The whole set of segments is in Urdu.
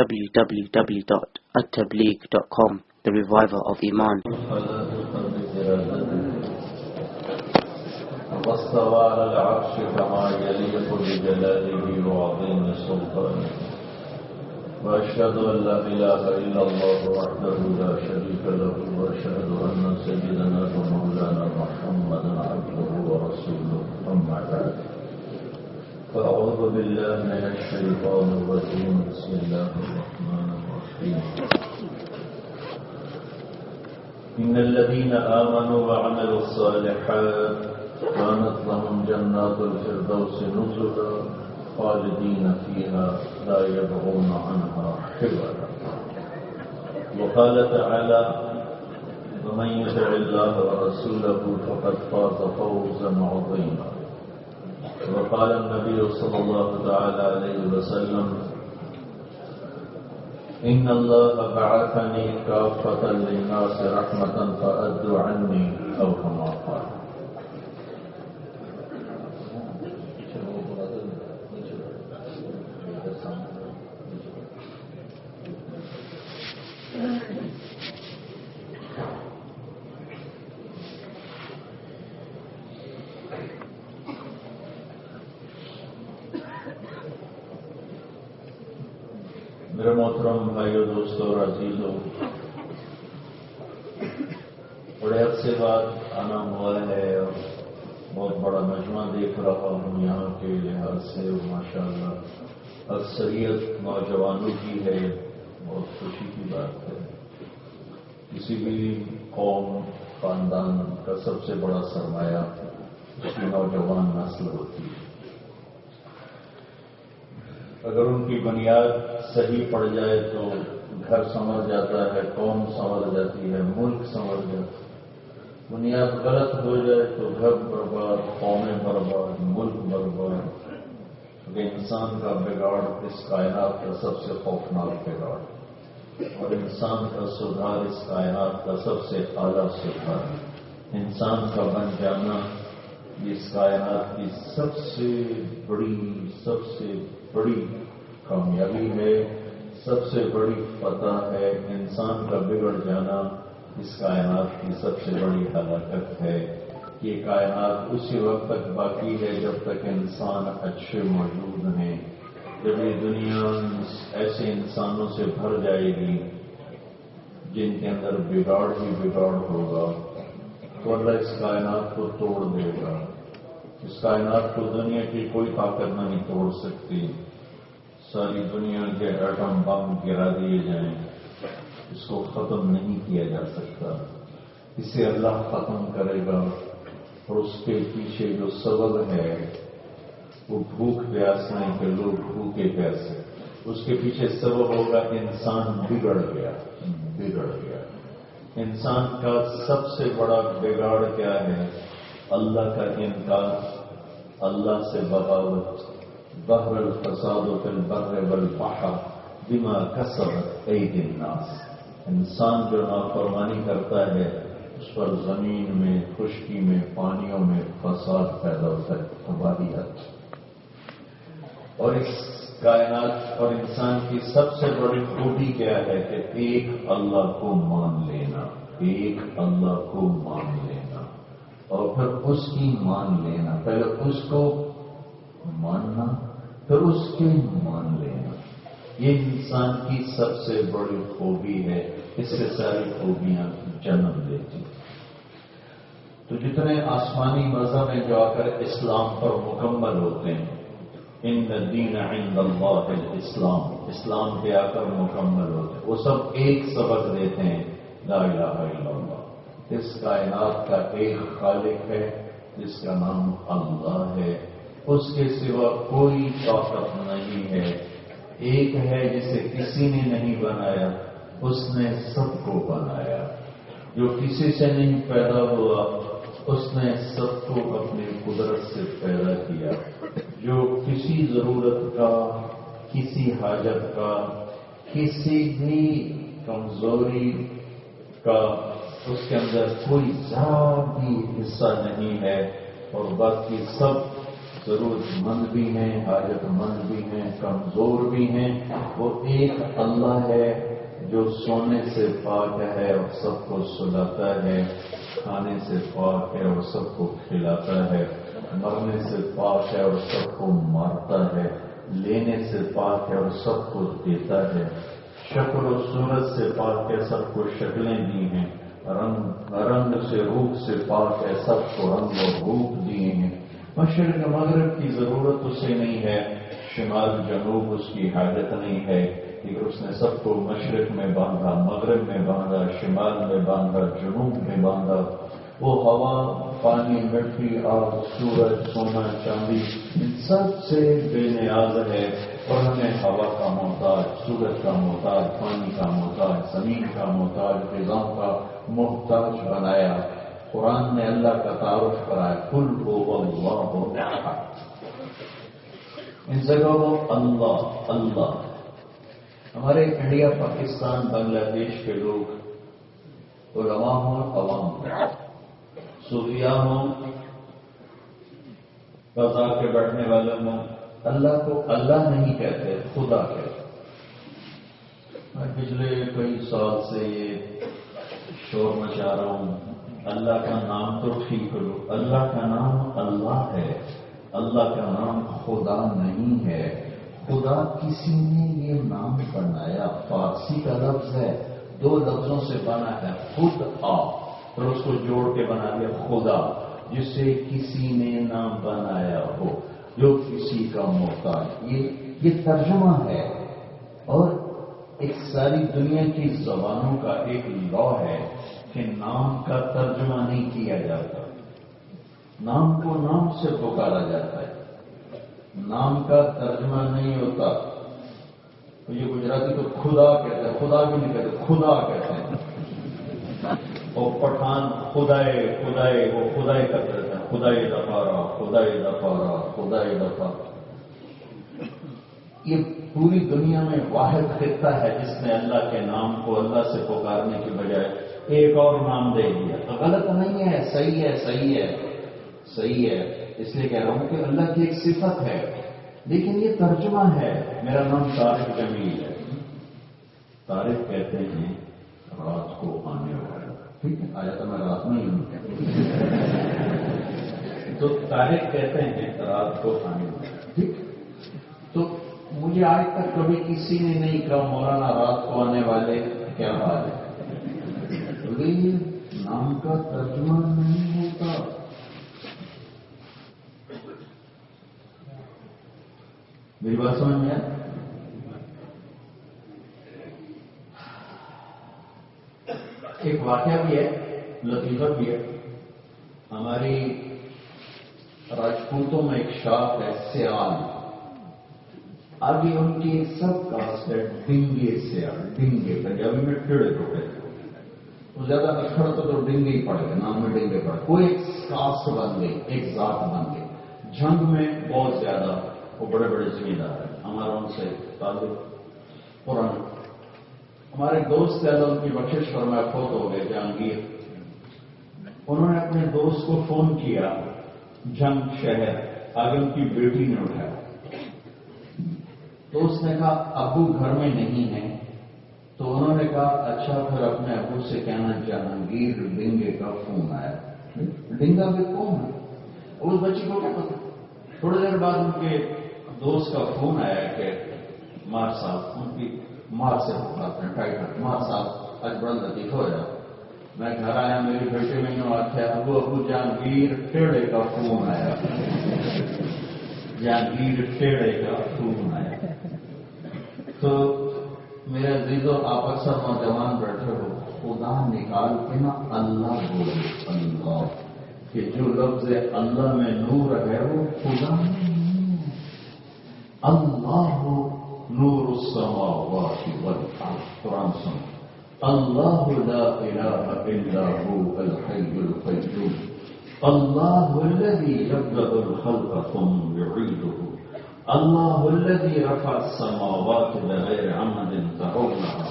www.attableek.com, the reviver of Iman. واستوى على العرش كما يليق بجلاله وعظيم سلطانه وأشهد أن لا إله إلا الله وحده لا شريك له وأشهد أن سيدنا ومولانا محمدا عبده ورسوله أما بعد فأعوذ بالله من الشيطان الرجيم بسم الله الرحمن الرحيم إن الذين آمنوا وعملوا الصالحات كانت لهم جنات الفردوس نزلا خالدين فيها لا يبغون عنها حولا وقال تعالى ومن يطع الله ورسوله فقد فاز فوزا عظيما وقال النبي صلى الله تعالى عليه وسلم إن الله بعثني كافة للناس رحمة فأدوا عني أو كما قال. میرے محترم بھائیو دوستو اور عزیزو، بڑے عرصے بعد آنا ہوا ہے اور بہت بڑا مجمع دیکھ رہا ہوں یہاں کے لحاظ سے، اور ماشاءاللہ اکثریت نوجوانوں کی ہے، بہت خوشی کی بات ہے۔ کسی بھی قوم خاندان کا سب سے بڑا سرمایہ اس کی نوجوان نسل ہوتی ہے۔ اگر ان کی بنیاد صحیح پڑ جائے تو گھر سنور جاتا ہے، قوم سنور جاتی ہے، ملک سنور جاتا ہے۔ بنیاد غلط ہو جائے تو گھر برباد، قومیں برباد، ملک برباد۔ کیونکہ انسان کا بگاڑ اس کائنات کا سب سے خوفناک بگاڑ، اور انسان کا سدھار اس کائنات کا سب سے اعلیٰ سدھار۔ انسان کا بن جانا اس کائنات کی سب سے بڑی کامیابی ہے، سب سے بڑی فتح ہے۔ انسان کا بگڑ جانا اس کائنات کی سب سے بڑی ہلاکت ہے۔ یہ کائنات اسی وقت تک باقی ہے جب تک انسان اچھے موجود ہیں۔ جب یہ دنیا ایسے انسانوں سے بھر جائے گی جن کے اندر بگاڑ ہی بگاڑ ہوگا تو اللہ اس کائنات کو توڑ دے گا۔ اس کائنات کو دنیا کی کوئی طاقت نہیں توڑ سکتی۔ ساری دنیا کے ایٹم بم گرا دیے جائیں، اس کو ختم نہیں کیا جا سکتا۔ اسے اللہ ختم کرے گا، اور اس کے پیچھے جو سبب ہے وہ بھوک پیاس نہیں کہ لوگ بھوکے پیاسے، اس کے پیچھے سبب ہوگا انسان بگڑ گیا۔ انسان کا سب سے بڑا بگاڑ کیا ہے؟ اللہ کا انکار، اللہ سے بغاوت۔ ظہر الفساد فی البر والبحر بما کسبت ایدی الناس۔ انسان جو نافرمانی کرتا ہے اس پر زمین میں، خشکی میں، پانیوں میں فساد پیدا ہوتا ہے، تباہیت۔ اور اس کائنات اور انسان کی سب سے بڑی خوبی کیا ہے کہ ایک اللہ کو مان لینا، ایک اللہ کو مان لینا، اور پھر اس کی مان لینا۔ پہلے اس کو ماننا، پھر اس کے مان لینا۔ یہ انسان کی سب سے بڑی خوبی ہے، اس سے ساری خوبیاں جنم لیتی۔ تو جتنے آسمانی مذہب ہیں جو آ کر اسلام پر مکمل ہوتے ہیں، ان الدین عند اللہ الاسلام، اسلام پہ آ کر مکمل ہوتے ہیں، وہ سب ایک سبق دیتے ہیں، لا الہ الا اللہ۔ اس کائنات کا ایک خالق ہے جس کا نام اللہ ہے، اس کے سوا کوئی طاقت نہیں ہے۔ ایک ہے جسے کسی نے نہیں بنایا، اس نے سب کو بنایا۔ جو کسی سے نہیں پیدا ہوا، اس نے سب کو اپنی قدرت سے پیدا کیا۔ جو کسی ضرورت کا، کسی حاجت کا، کسی بھی کمزوری کا اس کے اندر کوئی ذرا بھی حصہ نہیں ہے، اور باقی سب ضرورت مند بھی ہیں، حاجت مند بھی ہیں، کمزور بھی ہیں، وہ ایک اللہ ہے جو سونے سے پاک ہے اور سب کو سلاتا ہے، کھانے سے پاک ہے اور سب کو کھلاتا ہے، مرنے سے پاک ہے اور سب کو مارتا ہے، لینے سے پاک ہے اور سب کو دیتا ہے، شکل و صورت سے پاک ہے، سب کو شکلیں دی ہیں، رنگ سے روپ سے پاک ہے، سب کو رنگ و روپ دیے ہیں۔ مشرق مغرب کی ضرورت اسے نہیں ہے، شمال جنوب اس کی حاجت نہیں ہے، لیکن اس نے سب کو مشرق میں باندھا، مغرب میں باندھا، شمال میں باندھا، جنوب میں باندھا۔ وہ ہوا، پانی، مٹی، آگ، سورج، سونا، چاندی، ان سب سے بے نیاز ہے، اور ہمیں ہوا کا محتاج، سورج کا محتاج، پانی کا محتاج، زمین کا محتاج، فضاؤں کا محتاج بنایا۔ قرآن نے اللہ کا تعارف کرایا، قل هو اللہ احد۔ ان جگہوں اللہ اللہ۔ ہمارے انڈیا، پاکستان، بنگلہ دیش کے لوگ علماء ہوں، عوام ہوں، صوفیاء ہوں، بازار کے بیٹھنے والے ہوں، اللہ کو اللہ نہیں کہتے، خدا کہتے۔ میں پچھلے کئی سال سے یہ شور مچا رہا ہوں، اللہ کا نام تو ٹھیک کرو، اللہ کا نام اللہ ہے، اللہ کا نام خدا نہیں ہے۔ خدا کسی نے یہ نام بنایا، فارسی کا لفظ ہے، 2 لفظوں سے بنا ہے، خود آ، پھر اس کو جوڑ کے بنا دیا خدا، جسے کسی نے نہ بنایا ہو، جو کسی کا محتاج۔ یہ ترجمہ ہے، اور ایک ساری دنیا کی زبانوں کا ایک لا ہے کہ نام کا ترجمہ نہیں کیا جاتا، نام کو نام سے پکارا جاتا ہے، نام کا ترجمہ نہیں ہوتا۔ تو یہ گجراتی تو خدا کہتے ہیں، خدا بھی نہیں کہتے، خدا کہتے ہیں۔ اور پٹھان خدائے خدائے، وہ خدائے کرتے رہتے ہیں، خدائے دفارا، خدائے دفارا، خدائے دفارا۔ یہ پوری دنیا میں واحد خطہ ہے جس نے اللہ کے نام کو اللہ سے پکارنے کی بجائے ایک اور نام دے دیا۔ تو غلط نہیں ہے، صحیح ہے، صحیح ہے، صحیح ہے۔ اس لیے کہہ رہا ہوں کہ اللہ کی ایک صفت ہے، لیکن یہ ترجمہ ہے۔ میرا نام طارق جمیل ہے، طارق کہتے ہیں رات کو آنے والا، ٹھیک ہے، آیا تو میں رات میں ہی ہوں، تو طارق کہتے ہیں رات کو آنے والا، ٹھیک۔ تو مجھے آج تک کبھی کسی نے نہیں کہا مولانا رات کو آنے والے کیا حال ہے، لیکن نام کا ترجمہ نہیں ہوتا۔ میری بات سمجھ میں ہے؟ ایک واقعہ بھی ہے، لطیفہ بھی ہے۔ ہماری راجپوتوں میں ایک شاخ ہے سیال، آگے ان کی ایک سب کاسٹ ہے ڈنگے سیال، ڈنگے پنجابی میں ٹیڑے ٹوٹے، وہ زیادہ اکثر تو ڈنگے ہی پڑے گا، نام میں ڈنگے پڑے، کوئی ایک کاسٹ بن گئی، ایک ذات بن گئی۔ جنگ میں بہت زیادہ وہ بڑے بڑے زمیندار ہیں، ہمارا ان سے تعلق پرانا۔ ہمارے دوست اللہ ان کی بخشش فرمائے فوت ہو گئے، جہانگیر۔ انہوں نے اپنے دوست کو فون کیا جنگ شہر، آگے ان کی بیٹی نے اٹھایا، تو اس نے کہا ابو گھر میں نہیں ہیں، تو انہوں نے کہا اچھا پھر اپنے ابو سے کہنا جہانگیر ڈنگے کا فون آیا۔ ڈنگا بھی کون ہے؟ اس بچی کو کیا پتا؟ تھوڑی دیر بعد ان کے دوست کا فون آیا کہ مار صاحب، ان کی مار سے بات ہیں ٹائٹر، مار صاحب آج بڑا لطیف ہو جائے، میں گھر آیا، میری بیٹے میں نے آتا ہے ابو جہانگیر ٹیڑے کا فون آیا، جہانگیر ٹیڑے کا فون آیا۔ تو میرے عزیزوں، آپ اکثر نوجوان بیٹھے ہو، خدا نکال کے نا اللہ بولے، اللہ، کہ جو لفظ اللہ میں نور ہے وہ خدا نہیں ہے۔ اللہ نور السماوات والارض، قرآن سن، اللہ لا الہ الا هو الحی القیوم، اللہ الذی یبدأ الخلق ثم یعیدہ، اللہ الذی رفع السماوات بغیر عمد ترونها،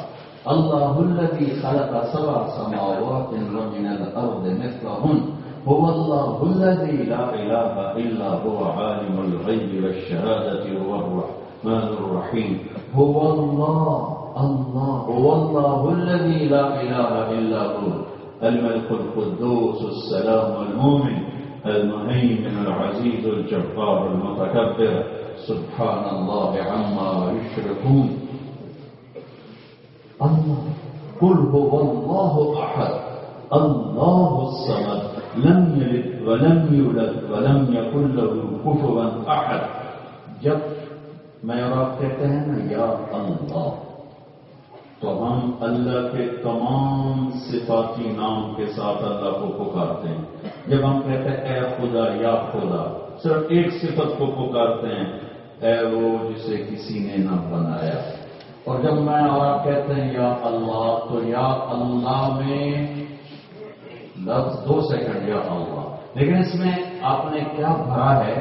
اللہ الذی خلق 7 سماوات ومن الارض مثلهن هو الله الذي لا إله إلا هو عالم الغيب والشهادة هو الرحمن الرحيم. هو الله هو الله الذي لا إله إلا هو الملك القدوس السلام المؤمن المهيمن العزيز الجبار المتكبر سبحان الله عما يشركون. الله قل هو الله أحد الله الصمد لم يلد ولم يولد ولم يكن له كفوا أحد. جب میں اور آپ کہتے ہیں نا یا اللہ تو ہم اللہ کے تمام صفاتی نام کے ساتھ اللہ کو پکارتے ہیں. جب ہم کہتے ہیں اے خدا یا خدا صرف ایک صفت کو پکارتے ہیں اے وہ جسے کسی نے نہ بنایا. اور جب میں اور آپ کہتے ہیں یا اللہ تو یا اللہ میں لفظ 2 سیکنڈ یا اللہ، لیکن اس میں آپ نے کیا بھرا ہے؟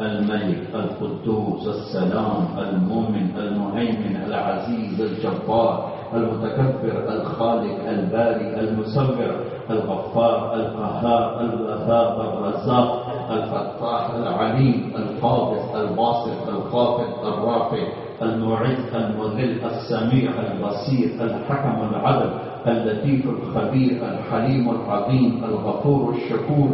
الملك القدوس السلام المؤمن المهيمن العزيز الجبار المتكبر الخالق الباري المصور الغفار القهار الوهاب الرزاق الفتاح العليم القابض الباسط الخافض الرافع المعز المذل السميع البصير الحكم العدل اللطيف الخبير الحليم العظيم الغفور الشكور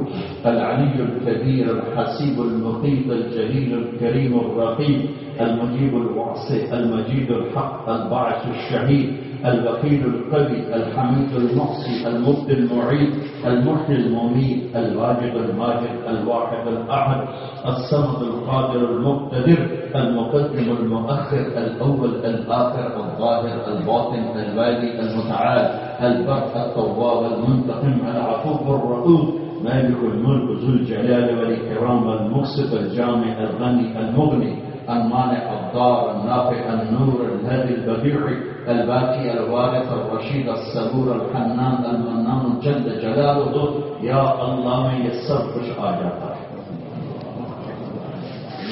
العلي الكبير الحسيب المقيت الجليل الكريم الرقيب المجيب الواسع المجيد الحق الباعث الشهيد الوكيل القوي الحميد المحصي المبدي المعيد المحيي المميت الواجد الماجد الواحد الأحد الصمد القادر المقتدر المقدم المؤخر الأول الآخر الظاهر الباطن الوالي المتعال البر التواب المنتقم العفو الرؤوف مالك الملك ذو الجلال والإكرام المقسط الجامع الغني المغني المانع الضار النافع النور الهادي البديع الباقي الوارث الرشيد الصبور الحنان المنان جل جلاله. یا اللہ میں یہ سب کچھ آ جاتا ہے.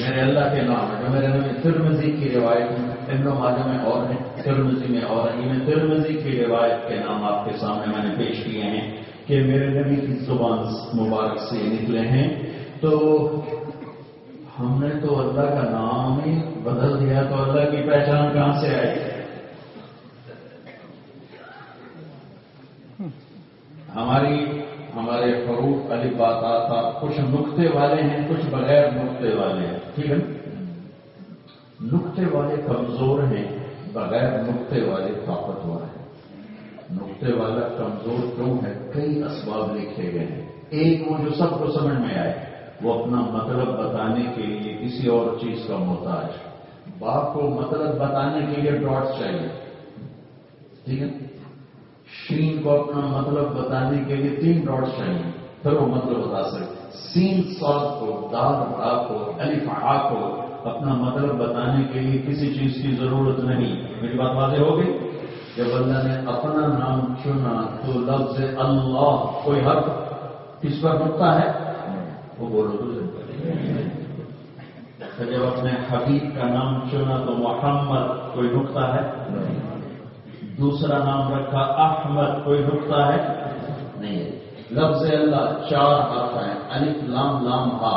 میرے اللہ کے نام ہے جو میرے نبی ترمذی کی روایت میں ابن ماجہ میں اور ہیں، ترمذی میں اور ہیں. میں ترمذی کی روایت کے نام آپ کے سامنے میں نے پیش کیے ہیں کہ میرے نبی کی زبان مبارک سے نکلے ہیں. تو ہم نے تو اللہ کا نام ہی بدل دیا تو اللہ کی پہچان کہاں سے آئی؟ ہمارے حروف الف با تا تھا کچھ نقطے والے ہیں کچھ بغیر نقطے والے ہیں. ٹھیک ہے، نقطے والے کمزور ہیں بغیر نقطے والے طاقتور ہیں. نقطے والا کمزور کیوں ہے؟ کئی اسباب لکھے گئے ہیں. ایک وہ جو سب کو سمجھ میں آئے وہ اپنا مطلب بتانے کے لیے کسی اور چیز کا محتاج. باپ کو مطلب بتانے کے لیے ڈاٹس چاہیے. ٹھیک ہے، شین کو اپنا مطلب بتانے کے لیے 3 ڈاٹس چاہیے پھر وہ مطلب بتا سکتے. سین صاد کو دال را کو الف ہا کو اپنا مطلب بتانے کے لیے کسی چیز کی ضرورت نہیں. میری بات واضح ہو گئی؟ جب اللہ نے اپنا نام چنا تو لفظ اللہ کوئی حرف کس پر نقطہ ہے؟ وہ بولو تو جب اپنے حبیب کا نام چنا تو محمد کوئی نقطہ ہے؟ دوسرا نام رکھا احمد کوئی نقطہ ہے؟ نہیں ہے. لفظ اللہ 4 حرف ہیں الف لام لام ہا.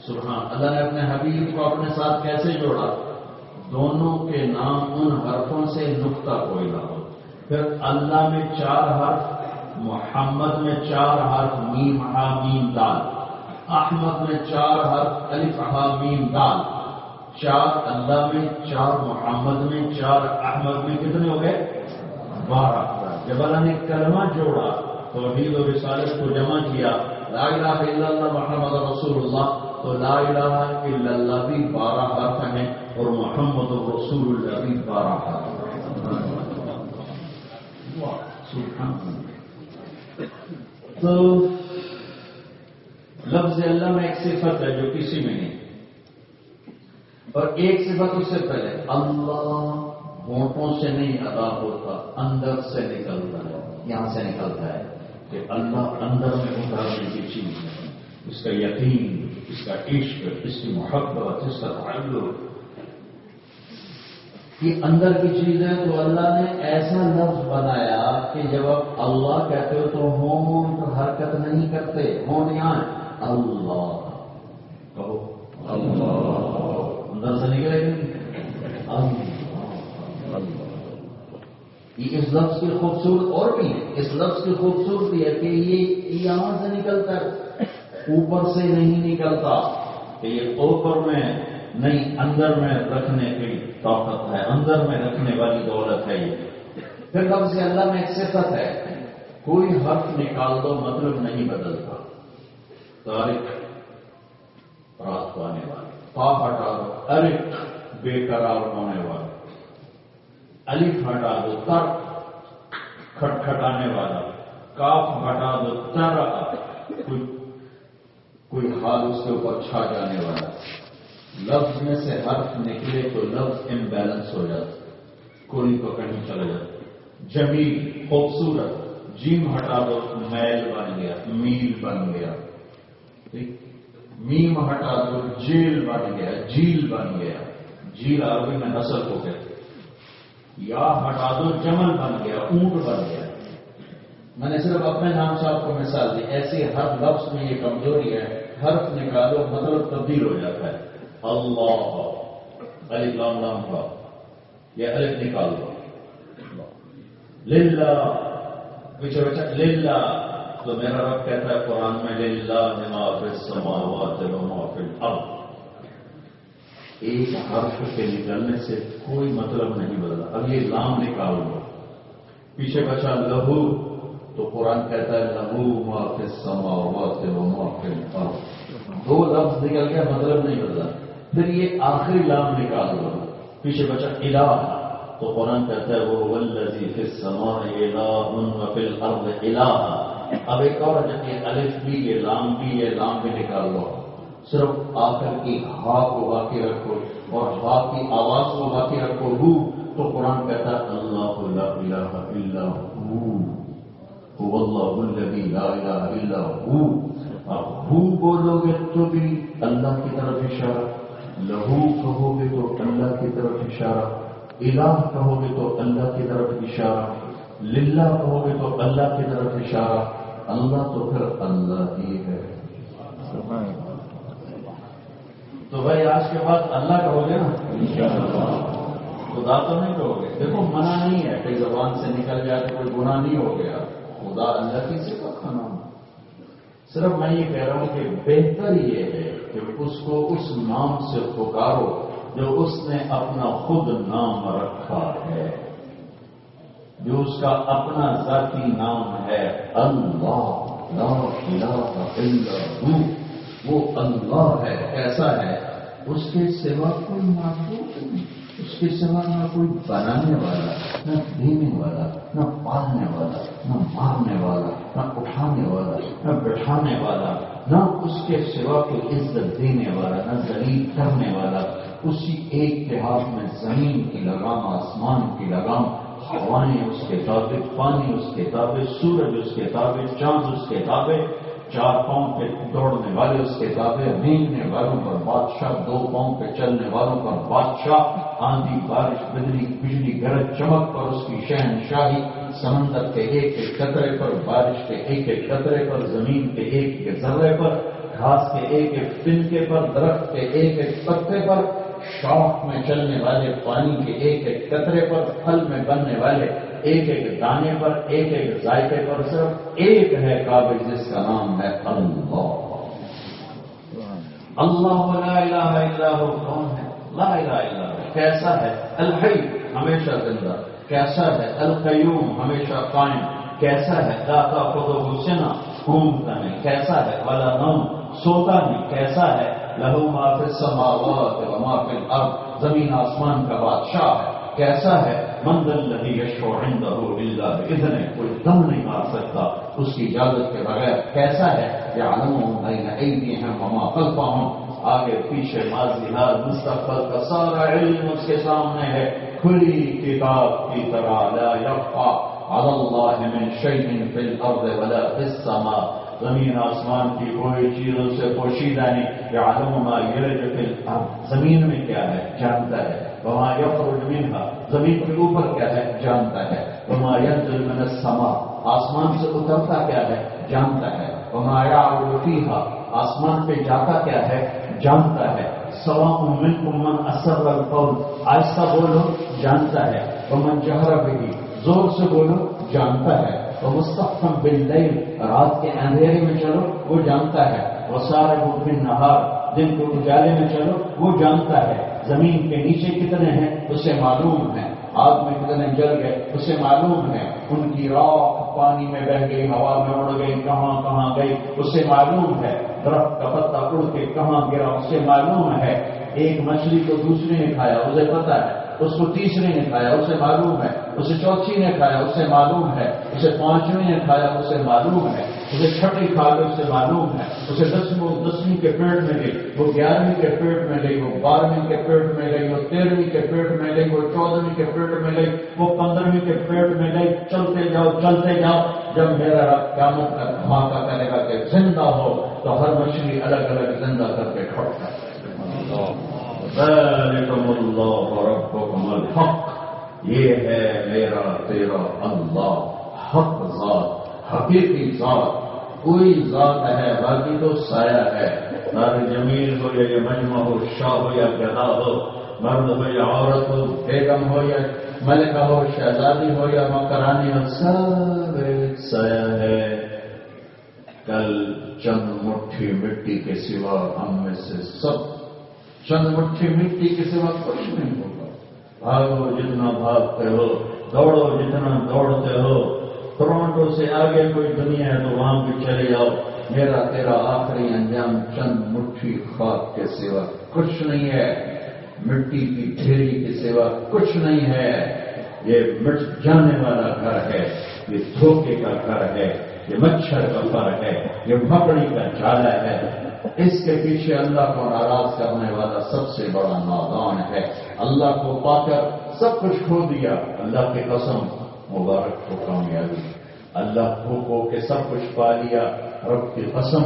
سبحان اللہ نے اپنے حبیب کو اپنے ساتھ کیسے جوڑا؟ دونوں کے نام ان حرفوں سے نقطہ کوئی نہ ہو. پھر اللہ میں 4 حرف، محمد میں 4 حرف میم ہا میم دال، احمد میں 4 حرف الف ہا میم دال. 4 اللہ میں 4 محمد میں 4 احمد میں کتنے ہو گئے؟ 12. جب اللہ نے کلمہ جوڑا توحید و رسالت کو جمع کیا لا الہ الا اللہ محمد رسول اللہ تو لا الہ الا اللہ بھی 12 حرف ہیں اور محمد رسول اللہ بھی 12 حرف ہیں. تو لفظ اللہ میں ایک صفت ہے جو کسی میں نہیں، اور ایک صفت اس سے پہلے اللہ ہونٹوں سے نہیں ادا ہوتا، اندر سے نکلتا ہے. یہاں سے نکلتا ہے کہ اللہ اندر میں اتارنے کی چیز ہے. اس کا یقین، اس کا عشق، اس کی محبت، اس کا تعلق. یہ اندر کی چیز ہے تو اللہ نے ایسا لفظ بنایا کہ جب آپ اللہ کہتے ہو تو ہونٹ حرکت نہیں کرتے، ہونٹ یہاں ہے، اللہ کہو، اللہ اندر سے نکلے گا اللہ۔ یہ اس لفظ کی خوبصورت اور بھی ہے، اس لفظ کی خوبصورتی ہے کہ یہ یہاں سے نکلتا ہے، اوپر سے نہیں نکلتا، کہ یہ اوپر میں نہیں، اندر میں رکھنے کی طاقت ہے، اندر میں رکھنے والی دولت ہے یہ۔ پھر لفظ اللہ میں ایک صفت ہے، کوئی حرف نکال دو مطلب نہیں بدلتا، تارک رات کو آنے والا، قاف ہٹا دو ارق بے قرار ہونے والا، الف ہٹا دو تر کھٹکھٹانے والا، کاف ہٹا دو تر کوئی حال اس کے اوپر چھا جانے والا۔ لفظ میں سے حرف نکلے تو لفظ امبیلنس ہو جاتا، کوئی تو کہیں چلا جاتا۔ جمیل خوبصورت، جیم ہٹا دو میل بن گیا، میل بن گیا، میم ہٹا دو جیل بن گیا، جیل بن گیا، جیل عربی میں نسل کو کہتے، یا ہٹا دو جمل بن گیا، اونٹ بن گیا۔ میں نے صرف اپنے نام سے آپ کو مثال دی، ایسی ہر لفظ میں یہ کمزوری ہے، حرف نکالو مطلب تبدیل ہو جاتا ہے۔ اللہ الف لام لام کا یہ الف نکال دو، للہ پیچھے بچا للہ، تو میرا رب کہتا ہے قرآن میں للہ ما فی السماوات و ما فی الارض۔ ایک حرف کے نکلنے سے کوئی مطلب نہیں بدلا۔ اب یہ لام نکال دو، پیچھے بچا لہو، تو قرآن کہتا ہے لہو ما فی السماوات و ما فی الارض۔ دو لفظ نکل گیا، مطلب نہیں بدلا۔ پھر یہ آخری لام نکال دو، پیچھے بچا الہ، تو قرآن کہتا ہے وہ والذی فی السماء الہ و فی الارض الہ۔ اب ایک اور جب یہ الف بھی، یہ لام بھی نکال دو، صرف آخر کی ہا کو باقی رکھو اور ہا کی آواز کو باقی رکھو، ہو، تو قرآن کہتا ہے اللہ لا الہ الا هو اللہ الذی لا الہ الا هو۔ اب ہو بولو گے تو بھی اللہ کی طرف اشارہ، لہو کہو گے تو اللہ کی طرف اشارہ، الہ کہو گے تو اللہ کی طرف اشارہ، للہ کہو گے تو اللہ کی طرف اشارہ، اللہ تو پھر اللہ ہی ہے۔ تو بھائی آج کے بعد اللہ کہو گے نا، خدا تو نہیں کہو گے۔ دیکھو منع نہیں ہے کہ زبان سے نکل جائے تو کوئی گناہ نہیں ہو گیا، خدا اللہ کی صفت کا نام۔ صرف میں یہ کہہ رہا ہوں کہ بہتر یہ ہے کہ اس کو اس نام سے پکارو جو اس نے اپنا خود نام رکھا ہے، جو اس کا اپنا ذاتی نام ہے، اللہ لا الہ الا ہو۔ وہ اللہ ہے، ایسا ہے، اس کے سوا کوئی معبود نہیں، اس کے سوا نہ کوئی بنانے والا، نہ دینے والا، نہ پالنے والا، نہ مارنے والا، نہ اٹھانے والا، نہ بٹھانے والا، نہ اس کے سوا کوئی عزت دینے والا، نہ ذلیل کرنے والا۔ اسی ایک کے ہاتھ میں زمین کی لگام، آسمان کی لگام، ہوائیں اس کے تابع، پانی اس کے تابع، سورج اس کے تابع، چاند اس کے تابع، چار پاؤں پہ دوڑنے والے اس کے تابع، رینگنے والوں پر بادشاہ، دو پاؤں پہ چلنے والوں پر بادشاہ، آندھی بارش بجلی گرج چمک پر اس کی شہنشاہی، سمندر کے ایک ایک قطرے پر، بارش کے ایک ایک قطرے پر، زمین کے ایک ایک ذرے پر، گھاس کے ایک ایک تنکے پر، درخت کے ایک ایک پتے پر، شاخ میں چلنے والے پانی کے ایک ایک قطرے پر، پھل میں بننے والے ایک ایک دانے پر، ایک ایک ذائقے پر، صرف ایک ہے قابل جس کا نام ہے اللہ۔ اللہ لا الہ الا ہو، کون ہے؟ لا الہ الا ہو، کیسا ہے؟ الحی، ہمیشہ زندہ، کیسا ہے؟ القیوم، ہمیشہ قائم، کیسا ہے؟ لا تأخذہ سنہ، گھومتا نہیں، کیسا ہے؟ ولا نوم، سوتا نہیں، کیسا ہے؟ لہ ما فی السماوات و ما فی الارض، زمین آسمان کا بادشاہ ہے، کیسا ہے؟ من ذا الذی یشفع عندہ الا باذنہ، کوئی دم نہیں مار سکتا اس کی اجازت کے بغیر، کیسا ہے؟ یعلم بین ایدیہم وما خلفہم، آگے پیچھے ماضی حال مستقبل کا سارا علم اس کے سامنے ہے، کھلی کتاب کی طرح، لا یخفی علی اللہ من شیء فی الارض ولا فی السماء، زمین آسمان کی کوئی چیز اس سے پوشیدہ نہیں. یعلم ما یلج فی الارض، زمین میں کیا ہے جانتا ہے. وما یخرج منہا، زمین کے اوپر کیا ہے جانتا ہے. وما ینزل من السماء، آسمان سے اترتا کیا ہے جانتا ہے. وما یعرج فیہا، آسمان پہ جاتا کیا ہے جانتا ہے. سواء منکم من اسر القول، آہستہ بولو جانتا ہے. ومن جہر بہ، زور سے بولو جانتا ہے. ومستخفا باللیل، رات کے اندھیرے میں چلو وہ جانتا ہے. وسارب بالنہار، دن کے اجالے میں چلو وہ جانتا ہے. زمین کے نیچے کتنے ہیں اسے معلوم ہے. آگ میں کتنے جل گئے اسے معلوم ہے. ان کی راکھ پانی میں بہ گئی، ہوا میں اڑ گئی، کہاں کہاں گئی اسے معلوم ہے. درخت کا پتا اڑ کے کہاں گرا اسے معلوم ہے. ایک مچھلی کو دوسری نے کھایا اسے پتا ہے، اس کو تیسری نے کھایا اسے معلوم ہے، اسے چوتھی نے کھایا اسے معلوم ہے، اسے پانچویں نے کھایا اسے معلوم ہے، اسے چھٹی کھا کے اسے معلوم ہے. اسے دسویں کے پیٹ میں گئی، وہ 11ویں کے پیٹ میں گئی، وہ 12ویں کے پیٹ میں گئی، وہ 13ویں کے پیٹ میں گئی، وہ 14ویں کے پیٹ میں گئی، وہ 15ویں کے پیٹ میں گئی. چلتے جاؤ چلتے جاؤ. جب میرا رب قیامت کا دھماکہ کرے گا کہ زندہ ہو تو ہر مچھلی الگ الگ زندہ کر کے کھڑتا ہے. ذالکم اللہ ربکم الحق، یہ ہے میرا تیرا اللہ، حق ذات، حقیقی ذات. کوئی ذات ہے باقی تو سایہ ہے. نار جمیل ہو یا یہ مجمع ہو، شاہ ہو یا گدا ہو، مرد ہو یا عورت ہو، بیگم ہو یا ملکہ ہو، شہزادی ہو یا مکرانی ہو، سب ایک سایہ ہے. کل چند مٹھی مٹی کے سوا ہم میں سے سب چند مٹھی مٹی کے سوا کچھ نہیں ہوگا. بھاگو جتنا بھاگتے ہو، دوڑو جتنا دوڑتے ہو. ٹورانٹو سے آگے کوئی دنیا ہے تو وہاں بھی چلے جاؤ. میرا تیرا آخری انجام چند مٹھی خاک کے سوا کچھ نہیں ہے. مٹی کی ڈھیری کے سوا کچھ نہیں ہے. یہ مٹ جانے والا گھر ہے، یہ دھوکے کا گھر ہے، یہ مچھر کا گھر ہے، یہ مکڑی کا جالا ہے. اس کے پیچھے اللہ کو ناراض کرنے والا سب سے بڑا نادان ہے. اللہ کو پا کر سب کچھ کھو دیا. اللہ کی قسم مبارک کو کامیابی. اللہ کو کہ سب کچھ پا لیا. رب کی قسم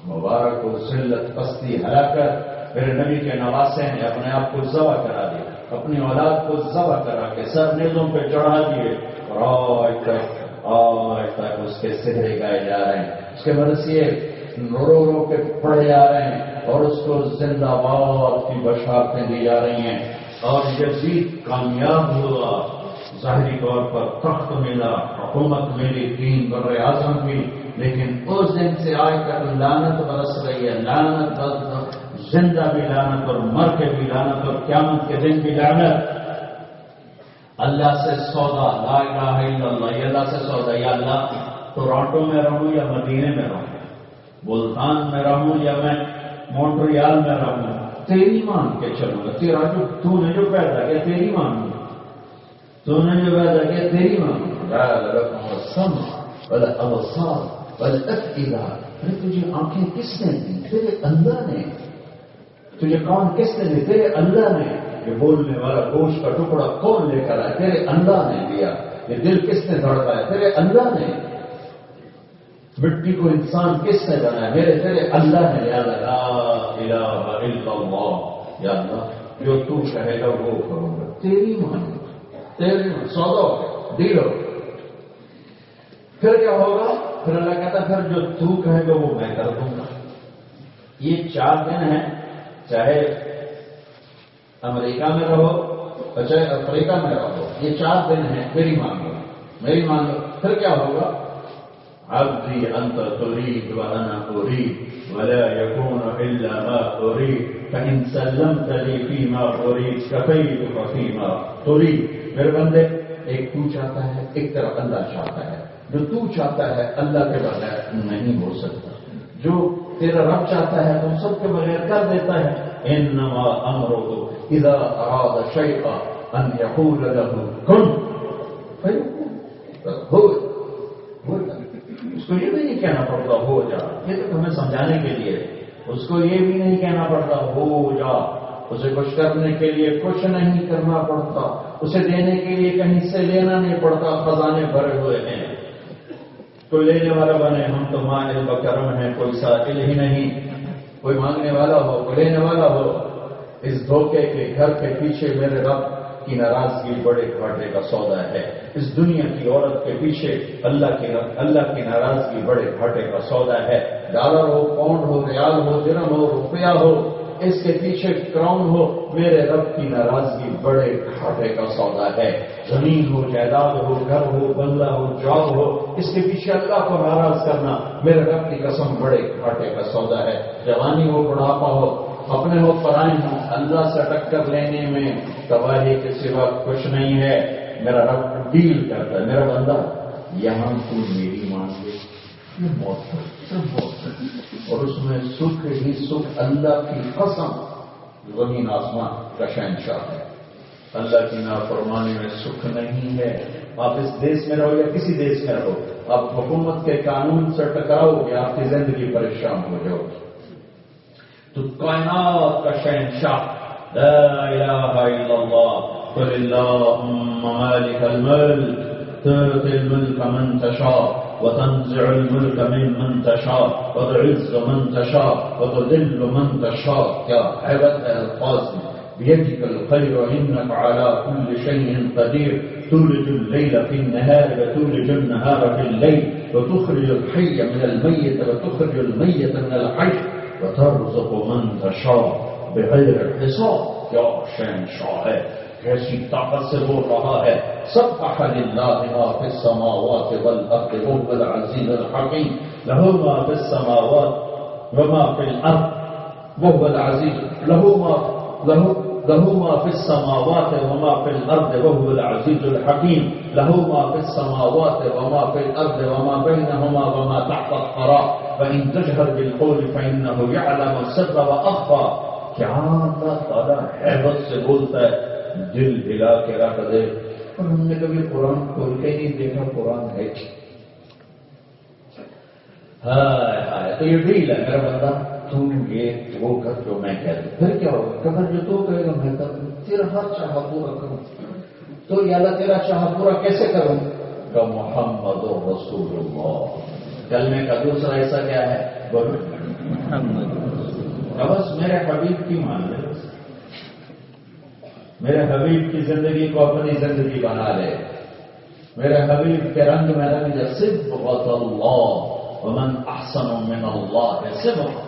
مبارک کو ذلت پستی ہلاکت. میرے نبی کے نواسے نے اپنے آپ کو ذبح کرا دیا، اپنی اولاد کو ذبح کرا کے سر نیزوں پہ چڑھا دیے اور آج تک اس کے سہرے گائے جا رہے ہیں، اس کے مرثیے رو رو کے پڑھے جا رہے ہیں اور اس کو زندہ باد کی بشارتیں دی جا رہی ہیں. اور یزید کامیاب ہوا، ظاہری طور پر تخت ملا، حکومت ملی، دین بر اعظم بھی، لیکن اس دن سے آج تک لعنت برس رہی ہے. لعنت زندہ بھی لعنت اور مر کے بھی لعنت اور قیامت کے دن بھی لعنت. اللہ سے سودا، لا الہ الا اللہ، یہ اللہ سے سودا. یا اللہ ٹورانٹو میں رہوں یا مدینے میں رہوں، ملتان میں رہوں یا میں مونٹریال میں رہوں، تیری مان کے چلوں گا. تیرا تو نے جو پیدا کیا تیری مانوں گا، تو نے جو پیدا کیا تیری مانوں گا. السمع والابصار والافئدہ. تجھے آنکھیں کس نے دی؟ تیرے اللہ نے. تجھے کون کس نے دی؟ تیرے اللہ نے. یہ بولنے والا گوشت کا ٹکڑا کون لے کر آیا؟ تیرے اللہ نے دیا. یہ دل کس نے دھڑکایا؟ تیرے اللہ نے. مٹی کو انسان کس نے بنایا؟ تیرے اللہ نے. یا لا الہ الا اللہ. یا اللہ جو تو کہے گا وہ کروں گا. تیری مانوں گا، تیری سودا ہو گیا، ڈیل ہو گیا. پھر کیا ہوگا؟ پھر اللہ کہتا پھر جو تو کہے گا وہ میں کر دوں گا. یہ 4 دن ہیں، چاہے امریکہ میں رہو چاہے افریقہ میں رہو، یہ 4 دن ہیں. میری مان لو، میری مان لو. پھر کیا ہوگا؟ عبدی انت تريد وانا اريد ولا يكون الا ما اريد فان سلمت لي فيما اريد كفيتك فيما تريد. میرے بندے، ایک تو چاہتا ہے، ایک طرف اللہ چاہتا ہے. جو تو چاہتا ہے اللہ کے بغیر نہیں ہو سکتا. جو تیرا رب چاہتا ہے تم سب کے بغیر کر دیتا ہے. انما امره اذا اراد شيئا ان يقول له كن فيكون. اس کو یہ بھی نہیں کہنا پڑتا ہو جا. یہ تو ہمیں سمجھانے کے لیے. اس کو یہ بھی نہیں کہنا پڑتا ہو جا. اسے کچھ کرنے کے لیے کچھ نہیں کرنا پڑتا. اسے دینے کے لیے کہیں سے لینا نہیں پڑتا. خزانے بھرے ہوئے ہیں. کوئی لینے والا بنے، ہم تو مانع بکرم ہیں، کوئی سائل ہی نہیں، کوئی مانگنے والا ہو، کوئی لینے والا ہو۔ اس دھوکے کے گھر کے پیچھے میرے رب کی ناراضگی بڑے گھاٹے کا سودا ہے، اس دنیا کی عورت کے پیچھے اللہ کی ناراضگی بڑے گھاٹے کا سودا ہے۔ ڈالر ہو، پاؤنڈ ہو، ریال ہو، درہم ہو، روپیہ ہو، اس کے پیچھے کراؤن ہو، میرے رب کی ناراضگی بڑے گھاٹے کا سودا ہے۔ زمین ہو، جائیداد ہو، گھر ہو، بنگلہ ہو، جاب ہو، اس کے پیچھے اللہ کو ناراض کرنا میرے رب کی قسم بڑے گھاٹے کا سودا ہے۔ جوانی ہو، بڑھاپا ہو، اپنے ہو، پرائے ہوں، اللہ سے ٹکر لینے میں تباہی کے سوا کچھ نہیں ہے۔ میرا رب ڈیل کرتا ہے، میرا بندہ یہاں تو میری مانگے، یہ موت ہے، اور اس میں سکھ ہی سکھ، اللہ کی قسم زمین آسمان کا شہنشاہ ہے۔ اللہ کی نافرمانی میں سکھ نہیں ہے۔ آپ اس دیش میں رہو یا کسی دیش میں رہو، آپ حکومت کے قانون سے ٹکراؤ گے، آپ کی زندگی پریشان ہو جاؤ گی۔ تو کائنات کا شہنشاہ لا الہ الا اللہ، قل اللہم مالک الملک تؤتی الملک من تشاء وتنزع الملک ممن تشاء وتعز من تشاء وتذل من تشاء۔ کیا حیرت ہے الفاظ میں۔ بيدك الخير وإنك على كل شيء قدير، تولج الليل في النهار وتولج النهار في الليل، وتخرج الحي من الميت وتخرج الميت من الحي، وترزق من تشاء بغیر حساب۔ کیا شہنشاہ ہے، کیسی طاقت سے بول رہا ہے۔ سبح للہ ما فی السماوات والارض وهو العزیز الحکیم، له ما فی السماوات وما فی الارض وهو العزیز، له ما فی السماوات وما فی الارض وهو العزیز الحکیم، له ما فی السماوات وما فی الارض وما بینهما وما تحت الثرى، فإن تجهر بالقول فإنه يعلم السر وأخفى۔ کیا اللہ تعالیٰ حیبت سے بولتا ہے، دل ہلا کے رکھ دے۔ اور ہم نے کبھی قرآن کھول کے نہیں دیکھا قرآن ہے کیا؟ ہائے تو یہ ڈیل ہے میرا بندہ، تم یہ وہ کر جو میں کہہ دوں، پھر کیا ہوگا؟ کبر جو تو کہے گا میں کر دوں، تیرا ہر چاہا پورا کروں۔ تو یا اللہ تیرا چاہا پورا کیسے کروں؟ کہ محمد رسول اللہ۔ کلمے کا دوسرا ایسا کیا ہے؟ بولو محمد۔ بس میرے حبیب کی مان لے، میرے حبیب کی زندگی کو اپنی زندگی بنا لے، میرے حبیب کے رنگ میں رنگ جا صبغۃ اللہ ومن احسن من اللہ صبغۃ۔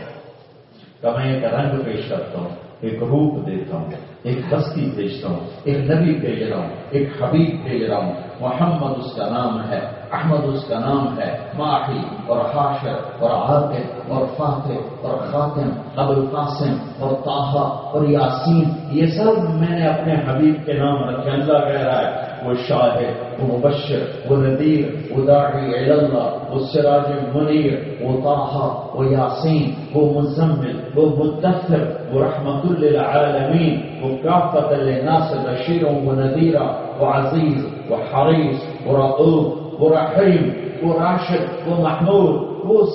کہ میں ایک رنگ پیش کرتا ہوں، ایک روپ دیتا ہوں، ایک بستی بھیجتا ہوں، ایک نبی بھیج رہا ہوں، ایک حبیب بھیج رہا ہوں۔ محمد اس کا نام ہے، احمد اس کا نام ہے، ماحی اور حاشر اور عاقب اور فاتح اور خاتم، ابو القاسم اور طٰہٰ اور یاسین، یہ سب میں نے اپنے حبیب کے نام رکھے۔ اللہ کہہ رہا ہے وہ شاہد، وہ مبشر، وہ نذیر، وہ داعی الی اللہ، وہ سراج منیر، وہ طٰہٰ، وہ یاسین، وہ مزمل، وہ مدثر، وہ رحمت للعالمین، وہ کافۃ للناس بشیرا و نذیرا، وہ عزیز، وہ حریص، وہ رؤوف، وہ رحیم، وہ راشد، وہ محمود۔ وہ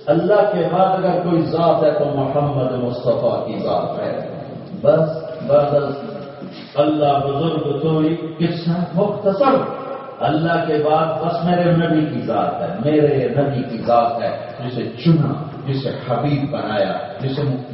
اللہ کے بعد اگر کوئی ذات ہے تو محمد مصطفیٰ کی ذات ہے۔ بس بدل اللہ بزرگ تو کس ہے؟ مختصر۔ اللہ کے بعد بس میرے نبی کی ذات ہے، میرے نبی کی ذات ہے، جسے چنا، جسے حبیب بنایا،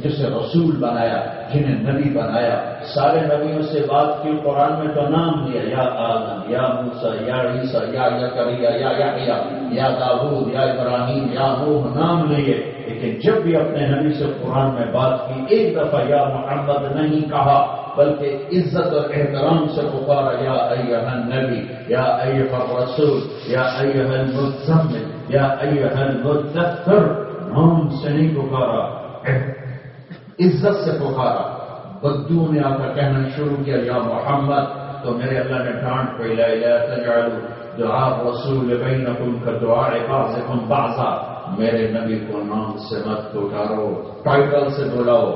جسے رسول بنایا، جنہیں نبی بنایا۔ سارے نبیوں سے بات کی، قرآن میں تو نام دیا، یا آدم، یا موسیٰ، یا عیسیٰ، یا زکریا، یا یحییٰ، یا داؤد، یا ابراہیم، یا نوح، نام لیے، لیکن جب بھی اپنے نبی سے قرآن میں بات کی ایک دفعہ یا محمد نہیں کہا، بلکہ عزت اور احترام سے پکارا، یا ایھا النبی، یا ایھا الرسول، یا ایھا المزمل، یا ایھا المدثر۔ نام سے نہیں پکارا، عزت سے پکارا۔ بدو نے آ کر کہنا شروع کیا یا محمد، تو میرے اللہ نے ڈانٹ پہ لا تجعلوا دعاء الرسول بینکم کدعاء بعضکم بعضا۔ میرے نبی کو نام سے مت پکارو، ٹائٹل سے بلاؤ،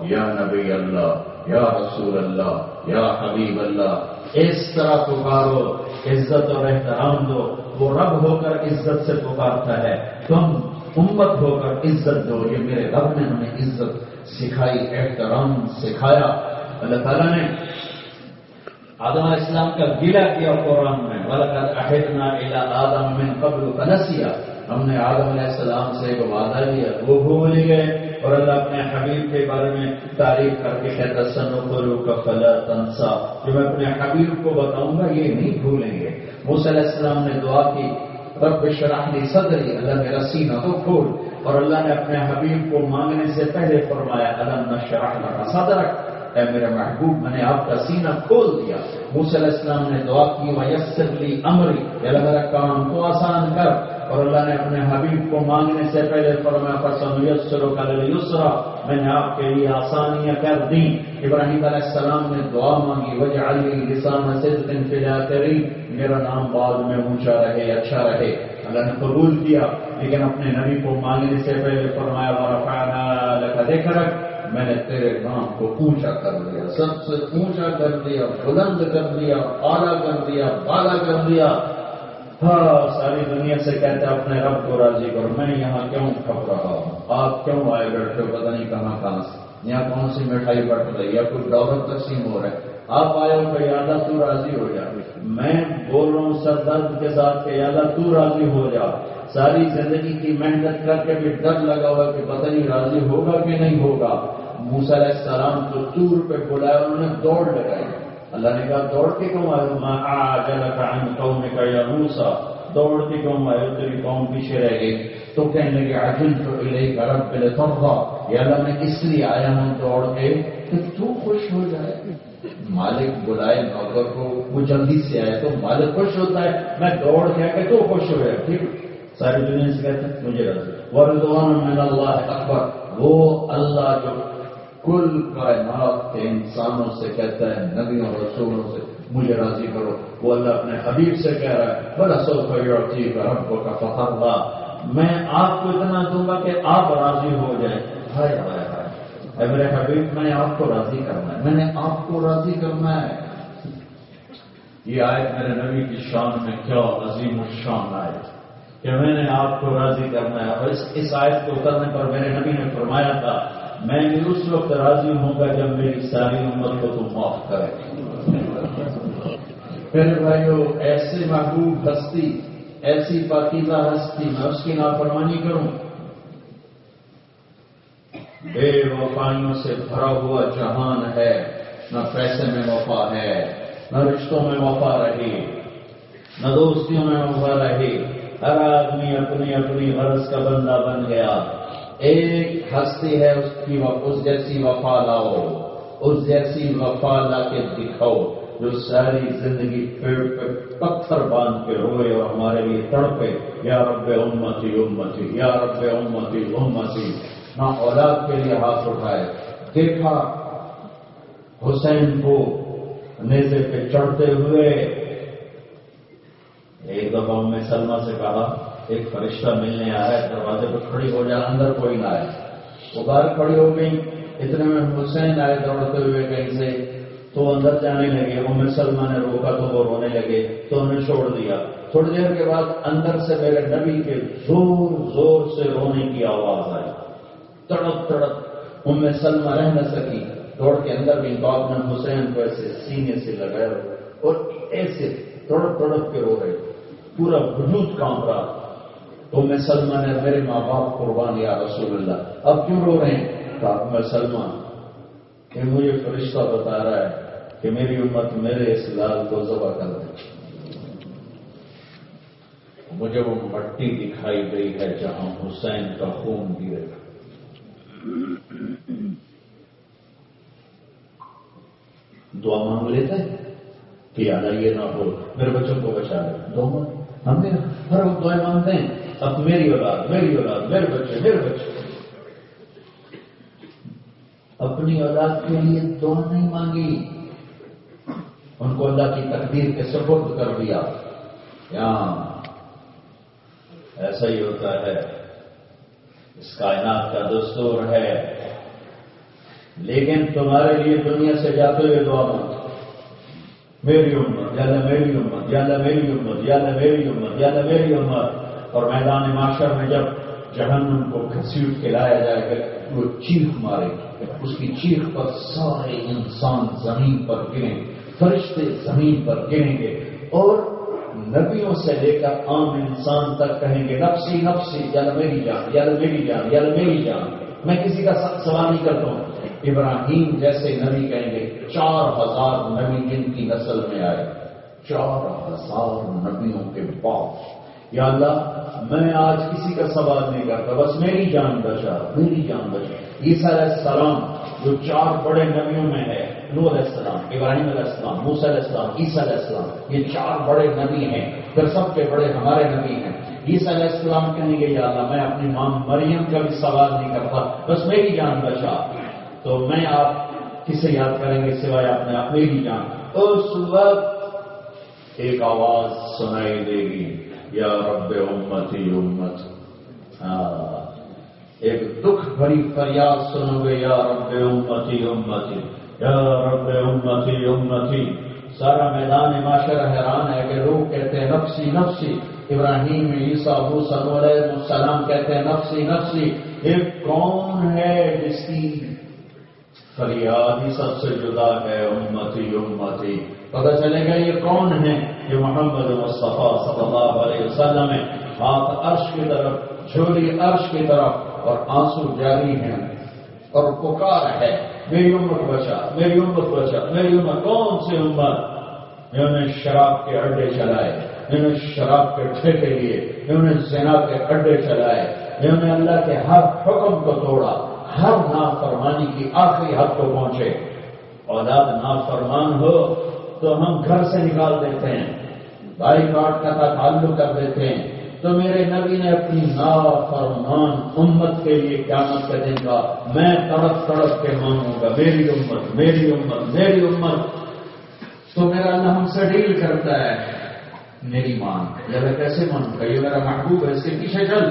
یا نبی اللہ، یا رسول اللہ، یا حبیب اللہ، اس طرح پکارو، عزت اور احترام دو۔ وہ رب ہو کر عزت سے پکارتا ہے، تم امت ہو کر عزت دو۔ یہ میرے رب نے ہمیں عزت سکھائی، احترام سکھایا۔ اللہ تعالیٰ نے آدم علیہ السلام کا گلہ کیا قرآن میں، وَلَقَدْ عَهِدْنَا إِلَىٰ آدَمَ مِن قَبْلُ فَنَسِيَ، ہم نے آدم علیہ السلام سے ایک وعدہ لیا، وہ بھول گئے. اور اللہ اپنے حبیب کے بارے میں تعریف کر کے کہتا سَنُقْرِئُكَ فَلَا تَنسَىٰ، جو میں اپنے حبیب کو بتاؤں گا یہ نہیں بھولیں گے. موسیٰ علیہ السلام نے دعا کی رب اشرح لی صدری، اللہ میرا سینہ تو کھول. اور اللہ نے اپنے حبیب کو مانگنے سے پہلے فرمایا الم نشرح لک صدرک، اے میرے محبوب میں نے آپ کا سینہ کھول دیا. موسیٰ علیہ السلام نے دعا کی ویسر لی امری، اللہ میرا کام کو آسان کر. اور اللہ نے اپنے حبیب کو مانگنے سے پہلے فرمایا فسنیسرک لليسرى، میں نے آپ کے لیے آسانیاں کر دی. ابراہیم علیہ السلام نے دعا مانگی وجعل لی لسان صدق فی الاخرین، میرا نام بعد میں اونچا رہے اچھا رہے. اللہ نے قبول کیا، لیکن اپنے نبی کو مانگنے سے پہلے فرمایا ورفعنا لک ذکرک، میں نے تیرے نام کو اونچا کر دیا، سب سے اونچا کر دیا، بلند کر دیا، اعلیٰ کر دیا، بالا کر دیا. ہاں ساری دنیا سے کہتے ہیں اپنے رب کو راضی کرو، میں یہاں کیوں کھپ رہا ہوں، آپ کیوں آئے بیٹھے پتہ نہیں کہاں سے، یہاں کون سی مٹھائی بٹ رہی یا کوئی دولت تقسیم ہو رہا ہے، آپ آئے ہو کہ یا اللہ تو راضی ہو جا. میں بول رہا ہوں سر درد کے ساتھ کہ یا اللہ تو راضی ہو جا. ساری زندگی کی محنت کر کے بھی ڈر لگا ہوا کہ پتہ نہیں راضی ہوگا کہ نہیں ہوگا. موسیٰ علیہ السلام کو طور پہ بلایا، انہوں نے دوڑ لگائی. اللہ نے کہا دوڑ کے کیوں آئے ہو؟ ما اعجلک عن قومک یا موسیٰ، دوڑ کے کیوں آئے ہو؟ تیری قوم پیچھے رہ گئی. تو کہنے لگے عجلت الیک رب لترضی، یا اللہ میں اس لیے آیا ہوں دوڑ کے کہ تو خوش ہو جائے. مالک بلائے نوکر کو، وہ جلدی سے آئے تو مالک خوش ہوتا ہے، میں دوڑ کے کہ تو خوش ہو جائے. ٹھیک، ساری دنیا سے کہتے ہیں مجھے راضی. ورضوان من اللہ اکبر، وہ اللہ جو کل کائنات کے انسانوں سے کہتا ہے نبیوں اور رسولوں سے مجھے راضی کرو، وہ اللہ اپنے حبیب سے کہہ رہا ہے بڑا سوف یعطیک ربک فترضی، میں آپ کو اتنا دوں گا کہ آپ راضی ہو جائیں. ہائے ہائے ہائے، اے میرے حبیب میں نے آپ کو راضی کرنا ہے، میں نے آپ کو راضی کرنا ہے. یہ آیت میرے نبی کی شان میں کیا عظیم الشان آیت کہ میں نے آپ کو راضی کرنا ہے. اور اس آیت کو اترنے پر میرے نبی نے فرمایا تھا میں بھی اس وقت راضی ہوں گا جب میری ساری امت کو تم معاف کرے. پھر بھائیو ایسے محبوب ہستی، ایسی پاکیزہ ہستی، میں اس کی نافرمانی کروں؟ بے وفائیوں سے بھرا ہوا جہان ہے، نہ پیسے میں وفا ہے، نہ رشتوں میں وفا رہی، نہ دوستیوں میں وفا رہی. ہر آدمی اپنی اپنی غرض کا بندہ بن گیا. ایک ہستی ہے، اس جیسی وفا لاؤ، اس جیسی وفا لا کے دکھاؤ جو ساری زندگی پیڑ پہ پتھر باندھ کے روئے اور ہمارے لیے تڑپے یا رب امتی امتی یا رب امتی امتی. نہ اولاد کے لیے ہاتھ اٹھائے. دیکھا حسین کو نیزے پہ چڑھتے ہوئے. ایک دفعہ ام سلمہ سے کہا ایک فرشتہ ملنے آیا ہے، دروازے پہ کھڑی ہو جا، اندر کوئی نہ آئے. وہ باہر کھڑی ہو گئی، اتنے میں حسین آئے دوڑتے ہوئے کہیں سے، تو اندر جانے لگے. ام سلمہ نے روکا تو وہ رونے لگے تو انہوں نے چھوڑ دیا. تھوڑی دیر کے بعد اندر سے میرے نبی کے زور زور سے رونے کی آواز آئی، تڑپ تڑپ. ام سلمہ رہ نہ سکی، دوڑ کے اندر بھی تو آپ نے حسین کو ایسے سینے سے لگایا اور ایسے تڑپ تڑپ کے رو رہے، پورا وجود کانپ رہا. ام سلمہ نے میرے ماں باپ قربان یا رسول اللہ، اب کیوں رو رہے ہیں؟ کہا ام سلمہ کہ مجھے فرشتہ بتا رہا ہے کہ میری امت میرے اس لال کو ذبح کر دے. مجھے وہ مٹی دکھائی گئی ہے جہاں حسین کا خون گرے گا. دعا مانگ لیتے ہیں کہ اللہ یہ نہ ہو، میرے بچوں کو بچا لے. دعا ہم نے ہر وقت دعائیں مانگتے ہیں، اب میری اولاد میری اولاد، میرے بچے میرے بچے. اپنی اولاد کے لیے دعا نہیں مانگی، ان کو اللہ کی تقدیر کے سپرد کر دیا. یہاں ایسا ہی ہوتا ہے، اس کائنات کا دستور ہے. لیکن تمہارے لیے دنیا سے جاتے ہوئے دعا مانگو، میری امت یا اللہ میری امت یا اللہ میری امت یا اللہ میری امت یا اللہ میری امت. اور میدان معاشر میں جب جہنم کو گھسیٹ کے لایا جائے گا، وہ چیخ مارے، اس کی چیخ پر سارے انسان زمین پر گریں. فرشتے زمین پر گریں گے اور نبیوں سے لے کر عام انسان تک کہیں گے نفسی نفسی، یا میری جان، یا میری جان، یا میری جان. میں کسی کا سوال نہیں کرتا ہوں. ابراہیم جیسے نبی کہیں گے 4000 نبی جن کی نسل میں آئے، 4000 نبیوں کے بعد، یا اللہ میں آج کسی کا سوال نہیں کرتا، بس میری جان بچا، میری جان بچا. عیسیٰ علیہ السلام جو 4 بڑے نبیوں میں ہے، نوح علیہ السلام، ابراہیم علیہ السلام، موسیٰ علیہ السلام، عیسیٰ علیہ السلام، یہ 4 بڑے نبی ہیں. پھر سب کے بڑے ہمارے نبی ہیں. عیسیٰ علیہ السلام کہیں گے یا اللہ میں اپنی ماں مریم کا بھی سوال نہیں کرتا، بس میری جان بچا. تو میں آپ کسے یاد کریں گے سوائے اپنے آپ؟ میری جان. اس وقت ایک آواز سنائی دے گی، یا رب امتی امت. ایک دکھ بھری فریاد سنو گے، یا رب امتی امتی، یا رب امتی امتی. سارا میدان معاشر حیران ہے کہ لوگ کہتے ہیں نفسی نفسی. ابراہیم، عیسیٰ، موسیٰ علیہ السلام کہتے ہیں نفسی نفسی. ایک کون ہے جس کی فریاد ہی سب سے جدا ہے، امتی امتی. پتہ چلے گا یہ کون ہے؟ یہ محمد مصطفیٰ صلی اللہ علیہ وسلم ہے. ہاتھ عرش کی طرف، جھولی عرش کی طرف، اور آنسو جاری ہیں اور پکار ہے میری امت بچا، میری امت بچا، میری امت. کون سی امت؟ انہوں نے شراب کے اڈے چلائے، انہوں نے شراب کے ٹھیکے لیے، انہوں نے زنا کے اڈے چلائے، انہوں نے اللہ کے ہر حکم کو توڑا، ہر نافرمانی کی آخری حد کو پہنچے. اولاد نافرمان ہو تو ہم گھر سے نکال دیتے ہیں، بھائی کاٹ کا تعلق کر دیتے ہیں. تو میرے نبی نے اپنی نافرمان امت کے لیے قیامت کے دن کا میں تڑپ تڑپ کے مانگوں گا میری امت، میری امت، میری امت. تو میرا اللہ ہم سے ڈیل کرتا ہے، میری مان. یہ میں کیسے مانوں گا؟ یہ میرا محبوب ہے، اس کے پیچھے چل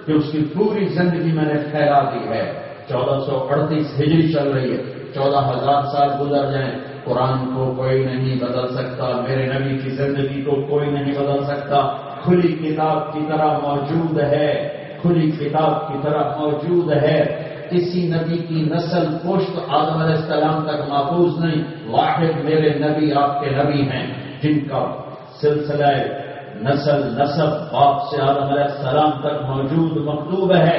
کہ اس کی پوری زندگی میں نے پھیلا دی ہے. 1438 ہجری چل رہی ہے، 14,000 سال گزر جائیں، قرآن کو کوئی نہیں بدل سکتا، میرے نبی کی زندگی کو کوئی نہیں بدل سکتا. کھلی کتاب کی طرح موجود ہے، کھلی کتاب کی طرح موجود ہے. کسی نبی کی نسل پشت آدم علیہ السلام تک محفوظ نہیں. واحد میرے نبی آپ کے نبی ہیں جن کا سلسلہ نسب باپ سے آدم علیہ السلام تک موجود مکتوب ہے.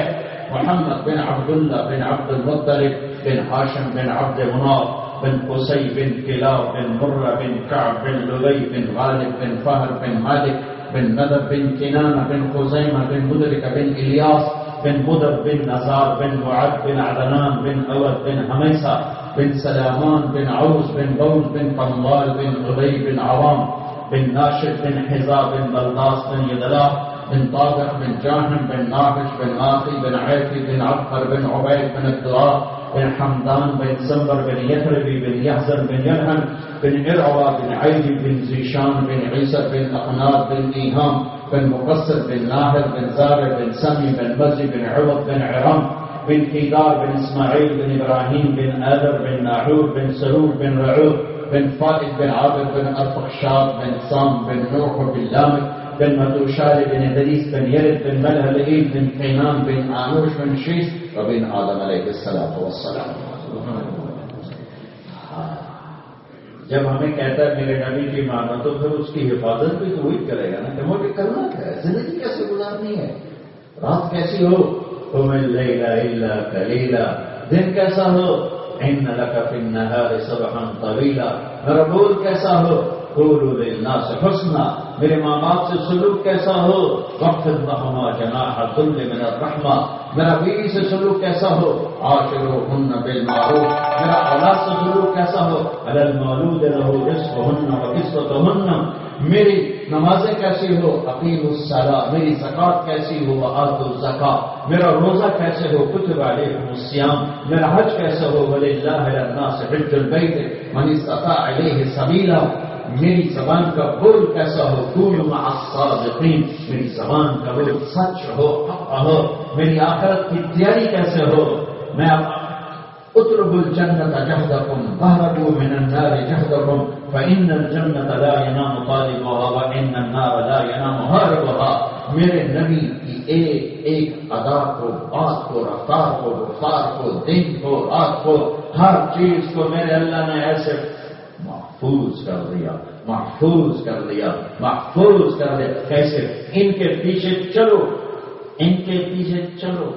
محمد بن عبداللہ بن عبد المطلب بن ہاشم بن عبد مناف بن قصی بن کلاب بن مرہ بن کعب بن لبی بن غالب بن فہر بن مالک بن ندر بن کنانہ بن خزیمہ بن مدرک بن الیاس بن مدر بن نزار بن معد بن عدنان بن عود بن حمیسہ بن سلامان بن عوز بن بول بن قموال بن عبی بن عوام بن ناشد بن حزا بن بلداس بن یدلا بن طاغر بن جاہم بن ناقش بن ناقی بن عیفی بن عبقر بن عبید بن الدعاء بن حمدان بن زنبر بن یثربی بن یحزن بن یلحن بن ارعوا بن عیدی بن زیشان بن عیسر بن اقناد بن ایہام بن مقصر بن ناہر بن زارع بن سمی بن مزی بن عوض بن عرام بن قیدار بن اسماعیل بن ابراہیم بن آدر بن ناحور بن سرور بن رعوب بن فائد بن عابد بن ارفخشاد بن سام بن نوح بن لامک بن مدوشال بن ادریس بن یرد بن ملہلئیل بن قینان بن آنوش بن شیس وبن آدم علیہ السلام. جب ہمیں کہتا ہے میرے نبی کی مانو تو پھر اس کی حفاظت بھی تو وہی کرے گا نا کہ مجھے کرنا کیا ہے، زندگی کیسے گزارنی ہے، رات کیسی ہو تم اللیل الا قلیلا، دن کیسا ہو ان لک فی النہار سبحا طویلا، میرا بول کیسا ہو قولوا للناس حسنا، میرے ماں باپ سے سلوک کیسا ہو واخفض لہما جناح الذل من الرحمہ، میرا بیوی سے سلوک کیسا ہو عاشروہن بالمعروف، میرا اولاد سے سلوک کیسا ہو علی المولود لہ رزقہن وکسوتہن، میری نمازیں کیسی ہو اقیموا الصلاۃ، میری زکوٰۃ کیسی ہو وآتوا الزکاۃ، میرا روزہ کیسے ہو کتب علیکم الصیام، میرا حج کیسے ہو وللہ علی الناس حج البیت من استطاع الیہ سبیلا، میری زبان کا بول کیسا ہو کونوا مع الصادقین، میری زبان کا بول سچ ہو، حق ہو، میری آخرت کی تیاری کیسے ہو. میں اطلبوا الجنة جهدكم واهربوا من النار جهدكم فإن الجنة لا ينام طالبها وإن النار لا ينام هاربها. میرے نبی کی ایک ایک ادا کو، بات کو، رفتار کو، گفتار کو، دن کو، رات کو، ہر چیز کو میرے اللہ نے ایسے محفوظ کر دیا، محفوظ کر دیا، محفوظ کر دیا. کیسے؟ ان کے پیچھے چلو، ان کے پیچھے چلو.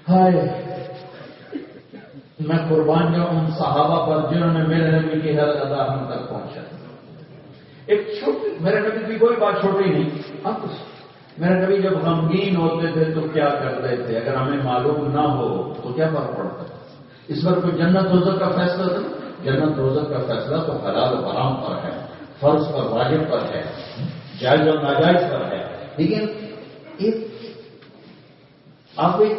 ہائے میں قربان جاؤں ان صحابہ پر جنہوں نے میرے نبی کی ہر ادا ہم تک پہنچا. ایک چھوٹی، میرے نبی کی کوئی بات چھوٹی نہیں. اب میرے نبی جب غمگین ہوتے تھے تو کیا کرتے تھے؟ اگر ہمیں معلوم نہ ہو تو کیا فرق پڑتا ہے؟ اس پر کوئی جنت دوزخ کا فیصلہ تھا؟ جنت دوزخ کا فیصلہ تو حلال و حرام پر ہے، فرض پر واجب پر ہے، جائز اور ناجائز پر ہے. لیکن آپ ایک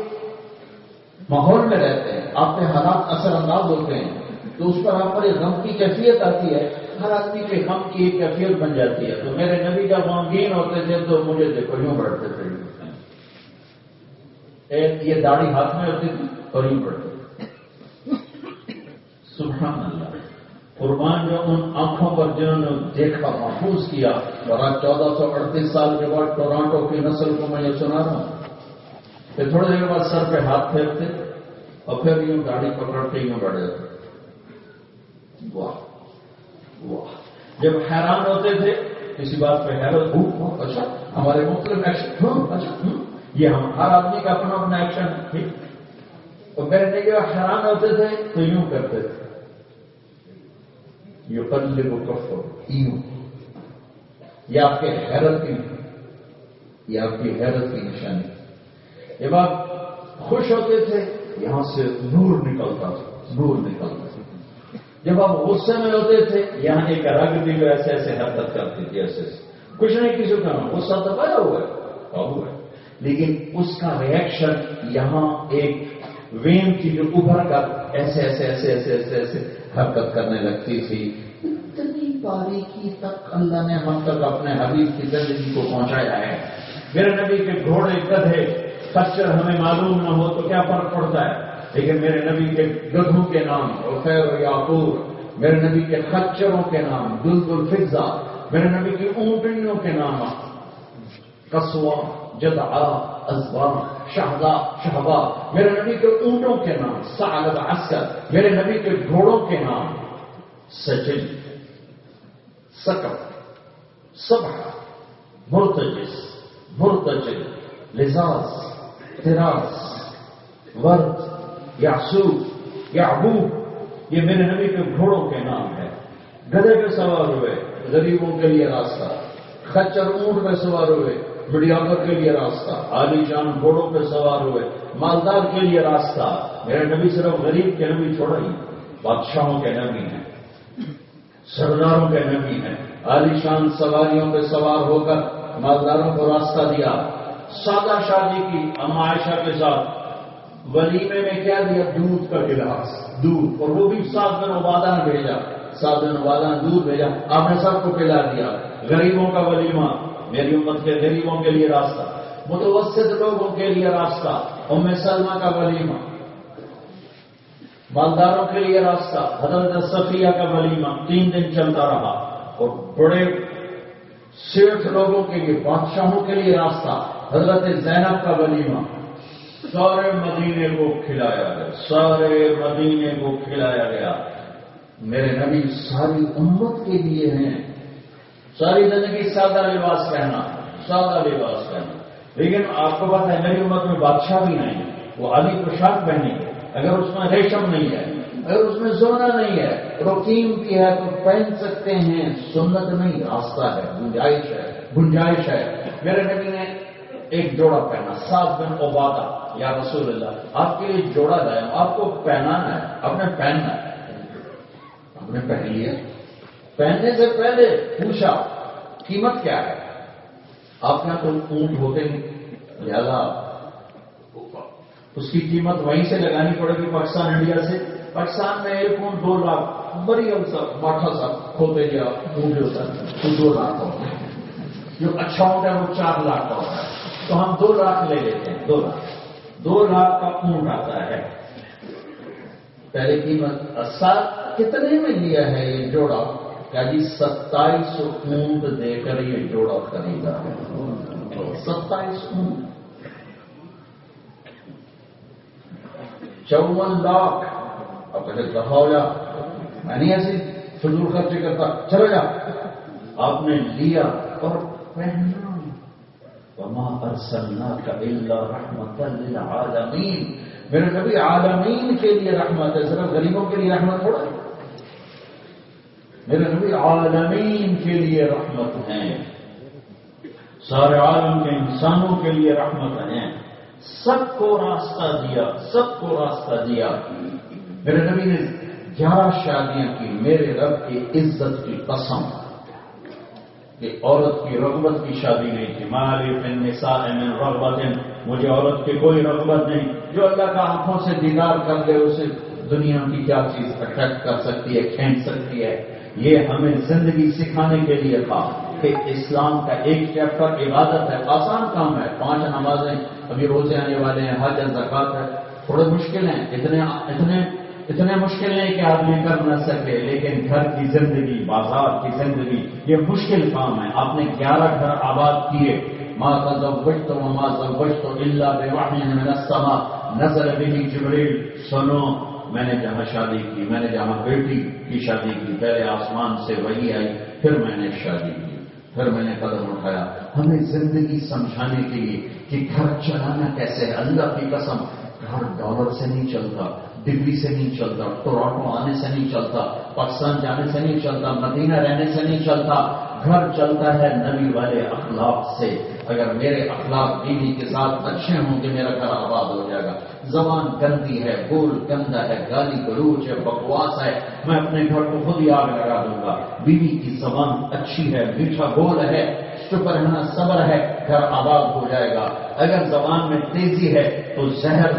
ماحول میں رہتے ہیں، آپ پہ حالات اثر انداز ہوتے ہیں تو اس پر آپ پر ایک غم کی کیفیت آتی ہے. ہر آدمی کے غم کی ایک کیفیت بن جاتی ہے. تو میرے نبی جب غمگین ہوتے تھے تو مجھے دیکھو یوں بڑھتے تھے، یہ داڑھی ہاتھ میں ہوتی تھی اور یوں بڑھتے تھے. سبحان اللہ. قربان جو ان آنکھوں پر جنہوں نے دیکھا، محفوظ کیا. اور آج 1438 سال کے بعد ٹورانٹو کی نسل کو میں یہ سنا رہا ہوں کہ تھوڑی دیر بعد سر پہ ہاتھ پھیرتے اور پھر یوں گاڑی پکڑتے یوں بڑھے تھے. واہ واہ. جب حیران ہوتے تھے کسی بات پہ حیرت، اچھا ہمارے مختلف ایکشن، اچھا یہ ہم ہر آدمی کا اپنا اپنا ایکشن ہے. اور کہتے کہ حیران ہوتے تھے تو یوں کرتے تھے، یوں قلب و کفر، یوں. یہ آپ کے حیرت کی، یہ آپ کی حیرت کی نشانی. جب آپ خوش ہوتے تھے یہاں سے نور نکلتا تھا، نور نکلتا تھا. جب آپ غصے میں ہوتے تھے یہاں ایک رگ بھی جو ایسے ایسے حرکت کرتی تھی، ایسے کچھ نہیں کسی کا غصہ تو پیدا ہوا ہے، قابو ہے، لیکن اس کا ریئیکشن یہاں ایک وین کی جو ابھر کر ایسے ایسے ایسے ایسے ایسے ایسے حرکت کرنے لگتی تھی. اتنی باریکی تک اللہ نے ہم تک اپنے حبیب کی زندگی کو پہنچایا ہے. میرے نبی کے گھوڑے، گدھے، خچر ہمیں معلوم نہ ہو تو کیا فرق پڑتا ہے، لیکن میرے نبی کے گدھوں کے نام عفیر و یعقوب، میرے نبی کے خچروں کے نام دلدل فضا، میرے نبی کی اونٹنیوں کے نام قصوہ، جدعا، ازبا، شہدا، شہبا. میرے نبی کے اونٹوں کے نام ثعلب، عسکر. میرے نبی کے گھوڑوں کے نام سجل، سکر، صبح، مرتجس، مرتجل، لزاز، تراس، ورد، یعسوب، یعبوب. یہ میرے نبی کے گھوڑوں کے نام ہے. گدھے پہ سوار ہوئے غریبوں کے لیے راستہ، خچر اونٹ پہ سوار ہوئے میڈیاگر کے لیے راستہ، عالی شان گھوڑوں پہ سوار ہوئے مالدار کے لیے راستہ. میرے نبی صرف غریب کے نبی چھوڑا ہی، بادشاہوں کے نبی ہیں، سرداروں کے نبی ہیں. عالی شان سواریوں پہ سوار ہو کر مالداروں کو راستہ دیا. سادہ شادی کی اما عائشہ کے ساتھ، ولیمے میں کیا دیا؟ دودھ کا گلاس، دودھ، اور وہ بھی 7 بن عبادہ نے بھیجا، 7 بن عبادہ نے دودھ بھیجا. آپ نے سب کو پلا دیا. غریبوں کا ولیمہ، میری امت کے غریبوں کے لیے راستہ، متوسط لوگوں کے لیے راستہ، ام سلمہ کا ولیمہ، مالداروں کے لیے راستہ، حضرت صفیہ کا ولیمہ 3 دن چلتا رہا. اور بڑے سیٹھ لوگوں کے لیے، بادشاہوں کے لیے راستہ، حضرت زینب کا ولیمہ. سارے مدینے کو کھلایا گیا، سارے مدینے کو کھلایا گیا. میرے نبی ساری امت کے لیے ہیں. ساری زندگی سادہ لباس پہنا، سادہ لباس پہنا. لیکن آپ کو پتہ ہے میری امت میں بادشاہ بھی نہیں، وہ عالی پوشاک پہنیں گے. اگر اس میں ریشم نہیں ہے، اگر اس میں سونا نہیں ہے، روکیم کی ہے تو پہن سکتے ہیں. سنت نہیں، راستہ ہے، گنجائش ہے، گنجائش ہے. میرے نبی نے ایک جوڑا پہنا، 7 بن عبادہ. یا رسول اللہ، آپ کے لیے جوڑا لایا، آپ کو پہنانا ہے، آپ نے پہننا ہے. آپ نے پہن لیا. پہننے سے پہلے پوچھا قیمت کیا ہے. آپ نے تو اونٹ ہوتے نہیں، لہذا اس کی قیمت وہیں سے لگانی پڑے گی پاکستان انڈیا سے. پاکستان میں 1 اونٹ 2 لاکھ، بڑی ماٹھا سا کھوتے گیا اونٹ ہوتا ہے تو 2 لاکھ کا ہوتا ہے. جو اچھا ہوتا ہے وہ 4 لاکھ کا ہوتا ہے. تو ہم 2 لاکھ لے لیتے ہیں. 2 لاکھ کا اونٹ آتا ہے. پہلے قیمت کتنے میں لیا ہے یہ جوڑا؟ کیا جی 2700 اونٹ دے کر یہ جوڑا خریدا ہے. 27 اونٹ، 54 لاکھ. اب کہا ہو جا، میں نہیں ایسی فضول خرچے کرتا، چلا جا. آپ نے لیا اور پہنا. وما ارسلناک الا رحمۃ للعالمین. میرے نبی عالمین کے لیے رحمت ہے، صرف غریبوں کے لیے رحمت تھوڑا ہے. میرے نبی عالمین کے لیے رحمت ہیں، سارے عالم کے انسانوں کے لیے رحمت ہیں. سب کو راستہ دیا، سب کو راستہ دیا. میرے نبی نے 11 شادیاں کی. میرے رب کی عزت کی قسم کہ عورت کی رغبت کی شادی نہیں تھی. مالی فی النساء من رغبت، مجھے عورت کی کوئی رغبت نہیں. جو اللہ کا آنکھوں سے دیدار کر لے اسے دنیا کی کیا چیز اٹریکٹ کر سکتی ہے، کھینچ سکتی ہے. یہ ہمیں زندگی سکھانے کے لیے تھا کہ اسلام کا ایک چیپٹر عبادت ہے. آسان کام ہے، 5 نمازیں، ابھی روزے آنے والے ہیں، حج زکات ہے. تھوڑے مشکل ہیں، اتنے مشکل نہیں کہ آدمی کر نہ سکے. لیکن گھر کی زندگی، بازار کی زندگی، یہ مشکل کام ہے. آپ نے 11 گھر آباد کیے. ما تزوجت وما زوجت الا بوحی من السماء نزل به جبریل. سنو، میں نے جہاں شادی کی، میں نے جہاں بیٹی کی شادی کی، پہلے آسمان سے وحی آئی، پھر میں نے شادی کی، پھر میں نے قدم اٹھایا. ہمیں زندگی سمجھانے کے لیے کہ گھر چلانا کیسے ہے. اللہ کی قسم، گھر ڈالر سے نہیں چلتا، ڈگری سے نہیں چلتا، ٹورانٹو آنے سے نہیں چلتا، پاکستان جانے سے نہیں چلتا، مدینہ رہنے سے نہیں چلتا. گھر چلتا ہے نبی والے اخلاق سے. اگر میرے اخلاق بیوی کے ساتھ اچھے ہوں گے میرا گھر آباد ہو جائے گا. زبان گندی ہے، بول گندا ہے، گالی گلوچ ہے، بکواس ہے، میں اپنے گھر کو خود ہی آگ لگا دوں گا. بیوی کی زبان اچھی ہے، میٹھا بول ہے، چپ رہنا، صبر ہے، گھر آباد ہو جائے گا. اگر زبان میں تیزی ہے تو زہر،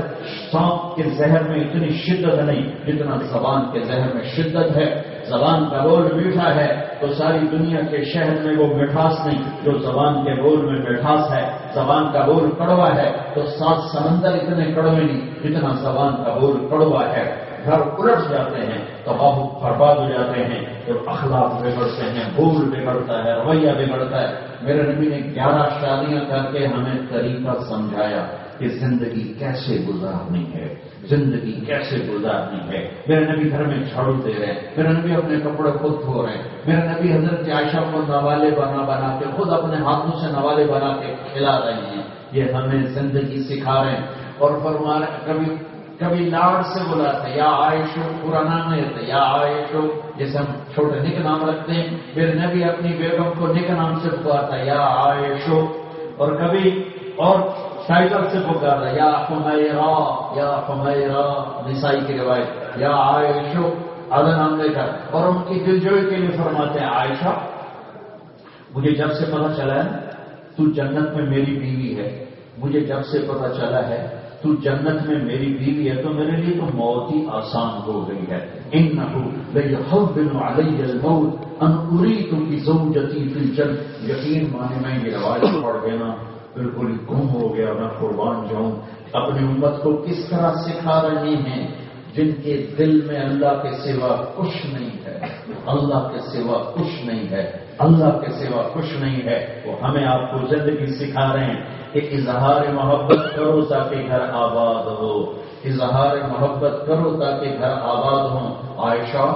سانپ کے زہر میں اتنی شدت نہیں جتنا زبان کے زہر میں شدت ہے. زبان کا بول میٹھا ہے تو ساری دنیا کے شہر میں وہ مٹھاس نہیں جو زبان کے بول میں مٹھاس ہے. زبان کا بول کڑوا ہے تو 7 سمندر اتنے کڑوے نہیں جتنا زبان کا بول کڑوا ہے. گھر الٹ جاتے ہیں، تباہ برباد ہو جاتے ہیں، تو اخلاق بگڑتے ہیں، بول بگڑتا ہے، رویہ بگڑتا ہے. میرے نبی نے 11 شادیاں کر کے ہمیں طریقہ سمجھایا کہ زندگی کیسے گزارنی ہے، زندگی کیسے گزارنی ہے. میرے نبی گھر میں جھاڑو دے رہے ہیں، میرے نبی اپنے کپڑے خود دھو رہے ہیں، میرے نبی حضرت عائشہ کو نوالے بنا کے خود اپنے ہاتھوں سے نوالے بنا کے کھلا رہے ہیں. یہ ہمیں زندگی سکھا رہے ہیں. اور فرما رہے کبھی لاڑ سے بلاتے یا عائشو، پورا نام نہیں رہتے، یا عائشو جیسے ہم چھوٹے نک نام رکھتے ہیں. میرے نبی اپنی بیگم کو نک نام سے پکارتا یا عائشو. اور کبھی اور ٹائٹل سے پکارتا یا حمیرہ، یا حمیرہ، نسائی کی روایت، یا عائشو اعلیٰ نام لے کر. اور ان کی دلجوئی کے لیے فرماتے ہیں عائشہ مجھے جب سے پتہ چلا ہے تو جنت میں میری بیوی ہے، مجھے جب سے پتہ چلا ہے تو جنت میں میری بیوی ہے تو میرے لیے تو موت ہی آسان ہو گئی ہے. انہو لیحبن علی الموت ان اریت بزوجتی فی الجنہ. یقین مانے میں یہ روایت پڑھ گیا نا بالکل گم ہو گیا، میں قربان جاؤں. اپنی امت کو کس طرح سکھا رہے ہیں جن کے دل میں اللہ کے سوا کچھ نہیں ہے، اللہ کے سوا کچھ نہیں ہے، اللہ کے سوا کچھ نہیں ہے. وہ ہمیں آپ کو زندگی سکھا رہے ہیں کہ اظہار محبت کرو تاکہ گھر آباد ہو، اظہار محبت کرو تاکہ گھر آباد ہو. عائشہ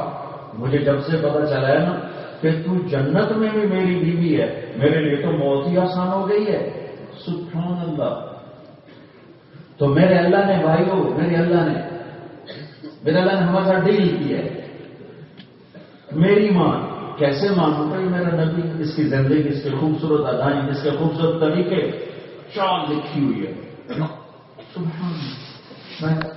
مجھے جب سے پتہ چلا ہے نا کہ تو جنت میں بھی میری بیوی ہے، میرے لیے تو موت ہی آسان ہو گئی ہے. سبحان اللہ. تو میرے اللہ نے بھائیو، میرے اللہ نے ہمارے ساتھ ڈیل کی ہے. میری ماں کیسے مانوں بھائی؟ میرا نبی، اس کی زندگی، اس کے خوبصورت ادائیں، اس کے خوبصورت طریقے، چال لکھی ہوئی ہے. سبحان اللہ.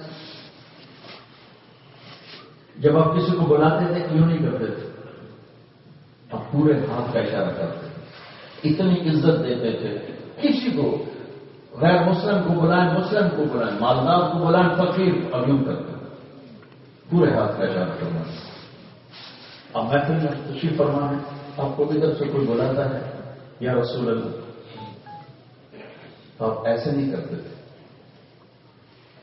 جب آپ کسی کو بلاتے تھے کیوں نہیں کرتے تھے؟ آپ پورے ہاتھ کا اشارہ کرتے تھے، اتنی عزت دیتے تھے. کسی کو غیر مسلم کو بلائیں، مسلم کو بلائیں، مالدار کو بلائیں، فقیر، اب یوں کرتے پورے ہاتھ کا اشارہ کرنا. اب محفل میں تشریف فرما ہے، آپ کو ادھر سے کوئی بلاتا ہے یا رسول اللہ، آپ ایسے نہیں کرتے تھے.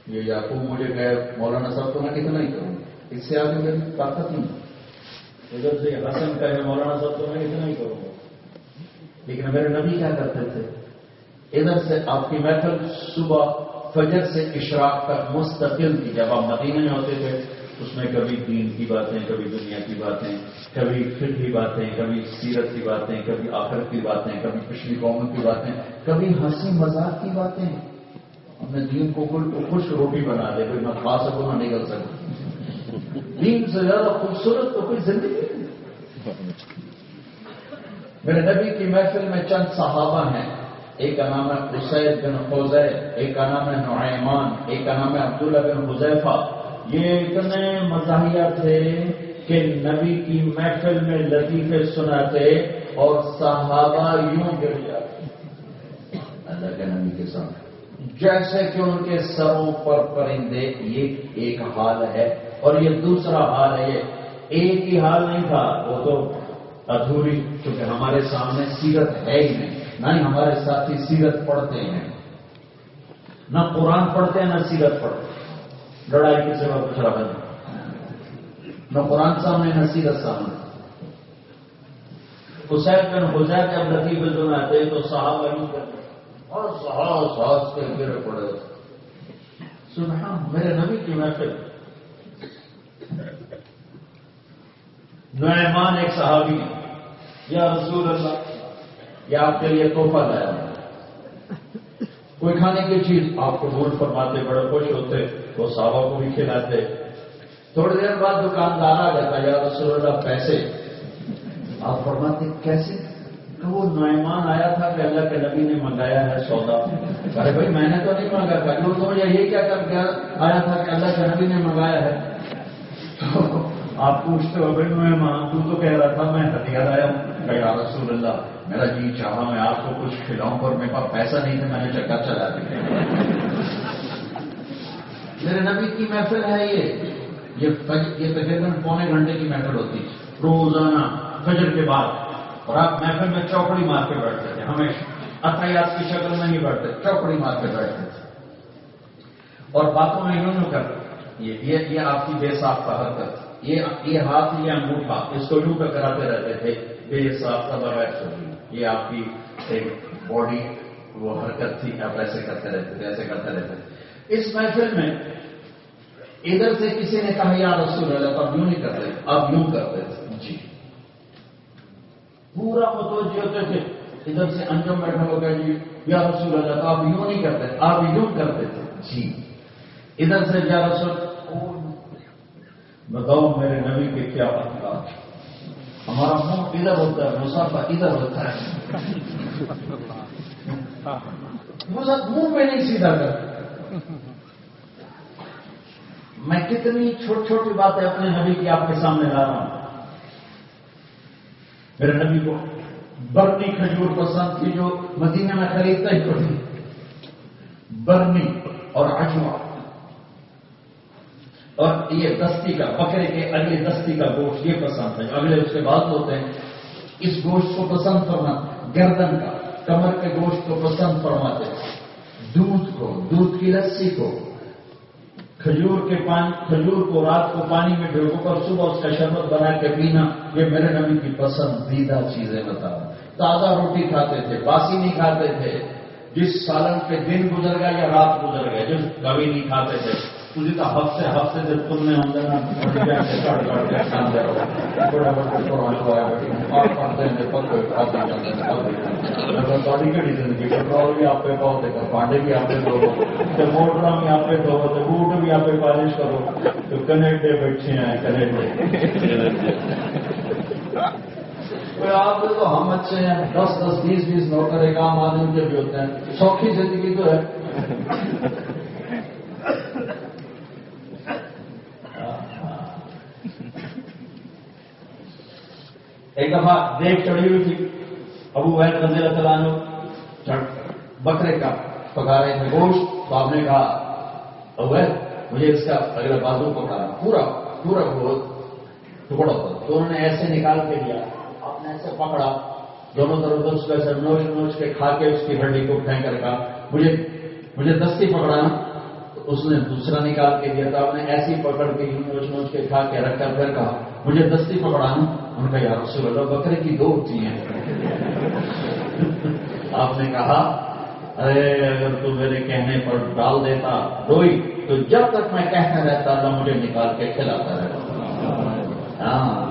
یہ یعقوب مجھے گئے مولانا صاحب تو میں کتنا ہی کروں، اس سے آگے میری طاقت نہیں. ادھر سے حسن کہے مولانا صاحب تو میں کتنا ہی کروں گا. لیکن میرے نبی کیا کرتے تھے؟ ادھر سے آپ کی محفل صبح فجر سے اشراق تک مستقل تھی. جب آپ مدینے میں ہوتے تھے اس میں کبھی دین کی باتیں، کبھی دنیا کی باتیں، کبھی فقہ کی باتیں، کبھی سیرت کی باتیں، کبھی آخرت کی باتیں، کبھی پچھلی قوموں کی باتیں، کبھی ہنسی مذاق کی باتیں. اپنے دین کو خوش روٹی بنا دے، کوئی نہ کھا سکو نہ نکل سکو. دین سے زیادہ خوبصورت تو کوئی زندگی نہیں. میرے نبی کی محفل میں چند صحابہ ہیں. ایک کا نام ہے اسید بن حذیفہ، ایک کا نام ہے نعیمان، ایک کا نام ہے عبداللہ بن حذیفہ. یہ اتنے مزاحیہ تھے کہ نبی کی محفل میں لطیفے سناتے اور صحابہ یوں گر جاتے اللہ کے نبی کے سامنے جیسے کہ ان کے سروں پر پرندے. یہ ایک حال ہے. اور یہ دوسرا حال ہے. یہ ایک ہی حال نہیں تھا، وہ تو ادھوری، کیونکہ ہمارے سامنے سیرت ہے ہی نہیں. نہ ہی ہمارے ساتھی سیرت پڑھتے ہیں، نہ قرآن پڑھتے ہیں نہ سیرت پڑھتے ہیں. لڑائی کے سوا کچھ رہا نہیں. نہ قرآن سامنے نہ سیرت سامنے. اسید بن حذیفہ جب لطیفے سناتے تو صحابہ یوں کرتے اور سہاس کے گر پڑے. سبحان میرے نبی کی محفل. نعیمان ایک صحابی ہے، یا رسول اللہ یہ آپ کے لیے تحفہ لایا ہوں. کوئی کھانے کی چیز آپ کو قبول فرماتے، بڑے خوش ہوتے، وہ صحابہ کو بھی کھلاتے. تھوڑی دیر بعد دکاندار آ جاتا، یا رسول اللہ پیسے. آپ فرماتے کیسے؟ کہ وہ نعیمان آیا تھا کہ اللہ کے نبی نے منگایا ہے سودا. ارے بھائی میں نے تو نہیں مانگا تھا، کیوں تو مجھے یہ کیا کر کے آیا تھا کہ اللہ کے نبی نے منگایا ہے. آپ پوچھتے ہو بھائی نعیمان تو کہہ رہا تھا میں ہتھیار آیا ہوں. کہ یا رسول اللہ میرا جی چاہا میں آپ کو کچھ کھلاؤں پر میرے پاس پیسہ نہیں تھا، میں نے چکا چلا دیا. میرے نبی کی محفل ہے یہ تقریباً پونے گھنٹے کی محفل ہوتی روزانہ فجر کے بعد. اور آپ محفل میں چوکڑی مار کے بیٹھتے تھے، ہمیشہ عطیات کی شکل میں نہیں بیٹھتے، چوکڑی مار کے بیٹھتے تھے. اور باتوں میں یوں کرتے. یہ آپ کی بے ساختہ حرکت. یہ ہاتھ یہ انگوٹھا اس کو یوں کراتے رہتے تھے بے ساختہ بغیر سوچی. یہ آپ کی ایک باڈی وہ حرکت تھی، آپ ایسے کرتے رہتے تھے، ایسے کرتے رہتے تھے. اس محفل میں ادھر سے کسی نے کہا یا رسول اللہ تو آپ یوں نہیں کرتے، آپ یوں کرتے تھے. جی پورا متوجہ ہوتے تھے. ادھر سے انجم بیٹھا ہوگا جی یا رسول اللہ تو آپ یوں نہیں کرتے، آپ یوں کرتے تھے. جی ادھر سے یا رسول. بتاؤ میرے نبی کے کیا انداز. ہمارا منہ ادھر ہوتا ہے، مسافہ ادھر ہوتا ہے. منہ پہ نہیں سیدھا کر. میں کتنی چھوٹی چھوٹی باتیں اپنے نبی کی آپ کے سامنے لا رہا ہوں. میرے نبی کو برنی کھجور پسند تھی جو مدینہ میں خریدتا ہی پڑی. برنی اور عجوا اور یہ دستی کا بکرے کے اگلے دستی کا گوشت یہ پسند ہے. اگلے اس کے بعد ہوتے ہیں. اس گوشت کو پسند فرما. گردن کا کمر کے گوشت کو پسند فرماتے. دودھ کو، دودھ کی لسی کو، کھجور کو رات کو پانی میں ڈبو کر صبح اس کا شربت بنا کے پینا، یہ میرے نبی کی پسندیدہ چیزیں بتاؤ. تازہ روٹی کھاتے تھے، باسی نہیں کھاتے تھے. جس سالن پہ دن گزر گیا یا رات گزر گیا جس کبھی نہیں کھاتے تھے. تجھے تو ہفتے سے تم نے اندر گاڑی کڑی زندگی پیٹرول بھی آپ پہ بہت ہے، پانڈے بھی آپ پہ دو، موٹر بھی آپ پہ دو، بوٹ بھی آپ پہ پالش کرو. تو کنیڈے بیٹھے ہیں کنیڈے. آپ تو ہم اچھے ہیں، 10 20 نوکر ایک عام آدمی کے بھی ہوتے ہیں. سوکھی زندگی تو ہے. ایک دفعہ دیکھ چڑھی ہوئی تھی. ابو بکر رضی اللہ تعالیٰ عنہ بکرے کا پکا رہے تھے گوشت. تو آپ نے کہا ابو بکر مجھے اس کا اگلا بازو پکانا پورا گوشت ٹکڑا ہوتا. تو انہوں نے ایسے نکال کے دیا. آپ نے ایسے پکڑا دونوں طرف اس کو ایسے نوچ کے کھا کے اس کی ہڈی کو پھینک کر کہا مجھے دستی پکڑانا. تو اس نے دوسرا نکال کے دیا. تو آپ نے ایسی پکڑ کے نوچ کے کھا کے رکھ کر پھر کہا مجھے دستی پکڑانا. ان کا یا رسول اللہ بکرے کی 2 ہوتی ہیں. آپ نے کہا ارے اگر تو میرے کہنے پر ڈال دیتا روئی تو جب تک میں کہتا رہتا اللہ مجھے نکال کے کھلاتا رہتا. ہاں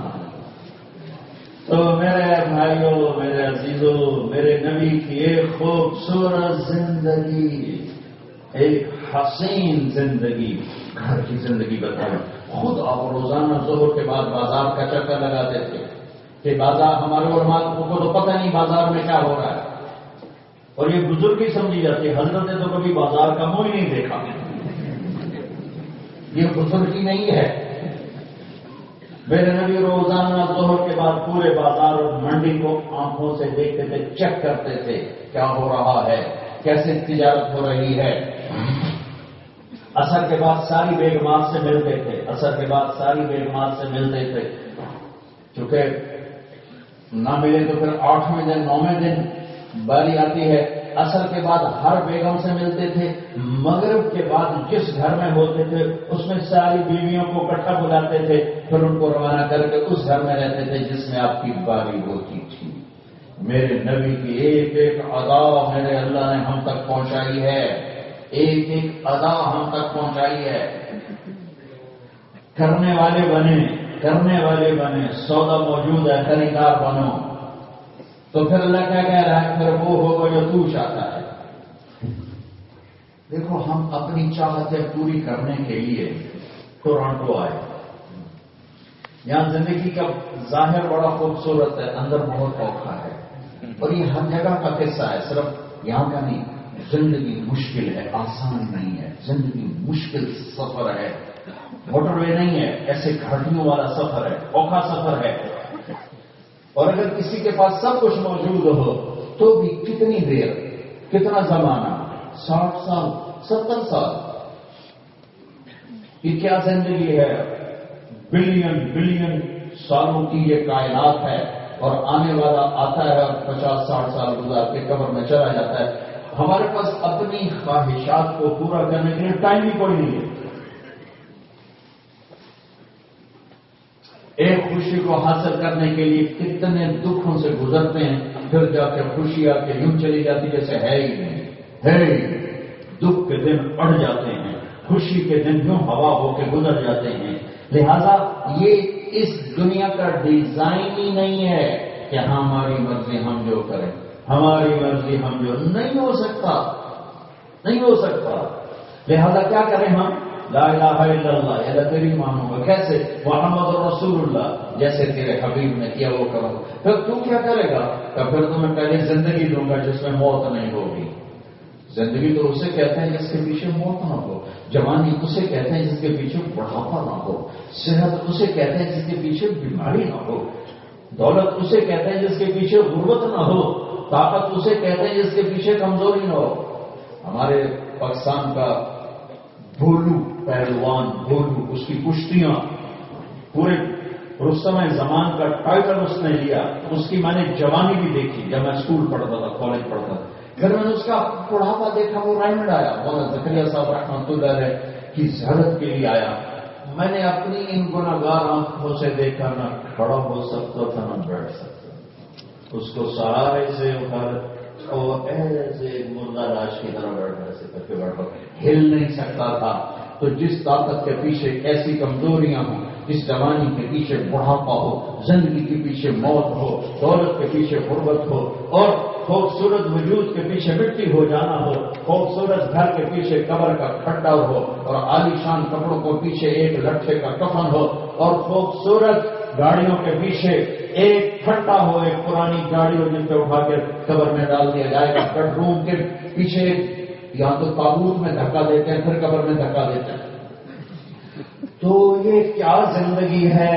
تو میرے بھائیوں، میرے عزیزوں، میرے نبی کی ایک خوبصورت زندگی، ایک حسین زندگی، گھر کی زندگی بتائیں. خود آپ روزانہ ظہر کے بعد بازار کا چکر لگاتے تھے کہ بازار، ہمارے علماء کو تو پتہ نہیں بازار میں کیا ہو رہا ہے، اور یہ بزرگی سمجھی جاتی ہے. حضرت نے تو کبھی بازار کا منہ ہی نہیں دیکھا، یہ بزرگی نہیں ہے. میرے نبی روزانہ ظہر کے بعد پورے بازار اور منڈی کو آنکھوں سے دیکھتے تھے، چیک کرتے تھے کیا ہو رہا ہے، کیسے تجارت ہو رہی ہے. عصر کے بعد ساری بیگمات سے ملتے تھے، عصر کے بعد ساری بیگمات سے ملتے تھے. چونکہ نہ ملے تو پھر 8ویں دن 9ویں دن باری آتی ہے. عصر کے بعد ہر بیگم سے ملتے تھے. مغرب کے بعد جس گھر میں ہوتے تھے اس میں ساری بیویوں کو اکٹھا بلاتے تھے، پھر ان کو روانہ کر کے اس گھر میں رہتے تھے جس میں آپ کی باری ہوتی تھی. میرے نبی کی ایک ایک ادا میرے اللہ نے ہم تک پہنچائی ہے، ایک ایک ادا ہم تک پہنچائی ہے. کرنے والے بنے، سودا موجود ہے، خریدار بنو. تو پھر اللہ کیا کہہ رہا ہے؟ پھر وہ ہوگا جو تو چاہتا ہے. دیکھو ہم اپنی چاہتیں پوری کرنے کے لیے ٹورانٹو آئے. یہاں زندگی کا ظاہر بڑا خوبصورت ہے، اندر بہت اوکھا ہے، اور یہ ہر جگہ کا قصہ ہے، صرف یہاں کا نہیں. زندگی مشکل ہے، آسان نہیں ہے. زندگی مشکل سفر ہے، موٹر وے نہیں ہے، ایسے گھاٹیوں والا سفر ہے، اوکھا سفر ہے. اور اگر کسی کے پاس سب کچھ موجود ہو تو بھی کتنی دیر، کتنا زمانہ، 60 سال 70 سال، یہ کیا زندگی ہے؟ بلین سالوں کی یہ کائنات ہے، اور آنے والا آتا ہے اور 50-60 سال گزار کے قبر میں چلا جاتا ہے. ہمارے پاس اپنی خواہشات کو پورا کرنے کے لیے ٹائم بھی کوئی نہیں ہے. ایک خوشی کو حاصل کرنے کے لیے کتنے دکھوں سے گزرتے ہیں، پھر جا کے خوشی آ کے یوں چلی جاتی جیسے ہے ہی نہیں ہے. دکھ کے دن اڑ جاتے ہیں، خوشی کے دن یوں ہوا ہو کے گزر جاتے ہیں. لہذا یہ اس دنیا کا ڈیزائن ہی نہیں ہے کہ ہماری مرضی ہم جو کریں، ہماری مرضی ہم جو نہیں ہو سکتا. لہذا کیا کریں ہم؟ لا الہ الا اللہ، اللہ تیری مانوں گا. کیسے؟ محمد رسول اللہ، جیسے تیرے حبیب نے کیا وہ کرو. پھر تو کیا کرے گا؟ کہ پھر تمہیں پہلے زندگی دوں گا جس میں موت نہیں ہوگی. زندگی تو اسے کہتے ہیں جس کے پیچھے موت نہ ہو. جوانی اسے کہتے ہیں جس کے پیچھے بڑھاپا نہ ہو. صحت اسے کہتے ہیں جس کے پیچھے بیماری نہ ہو. دولت اسے کہتے ہیں جس کے پیچھے غربت نہ ہو. طاقت اسے کہتے ہیں جس کے پیچھے کمزوری نہ ہو. ہمارے پاکستان کا بھولو پہلوان، بھولو، اس کی کشتیاں، پورے رستم زمان کا ٹائٹل اس نے لیا. اس کی میں نے جوانی بھی دیکھی جب میں اسکول پڑھتا تھا، کالج پڑھتا تھا. پھر میں نے اس کا بڑھاپا دیکھا، وہ رائمنڈ آیا، مولانا زکریا صاحب رحمۃ اللہ علیہ کی زیارت کے لیے آیا. میں نے اپنی ان گناہگار آنکھوں سے دیکھا، نہ کھڑا ہو سکتا تھا نہ بیٹھ سکتا. اس کو سہارے سے اٹھا اور ایسے مردہ لاش کی طرح بیٹھا، ایسے کر کے بیٹھا، ہل نہیں سکتا تھا. تو جس طاقت کے پیچھے ایسی کمزوریاں ہوں، جس جوانی کے پیچھے بڑھاپا ہو، زندگی کے پیچھے موت ہو، دولت کے پیچھے غربت ہو، اور خوبصورت وجود کے پیچھے مٹی ہو جانا ہو، خوبصورت گھر کے پیچھے قبر کا کھڈا ہو، اور عالیشان کپڑوں کو پیچھے ایک لٹھے کا کفن ہو، اور خوبصورت گاڑیوں کے پیچھے ایک کھٹا ہو، ایک پرانی گاڑی ہو جن پہ اٹھا کے قبر میں ڈال دیا جائے گا. بیڈ روم کے پیچھے یا تو تابوت میں دھکا دیتے ہیں، پھر قبر میں دھکا دیتے ہیں. تو یہ کیا زندگی ہے؟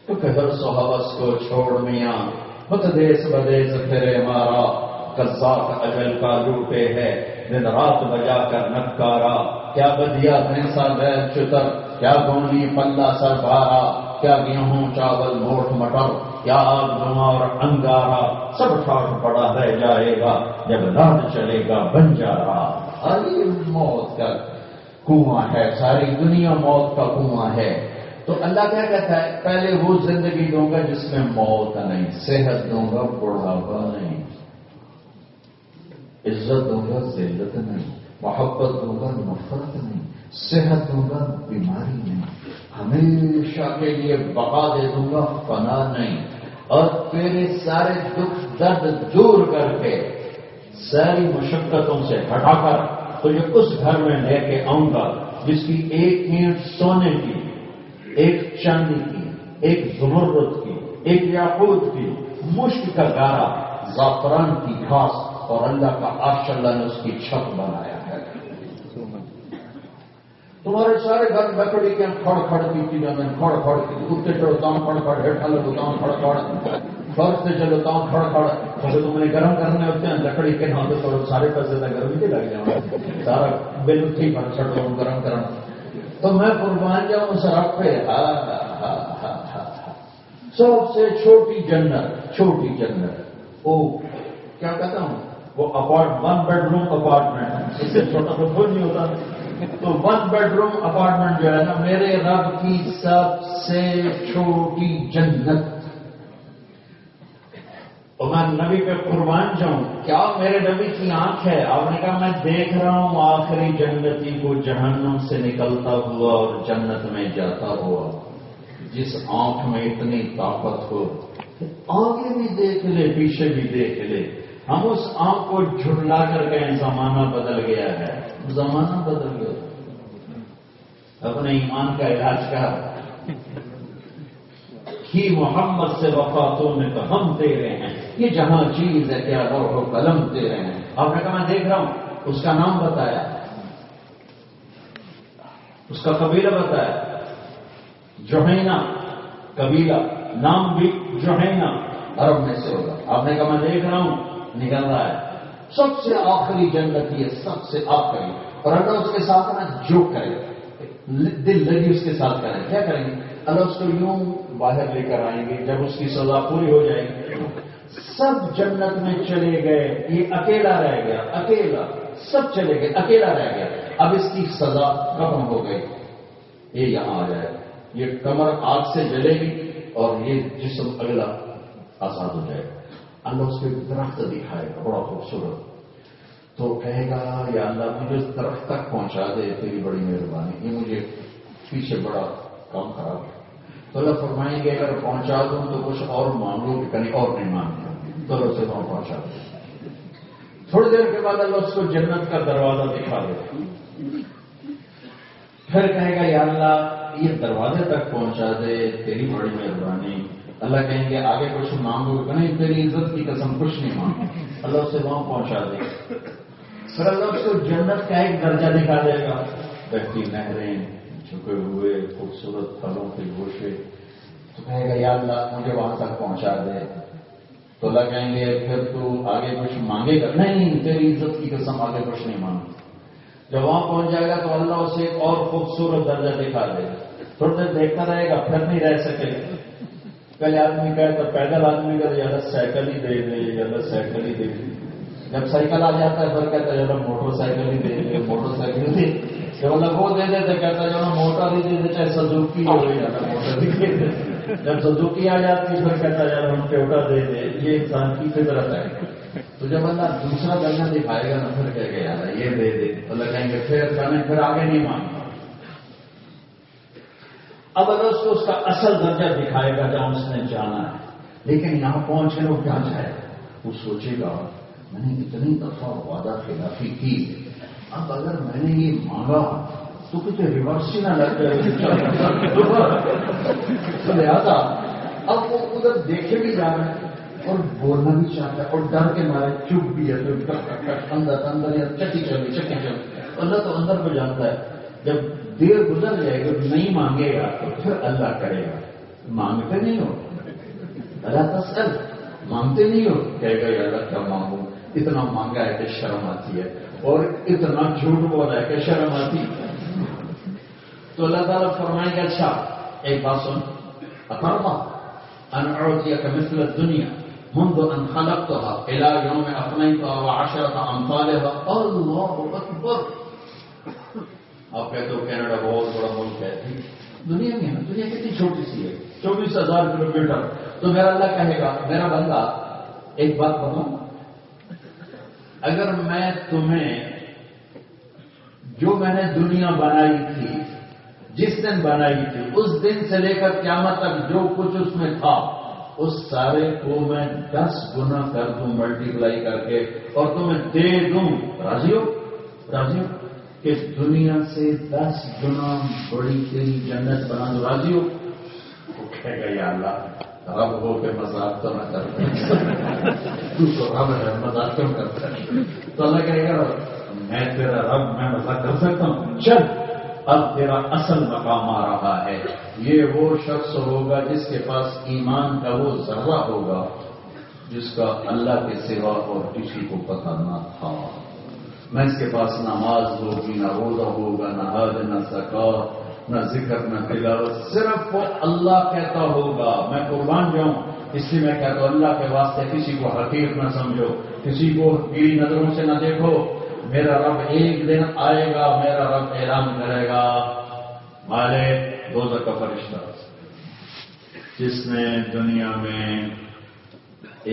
تو کہر صحابس کو چھوڑ میاں، مت دیس بدیس پھرے ہمارا، قذاق اجل کا لوٹے ہے دن رات بجا کر نکارا. کیا بدیا بھینسا بیل چتر، کیا گونی پلہ سر بارا، کیا گیہوں چاول موٹ مٹر، کیا آگ دھواں اور انگارا. سب ٹھاٹ پڑا رہ جائے گا جب رات چلے گا بنجارا. ارے موت کا کنواں ہے، ساری دنیا موت کا کنواں ہے. تو اللہ کیا کہتا ہے؟ پہلے وہ زندگی دوں گا جس میں موت نہیں، صحت دوں گا، بڑھاپا نہیں. عزت دوں گا ذلت نہیں، محبت دوں گا نفرت نہیں، صحت دوں گا بیماری نہیں، ہمیشہ کے لیے بقا دے دوں گا فنا نہیں، اور تیرے سارے دکھ درد دور کر کے ساری مشقتوں سے ہٹا کر تجھے اس گھر میں لے کے آؤں گا جس کی ایک اینٹ سونے کی، ایک چاندی کی، ایک زمرد کی، ایک یاقوت کی، مشک کا گارا، زعفران کی گھاس، اور اللہ کا عرش اللہ نے اس کی چھت بنایا ہے۔ تمہارے سارے گھر لکڑی کے کھڑ کھڑ کی جانے، کھڑ کھڑ کی کتے چڑھتا ہوں کھڑ کھڑ، ہیٹھا لگتا ہوں کھڑ کھڑ، فرق سے چلتا ہوں کھڑ کھڑ، جیسے تم نے گرم کرنے ہوتے ہیں لکڑی کے نام تو سارے پیسے سے گرم کے لگ جاؤں، سارا بل تھی پر چھڑ ہوں گرم کرنا، تو میں قربان جاؤں اس رب پہ۔ سب سے چھوٹی جنت، چھوٹی جنت، وہ کیا کہتا ہوں، وہ ون بیڈ روم اپارٹمنٹ، اس سے چھوٹا تو کوئی نہیں ہوتا، تو ون بیڈ روم اپارٹمنٹ جو ہے نا میرے رب کی سب سے چھوٹی جنت، اور میں نبی پہ قربان جاؤں، کیا میرے نبی کی آنکھ ہے؟ آپ نے کہا میں دیکھ رہا ہوں آخری جنتی کو جہنم سے نکلتا ہوا اور جنت میں جاتا ہوا، جس آنکھ میں اتنی طاقت ہو، آگے بھی دیکھ لے پیچھے بھی دیکھ لے، ہم اس آنکھ کو جھٹلا کر کہیں زمانہ بدل گیا ہے، زمانہ بدل گیا، اپنے ایمان کا علاج کر ہی محمد سے وفاتوں میں تو ہم تیرے ہیں، یہ جہاں چیز ہے کیا لوح و قلم تیرے ہیں۔ آپ نے کہا میں دیکھ رہا ہوں، اس کا نام بتایا، اس کا قبیلہ بتایا، جوہینہ قبیلہ، نام بھی جوہینہ، عرب میں سے ہوگا۔ آپ نے کہا میں دیکھ رہا ہوں، نکل رہا ہے، سب سے آخری جنت یہ سب سے آخری، اور اللہ اس کے ساتھ نا جو کرے، دل لگی اس کے ساتھ کریں، کیا کریں گے؟ اللہ اس کو یوں باہر لے کر آئیں گے، جب اس کی سزا پوری ہو جائے گی سب جنت میں چلے گئے، یہ اکیلا رہ گیا، اکیلا، سب چلے گئے، اکیلا رہ گیا، اب اس کی سزا ختم ہو گئی، یہ یہاں آ جائے، یہ کمر آگ سے جلے گی اور یہ جسم اگلا آزاد ہو جائے گا۔ اللہ اس کو ایک درخت دکھائے گا بڑا خوبصورت، تو کہے گا یا اللہ مجھے اس درخت تک پہنچا دے، تیری بڑی مہربانی، یہ مجھے پیچھے بڑا کام خراب ہے، تو اللہ فرمائیں گے اگر پہنچا دوں تو کچھ اور مانگو کہ کہیں اور نہیں مانگا، تو اللہ سے وہاں پہنچا دے۔ تھوڑی دیر کے بعد اللہ اس کو جنت کا دروازہ دکھا دے، پھر کہے گا یا اللہ یہ دروازے تک پہنچا دے، تیری بڑی مہربانی۔ اللہ کہیں گے آگے کچھ مانگو کہ نہیں، تیری عزت کی قسم کچھ نہیں مانگو، اللہ اسے وہاں پہنچا دے۔ پھر اللہ اس کو جنت کا ایک درجہ دکھا دے گا، بہتی نہریں، جھکے ہوئے خوبصورت پھلوں کے گوشے، تو کہے گا یا اللہ مجھے وہاں تک پہنچا دے، تو اللہ کہیں گے پھر تو آگے کچھ مانگے گا؟ نہیں، تیری عزت کی قسم آگے کچھ نہیں مانگو۔ جب وہاں پہنچ جائے گا تو اللہ اسے ایک اور خوبصورت درجہ دکھا دے گا، تھوڑی دیر دیکھتا رہے گا، پھر نہیں رہ سکے گا۔ پہلے آدمی کہے تو پیدل آدمی کا یا سائیکل ہی دے دے، یا سائیکل ہی دے دے، جب سائیکل آ جاتا ہے پھر کہتا ہے موٹر سائیکل ہی دے دے، موٹر سائیکل دے، جب اللہ وہ دے دے تو کہتا ہے موٹر ہی دے دے، چاہے سزوکی ہو جاتا موٹر ہی دے دے، جب سزوکی آ جاتی ہے پھر کہتا ہے ہم ٹویوٹا دے دے، یہ انسان کی فطرت ہے۔ تو جب اللہ دوسرا درجہ دکھائے گا نا پھر کہہ گیا یار یہ دے دے، اللہ کہیں گے پھر آگے نہیں مانگا۔ اب اگر اس کو اس کا اصل درجہ دکھائے گا جہاں اس نے جانا ہے، لیکن یہاں پہنچ کے وہ کیا جائے گا، وہ سوچے گا میں نے اتنی دفعہ وعدہ خلافی کی، اب اگر میں نے یہ مانگا تو کچھ ریورس ہی نہ لگ جائے، تو لہٰذا اب وہ ادھر دیکھے بھی جا رہا ہے اور بولنا بھی چاہتا ہے اور ڈر کے مارے چپ بھی ہے، تو اندر یا چکی چلی اللہ تو اندر کو جانتا ہے۔ جب دیر گزر جائے گا نہیں مانگے گا تو پھر اللہ کرے گا، مانگتے نہیں ہو اللہ تسأل، مانگتے نہیں ہو، کہے گا یا اللہ کیا مانگوں، اتنا مانگا ہے کہ شرم آتی ہے اور اتنا جھوٹ بولا ہے کہ شرم آتی ہے۔ تو اللہ تعالیٰ فرمائیں گے اچھا ایک بات سن، اطرما ان اعطیک مثل الدنیا منذ ان خلقتها الى يوم افنيتها وعشرة امثالها، اللہ اکبر۔ آپ کہتے ہو کینیڈا بہت بڑا ملک ہے، دنیا میں ہے، دنیا کتنی چھوٹی سی ہے، 24,000 کلومیٹر۔ تو میرا اللہ کہے گا میرا بندہ ایک بات بتاؤں، اگر میں تمہیں جو میں نے دنیا بنائی تھی جس دن بنائی تھی اس دن سے لے کر قیامت تک جو کچھ اس میں تھا اس سارے کو میں 10 گنا کر دوں ملٹیپلائی کر کے اور تمہیں دے دوں، راضی ہو کہ دنیا سے 10 گنا بڑی تیری جنت بنا دو، راضی ہو؟ وہ کہے گا یا اللہ رب ہو کے مذاق تو نہ کرتا، تو رب ہے مذاق کیوں کرتا ہے؟ تو اللہ کہے گا میں تیرا رب، میں مذاق کر سکتا ہوں، چل اب تیرا اصل مقام آ رہا ہے۔ یہ وہ شخص ہوگا جس کے پاس ایمان کا وہ ذرہ ہوگا جس کا اللہ کے سوا اور کسی کو پتہ نہ تھا۔ نہ اس کے پاس نماز ہوگی، نہ روزہ ہوگا، نہ حج، نہ زکات، نہ ذکر، نہ تلاوت، صرف وہ اللہ کہتا ہوگا میں قربان جاؤں، اس لیے میں کہتا ہوں اللہ کے واسطے کسی کو حقیر نہ سمجھو، کسی کو میری نظروں سے نہ دیکھو، میرا رب ایک دن آئے گا، میرا رب اعلان کرے گا مالک دوزخ کا فرشتہ جس نے دنیا میں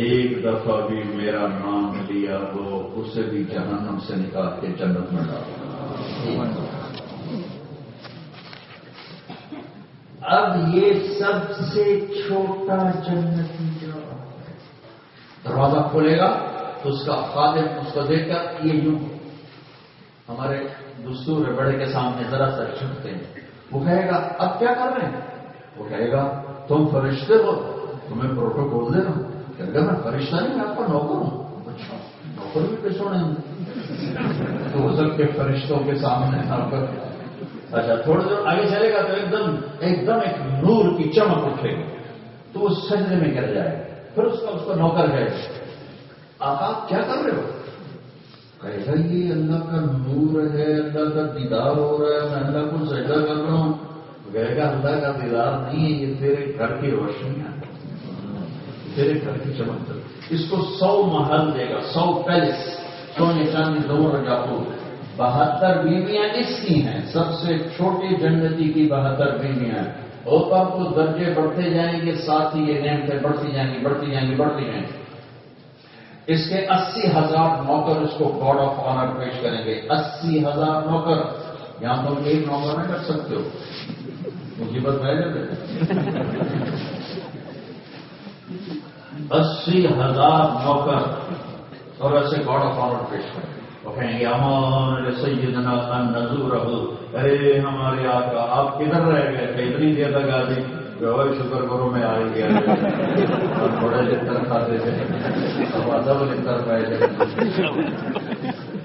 ایک دفعہ بھی میرا نام لیا ہو اسے بھی جہنم سے نکال کے جنت میں ڈالو۔ اب یہ سب سے چھوٹا جنتی دروازہ کھولے گا تو اس کا خادم اس کو دیکھ کر یہ یوں ہمارے دستور ہے بڑے کے سامنے ذرا سا چھپتے ہیں، وہ کہے گا اب کیا کر رہے ہیں؟ وہ کہے گا تم فرشتے ہو، تمہیں پروٹوکول دے رہا ہوں۔ کہے گا میں فرشتہ نہیں، میں آپ کا نوکر ہوں۔ اچھا نوکر بھی پیش ہونے ہوں تو ہو سکتے فرشتوں کے سامنے نوکر۔ اچھا تھوڑی دیر آگے چلے گا تو ایک دم ایک نور کی چمک اٹھے گی تو وہ سجدے میں گر جائے گا، پھر اس کا نوکر ہے آپ کیا کر رہے ہو؟ کہے گا یہ اللہ کا نور ہے، اللہ کا دیدار ہو رہا ہے، میں اللہ کو سجدہ کر رہا ہوں۔ کہے گا اللہ کا دیدار نہیں ہے، یہ تیرے گھر کی روشنی ہے، تیرے گھر کی چمک۔ اس کو 100 محل دے گا، 100 پیلس، سونے چاندی زمرد یاقوت، 72 بیویاں اس کی ہیں، سب سے چھوٹی جنتی کی 72 بیویاں ہیں۔ اوپر تو درجے بڑھتے جائیں گے، ساتھ ہی یہ نعمتیں بڑھتی جائیں گی، بڑھتی جائیں گی، بڑھتی جائیں گی۔ اس کے 80,000 نوکر اس کو گاڈ آف آنر پیش کریں گے، 80,000 نوکر۔ یہاں تم ایک نوکر نہیں کر سکتے ہو، مصیبت میں جاتے 80,000 نوکر اور ایسے گاڈ آف آنر پیش کریں گے۔ وہ کہیں گے امان سیدنا ان نزورہ، ارے ہمارے آقا آپ کدھر رہ گئے تھے اتنی دیر تک آ گئی؟ شکر کرو میں آ گیا، تھوڑے لکھر کھاتے تھے اب ادب لکھر پائے تھے۔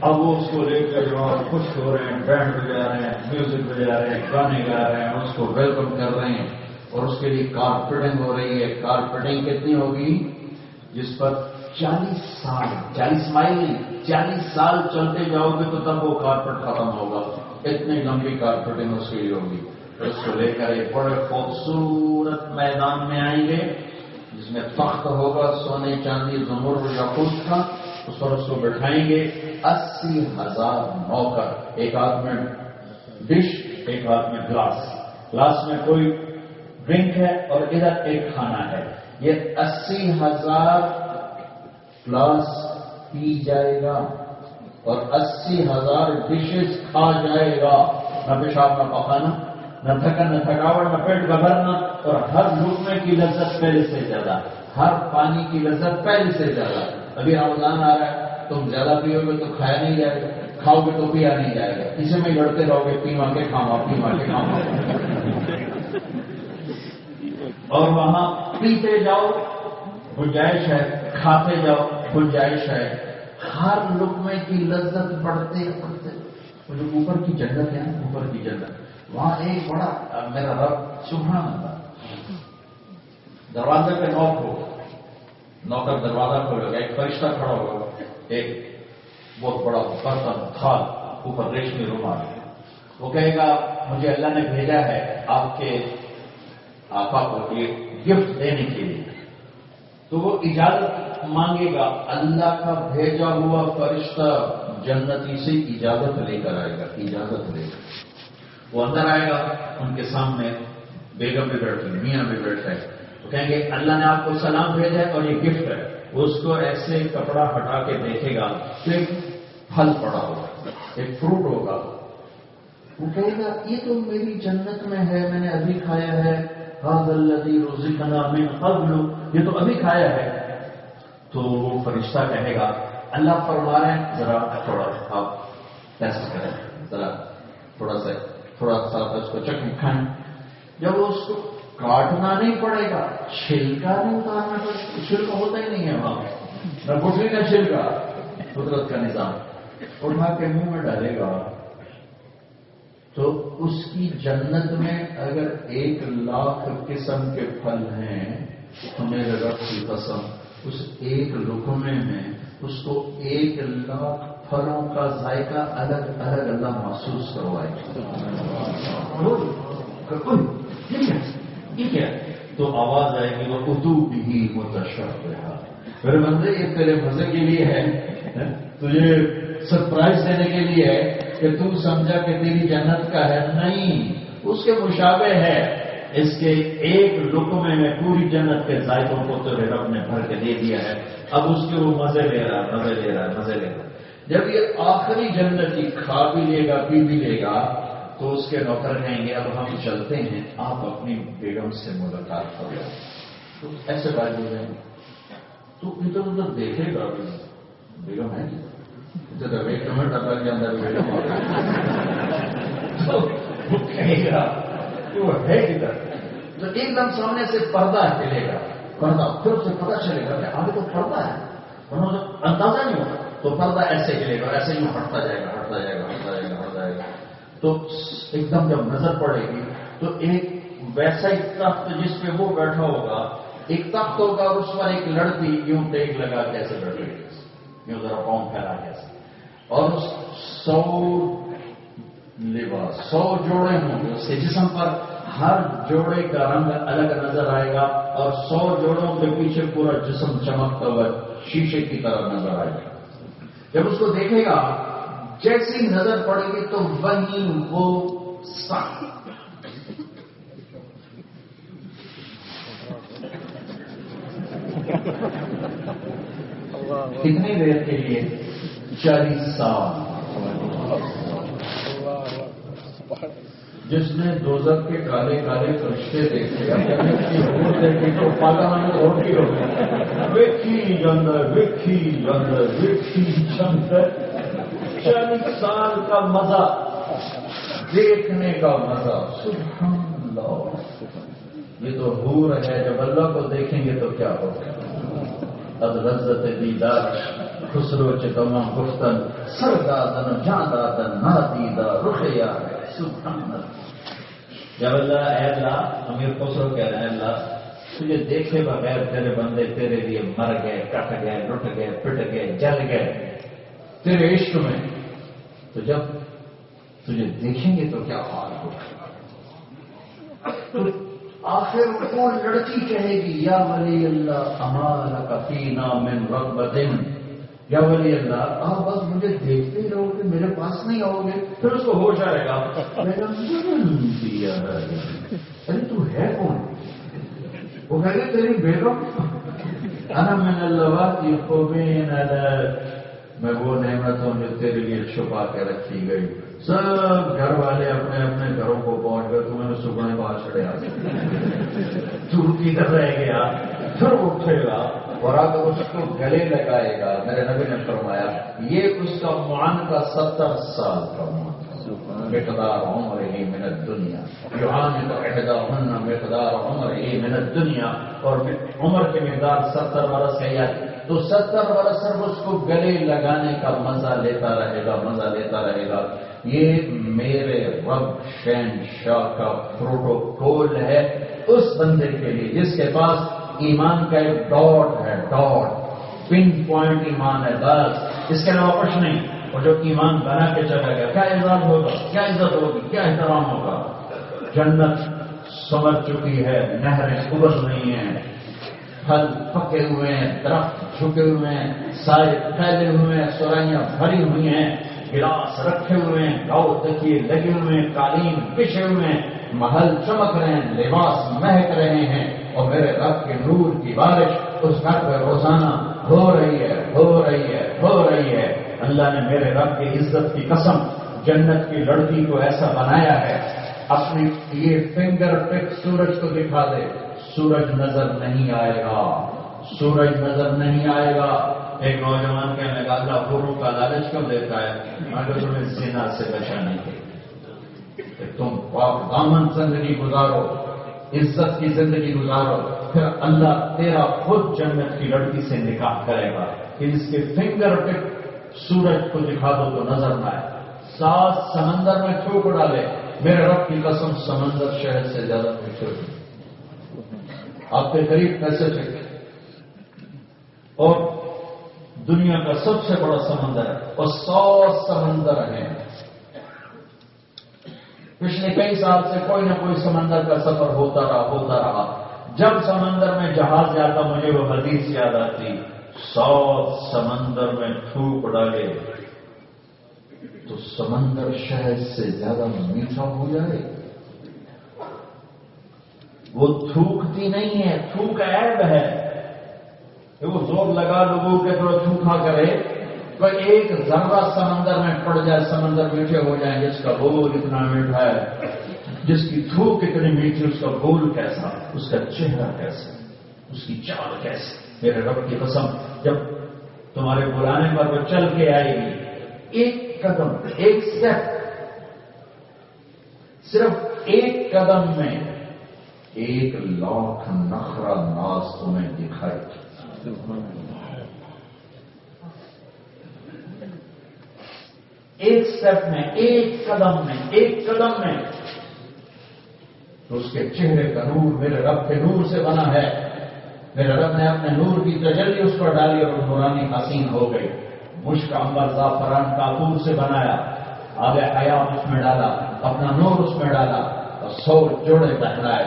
اب وہ اس کو لے کر جو خوش ہو رہے ہیں، بینڈ بجا رہے ہیں، میوزک بجا رہے ہیں، گانے گا رہے ہیں، اس کو ویلکم کر رہے ہیں اور اس کے لیے کارپیٹنگ ہو رہی ہے۔ کارپیٹنگ کتنی ہوگی؟ جس پر 40 سال 40 مائل نہیں 40 سال چلتے جاؤ گے تو تب وہ کارپیٹ ختم ہوگا، اتنی لمبی کارپیٹنگ اس کے لیے ہوگی۔ اس کو لے کر ایک بڑے خوبصورت میدان میں آئیں گے جس میں تخت ہوگا سونے چاندی زمرد یاقوت کا، اس پر اس کو بٹھائیں گے۔ 80,000 نوکر، ایک ہاتھ میں ڈش، ایک ہاتھ میں گلاس، گلاس میں کوئی ڈرنک ہے اور ادھر ایک کھانا ہے۔ یہ 80,000 گلاس پی جائے گا اور 80,000 ڈشز کھا جائے گا، نہ پیشاب نہ پخانا، نہ تھکن نہ تھکاوٹ نہ پیٹ کا بھرنا، اور ہر لقمے کی لذت پہلے سے زیادہ، ہر پانی کی لذت پہلے سے زیادہ۔ ابھی رمضان آ رہا ہے، تم زیادہ پیو گے تو کھایا نہیں جائے گا، کھاؤ گے تو پیا نہیں جائے گا، اسی میں لڑتے رہو گے پیما کے کھاؤ پیما کے کھاؤ، اور وہاں پیتے جاؤ گنجائش ہے، کھاتے جاؤ گنجائش ہے، ہر لقمے کی لذت بڑھتے بڑھتے۔ جو اوپر کی جنت ہے، اوپر کی جنت، وہاں ایک بڑا میرا رب سبحان اللہ، دروازے پہ نوک ہوگا، نوکر دروازہ کھولے گا، ایک فرشتہ کھڑا ہوگا، ایک بہت بڑا برتن تھال، اوپر ریشمی رومال، وہ کہے گا مجھے اللہ نے بھیجا ہے آپ کے آقا کو یہ گفٹ دینے کے لیے۔ تو وہ اجازت مانگے گا، اللہ کا بھیجا ہوا فرشتہ جنتی سے اجازت لے کر آئے گا، اجازت لے کر وہ اندر آئے گا، ان کے سامنے بیگم بھی بیٹھے، میاں بھی بیٹھے، وہ کہیں گے اللہ نے آپ کو سلام بھیجا ہے اور یہ گفٹ ہے۔ اس کو ایسے کپڑا ہٹا کے دیکھے گا تو ایک پھل پڑا ہوگا، ایک فروٹ ہوگا، وہ کہے گا یہ تو میری جنت میں ہے، میں نے ابھی کھایا ہے، ھذا الذی رزقنا من قبل، یہ تو ابھی کھایا ہے. تو وہ فرشتہ کہے گا اللہ فرما رہے ہیں ذرا تھوڑا آپ ٹیسٹ کریں، ذرا تھوڑا سا اس کو چکھ کھائیں. جب وہ اس کو کاٹنا نہیں پڑے گا، چھلکا نہیں اتارنا پڑے گا، چھلکا ہوتا ہی نہیں ہے وہاں، نہ گٹلی کا چھلکا، قدرت کا نظام اٹھا کے منہ میں ڈالے گا. تو اس کی جنت میں اگر 1,00,000 قسم کے پھل ہیں تو میرے رب کی قسم اس ایک لقمے میں اس کو 1,00,000 پھلوں کا ذائقہ الگ الگ اللہ محسوس کروائے. ٹھیک ہے تو آواز آئے گی وہ اردو بھی متشابہ، میرے بندے یہ تیرے مزے کے لیے ہے، تجھے سرپرائز دینے کے لیے ہے کہ تم سمجھا کہ تیری جنت کا ہے، نہیں، اس کے مشابہ ہے. اس کے ایک لقمے میں پوری جنت کے ذائقوں کو تیرے رب نے بھر کے دے دیا ہے. اب اس کے وہ مزے لے رہا ہے، مزے لے رہا ہے، مزے لے رہا ہے. جب یہ آخری جنتی کھا بھی لے گا، پی بھی لے گا، تو اس کے نوکر کہیں گے اب ہم چلتے ہیں، آپ اپنی بیگم سے ملاقات کرو. تو ایسے بات ہو جائیں گے تو ادھر ادھر دیکھے گا بھی بیگم ہے ادھر ایک منٹ ڈبا کے اندر بیگم آ گئی تو وہ کہے گا کہ وہ ہے کدھر. تو ایک دم سامنے سے پردہ ہلے گا، پردہ پھر اسے پتہ چلے گا کہ آگے تو پردہ ہے، اندازہ نہیں ہوگا. تو پردہ ایسے ہلے گا، ایسے ہی ہٹتا جائے گا، ہٹتا جائے گا، ہٹتا جائے گا، ہٹتا جائے گا. تو ایک دم جب نظر پڑے گی تو ایک ویسا ہی تخت جس پہ وہ بیٹھا ہوگا، ایک تخت ہوگا اور اس پر ایک لڑکی یوں ٹیک لگا کے ایسے بیٹھے گی، یوں ذرا پاؤں پھیلا کے ایسے، اور 100 لباس 100 جوڑے ہوں گے اس کے جسم پر، ہر جوڑے کا رنگ الگ نظر آئے گا اور 100 جوڑوں کے پیچھے پورا جسم چمکتا ہوا شیشے کی طرح نظر آئے گا. جب اس کو دیکھے گا جیسی نظر پڑے گی تو وہی وہ کتنی دیر کے لیے؟ 40 سال. جس نے دوزخ کے کالے کالے فرشتے دیکھے دیکھے تو پاگل روٹی ہو گئی، ویکھی جندر ویکھی جندر ویکھی جندر. 40 سال کا مزہ، دیکھنے کا مزہ، سبحان اللہ. یہ تو حور ہے، جب اللہ کو دیکھیں گے تو کیا ہوگا. اب لذت دیدار خسرو چکما گفتن سردادن جاندادن نادیدہ رخیا ہے. سبحان اللہ. جب اللہ اے اللہ امیر خسرو کہہ رہے ہیں اللہ تجھے دیکھے بغیر تیرے بندے تیرے لیے مر گئے، کٹ گئے، لٹ گئے، پٹ گئے، جل گئے تیرے عشق میں، تو جب تجھے دیکھیں گے تو کیا حال ہوگا. تو آخر وہ لڑکی کہے گی یا ولی اللہ امالک فینا من رغبت، یا ولی اللہ آپ بس مجھے دیکھتے ہی رہو گے، میرے پاس نہیں آؤ گے. پھر اس کو ہوش آئے گا ارے تو ہے کون؟ وہ کہے گا تیری بیگم. انا من اللواتی خوبین علیک، میں وہ نعمت ہوں جو تیرے لیے چھپا کے رکھی گئی. سب گھر والے اپنے اپنے گھروں کو پہنچ گئے، تمہیں صبح باہر چڑھے آ تو کدھر رہ گیا. پھر اٹھے گا اور اگر اس کو گلے لگائے گا. میرے نبی نے فرمایا یہ اس کا معانقہ 70 سال کا مقدار عمرہ من الدنیا، یعانق احداہن مقدار عمرہ من الدنیا، اور عمر کی مقدار 70 برس ہے. تو 70 برس صرف اس کو گلے لگانے کا مزہ لیتا رہے گا، مزہ لیتا رہے گا. یہ میرے رب شہنشاہ کا پروٹوکول ہے اس بندے کے لیے جس کے پاس ایمان کا ایک ڈاٹ ہے، ڈاٹ پن پوائنٹ ایمان ہے، بس اس کے علاوہ کچھ نہیں. اور جو ایمان بنا کے چلا گیا کیا اعزاز ہوگا، کیا عزت ہوگی، کیا احترام ہوگا. جنت سمجھ چکی ہے، نہریں ابل نہیں ہیں، پھل پکے ہوئے ہیں، درخت جھکے ہوئے ہیں، سائے پھیلے ہوئے ہیں، سرائیاں بھری ہوئی ہیں، گلاس رکھے ہوئے ہیں، گاؤ تکیے لگے ہوئے ہیں، قالین بچھے ہوئے ہیں، محل چمک رہے ہیں، لباس مہک رہے ہیں. اور میرے رب کے نور کی بارش اس گھر پہ روزانہ ہو رہی ہے، ہو رہی ہے، ہو رہی ہے۔ اللہ نے میرے رب کی عزت کی قسم جنت کی لڑکی کو ایسا بنایا ہے، اپنی یہ فنگر ٹپ سورج کو دکھا دے، سورج نظر نہیں آئے گا، سورج نظر نہیں آئے گا۔ ایک نوجوان کہنے لگا اللہ حوروں کا لالچ کیوں دیتا ہے؟ میں کہ تمہیں زنا سے بچانے کے کہ تم پاک دامن زندگی گزارو، عزت کی زندگی گزارو، پھر اللہ تیرا خود جنت کی لڑکی سے نکاح کرے گا کہ اس کے فنگر ٹپ سورج کو دکھا دو تو نظر نہ آئے۔ 7 سمندر میں تھوک ڈالے، میرے رب کی قسم سمندر شہر سے زیادہ میٹھے ہوتے، آپ کے قریب کیسے چکے؟ اور دنیا کا سب سے بڑا سمندر ہے اور 100 سمندر ہیں۔ پچھلے کئی سال سے کوئی نہ کوئی سمندر کا سفر ہوتا رہا۔ جب سمندر میں جہاز جاتا مجھے وہ حدیث یاد آتی، 100 سمندر میں تھوک ڈالے تو سمندر شہد سے زیادہ میٹھا ہو جائے۔ وہ تھوکتی نہیں ہے، تھوک عیب ہے کہ وہ زور لگا لوگوں کے تو تھوکا کرے، تو ایک ذرہ سمندر میں پڑ جائے سمندر میٹھے ہو جائیں۔ جس کا بول اتنا میٹھا ہے، جس کی تھوک اتنی میٹھی، اس کا بول کیسا، اس کا چہرہ کیسا، اس کی چال کیسے؟ میرے رب کی قسم جب تمہارے بلانے پر وہ چل کے آئے گی، ایک قدم، ایک سٹیپ، صرف ایک قدم میں 1,00,000 نخرہ ناز تمہیں دکھائی۔ ایک سٹیپ میں، ایک قدم میں، ایک قدم میں تو اس کے چہرے کا نور میرے رب کے نور سے بنا ہے۔ میرے رب نے اپنے نور کی تجلی اس پر ڈالی اور نورانی حسین ہو گئی۔ مشک عنبر زعفران کافور سے بنایا، آب حیات اس میں ڈالا، اپنا نور اس میں ڈالا اور 100 جوڑے پہنائے،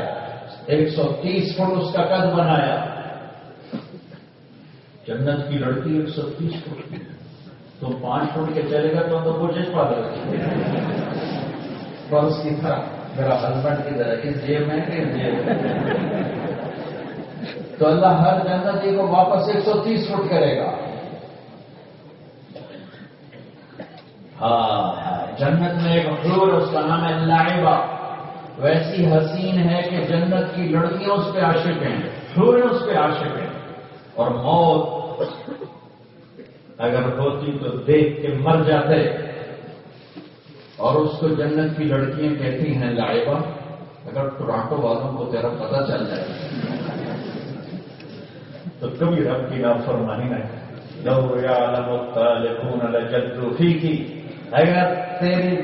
130 فٹ اس کا قد بنایا۔ جنت کی لڑکی 130 فٹ کی، تم 5 فٹ کے چلے گا تو کوشش پا دے گا پر اس کی طرح میرا ہسبینڈ کی طرح اس جیب میں کہ جیب میں، تو اللہ ہر جنتی کو واپس 130 فٹ کرے گا۔ ہاں، جنت میں ایک حور، اس کا نام ہے لائبہ، ویسی حسین ہے کہ جنت کی لڑکیاں اس پہ عاشق ہیں، حوریں اس پہ عاشق ہیں۔ اور موت اگر ہوتی تو دیکھ کے مر جاتے۔ اور اس کو جنت کی لڑکیاں کہتی ہیں لائبہ، اگر ٹورانٹو والوں کو تیرا پتہ چل جائے تو کبھی رب کی نافرمانی نہ کرے۔ لو یعلم الطالقون لجدوا فیک، اگر تیری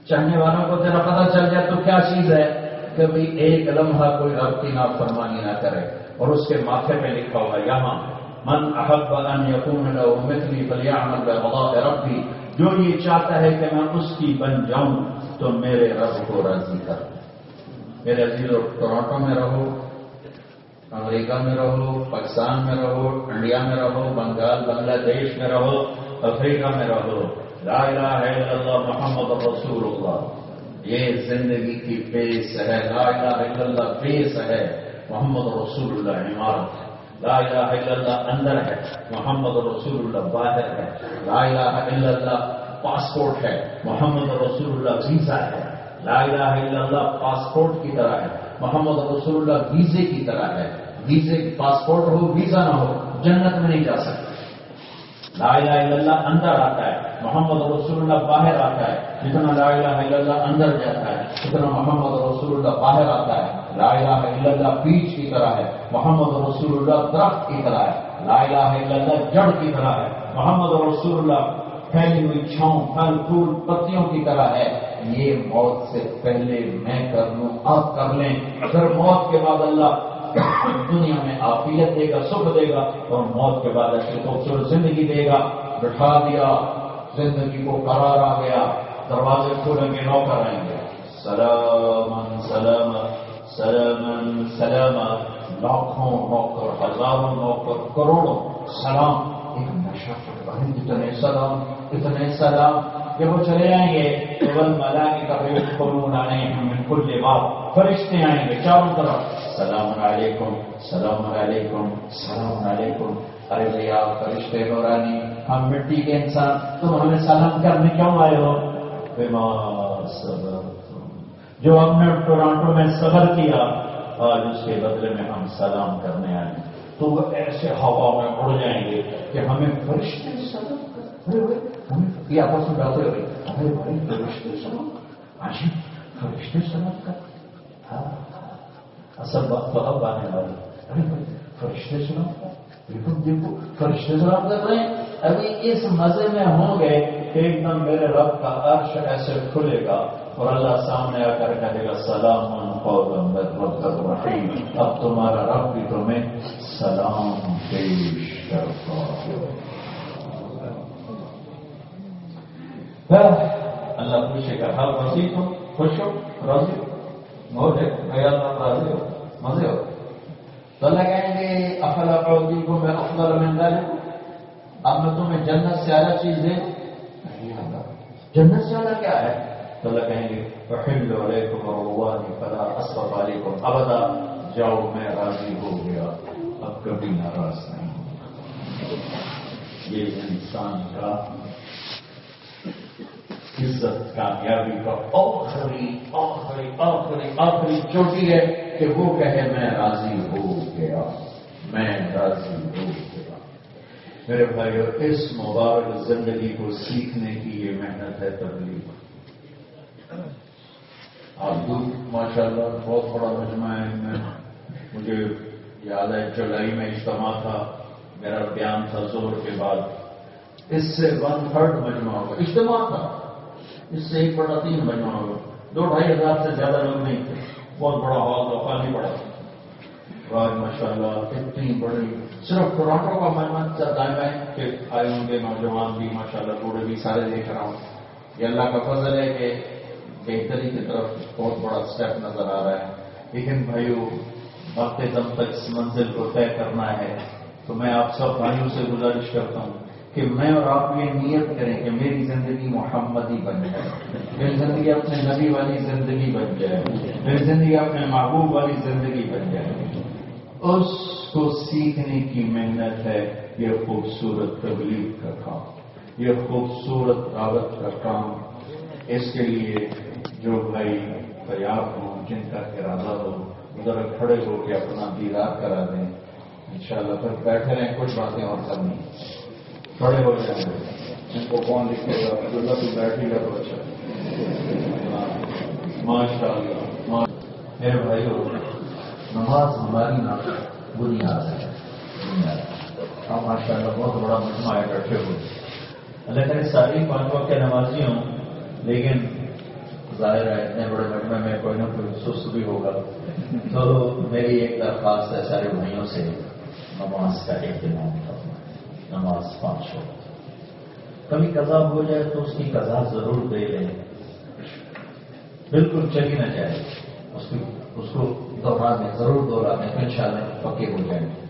چاہنے والوں کو تیرا پتہ چل جائے تو کیا چیز ہے؟ کبھی ایک لمحہ کوئی رب کی نافرمانی نہ کرے۔ اور اس کے ماتھے پہ لکھا ہوگا یہاں من احب ان یکون له مثلی فلیعمل بقضاء ربی، جو یہ چاہتا ہے کہ میں اس کی بن جاؤں تو میرے رب کو راضی کر۔ میرے عزیزو، ٹورانٹو میں رہو، امریکہ میں رہو، پاکستان میں رہو، انڈیا میں رہو، بنگال بنگلہ دیش میں رہو، افریقہ میں رہو، لا الہ الا اللہ محمد رسول اللہ یہ زندگی کی بیس ہے۔ لا الہ الا اللہ بیس ہے، محمد رسول اللہ عمارت ہے۔ لا الہ الا اللہ اندر ہے، محمد رسول اللہ باہر ہے۔ لا الہ الا اللہ پاسپورٹ ہے، محمد رسول اللہ ویزا ہے۔ لا الہ الا اللہ پاسپورٹ کی طرح ہے، محمد رسول اللہ ویزے کی طرح ہے۔ ویزے پاسپورٹ ہو ویزا نہ ہو جنت میں نہیں جا سکتے۔ لا الہ الا اللہ اندر آتا ہے، محمد رسول اللہ باہر آتا ہے۔ جتنا لا الہ الا اللہ اندر جاتا ہے اتنا محمد رسول اللہ باہر آتا ہے۔ لا الہ الا اللہ بیج کی طرح ہے، محمد رسول اللہ درخت کی طرح ہے۔ لا الہ الا اللہ جڑ کی طرح ہے، محمد رسول اللہ پھیلی ہوئی چھاؤں، پھل پھول پتیوں کی طرح ہے۔ یہ موت سے پہلے میں کر لوں، آپ کر لیں، پھر موت کے بعد اللہ دنیا میں عافیت دے گا، سکھ دے گا، اور موت کے بعد ایسی خوبصورت زندگی دے گا۔ بٹھا دیا، زندگی کو قرار آ گیا، دروازے کھولیں گے، نوکر آئیں گے، سلامن سلامت سلامن سلامت، لاکھوں نوکر، ہزاروں نوکر، کروڑوں سلام۔ ایک نشہ پڑتا ہے، اتنے سلام اتنے سلام، کہ وہ چلے جائیں گے تو والملائکۃ یدخلون علیہم من کل باب، فرشتے آئیں گے چاروں طرف، سلام علیکم سلام علیکم سلام علیکم. ارے بھیا فرشتے نورانی، ہم مٹی کے انسان، تم ہمیں سلام کرنے کیوں آئے ہو؟ بما صبرتم، جو ہم نے ٹورانٹو میں صبر کیا آج اس کے بدلے میں ہم سلام کرنے آئے. تو وہ ایسے ہوا میں اڑ جائیں گے کہ ہمیں فرشتے سلام کرتے ہوئے، ہمیں یہ آپس میں باتیں ہوئی، ہمیں بھائی فرشتے سلام، آجی فرشتے سلام کرتے. اصل بات تو اب آنے والی، ارے بھائی فرشتے سلام کر، بالکل دیکھو فرشتے سلام کر رہے ہیں. ابھی اس مزے میں ہوں گے کہ ایک دم میرے رب کا عرش ایسے کھلے گا اور اللہ سامنے آ کر کہے گا سلام قولا من رب الرحیم، اب تمہارا رب بھی تمہیں سلام پیش کرتا ہے. اللہ پوچھے گا ہر راضی ہو، خوش ہو، راضی ہو، موت ہے خیال آپ راضی ہو، مزے ہو. تو اللہ کہیں گے افلا اعطیکم بافضل من ذلک، اب میں تمہیں جنت سے اعلیٰ چیز دے دوں. جنت سے اعلیٰ کیا ہے؟ تو اللہ کہیں گے احل علیکم رضوانی فلا اسخط علیکم ابدا، جاؤ میں راضی ہو گیا اب کبھی ناراض نہیں ہوں. یہ انسان کا عزت کامیابی کا آخری آخری آخری آخری چوٹی ہے کہ وہ کہے میں راضی ہو گیا، میں راضی ہو گیا. میرے بھائیو، اس مبارک زندگی کو سیکھنے کی یہ محنت ہے تبلیغ. آپ دور ماشاء اللہ بہت بڑا مجمع ہے. مجھے یاد ہے جولائی میں اجتماع تھا، میرا بیان تھا ظہر کے بعد، اس سے 1/3 مجمع ہوگا. اجتماع تھا، اس سے 1/3 مجمع ہوگا. 2-2.5 ہزار سے زیادہ لوگ نہیں تھے. بہت بڑا ہال تھا، خالی پڑا. آج ماشاء اللہ اتنی بڑی، صرف ٹورانٹو کا مجمع دائیں بائیں کہ آئے ہوں گے نوجوان بھی ماشاء اللہ، بوڑھے بھی سارے دیکھ رہا ہوں. یہ اللہ کا فضل ہے کہ بہتری کی طرف بہت بڑا اسٹیپ نظر آ رہا ہے. لیکن بھائیو، وقت دم تک اس منزل کو طے کرنا ہے تو میں آپ سب بھائیوں سے گزارش کرتا ہوں کہ میں اور آپ یہ نیت کریں کہ میری زندگی محمدی بن جائے، میری زندگی اپنے نبی والی زندگی بن جائے، میری زندگی اپنے محبوب والی زندگی بن جائے. اس کو سیکھنے کی محنت ہے یہ خوبصورت تبلیغ کا کام، یہ خوبصورت دعوت کا کام. اس کے لیے جو بھائی تیار ہوں، جن کا ارادہ ہو، ذرا کھڑے ہو کے اپنا دیدار کرا دیں. انشاءاللہ پھر بیٹھے رہیں، کچھ باتیں اور کرنی، کھڑے ہو جائیں گے. ان کو کون لکھے گا؟ عبداللہ تو بیٹھے گا تو اچھا. ماشاء اللہ. میرے بھائیو، نماز ہماری نا بنیاد ہے، بنیاد. آپ ماشاء اللہ بہت بڑا مجمع ہے، بیٹھے ہوئے. اللہ کرے ساری 5 وقت کے نمازی ہوں، لیکن ظاہر ہے اتنے بڑے مجمع میں کوئی نہ کوئی سست بھی ہوگا. تو میری ایک درخواست ہے سارے بھائیوں سے، نماز کا اہتمام کرنا. نماز 5 وقت، کبھی قضا ہو جائے تو اس کی قضا ضرور دے لیں، بالکل چلی نہ جائے. اس کو دہرانے ضرور دہرانے تو انشاءاللہ پکے ہو جائیں گے.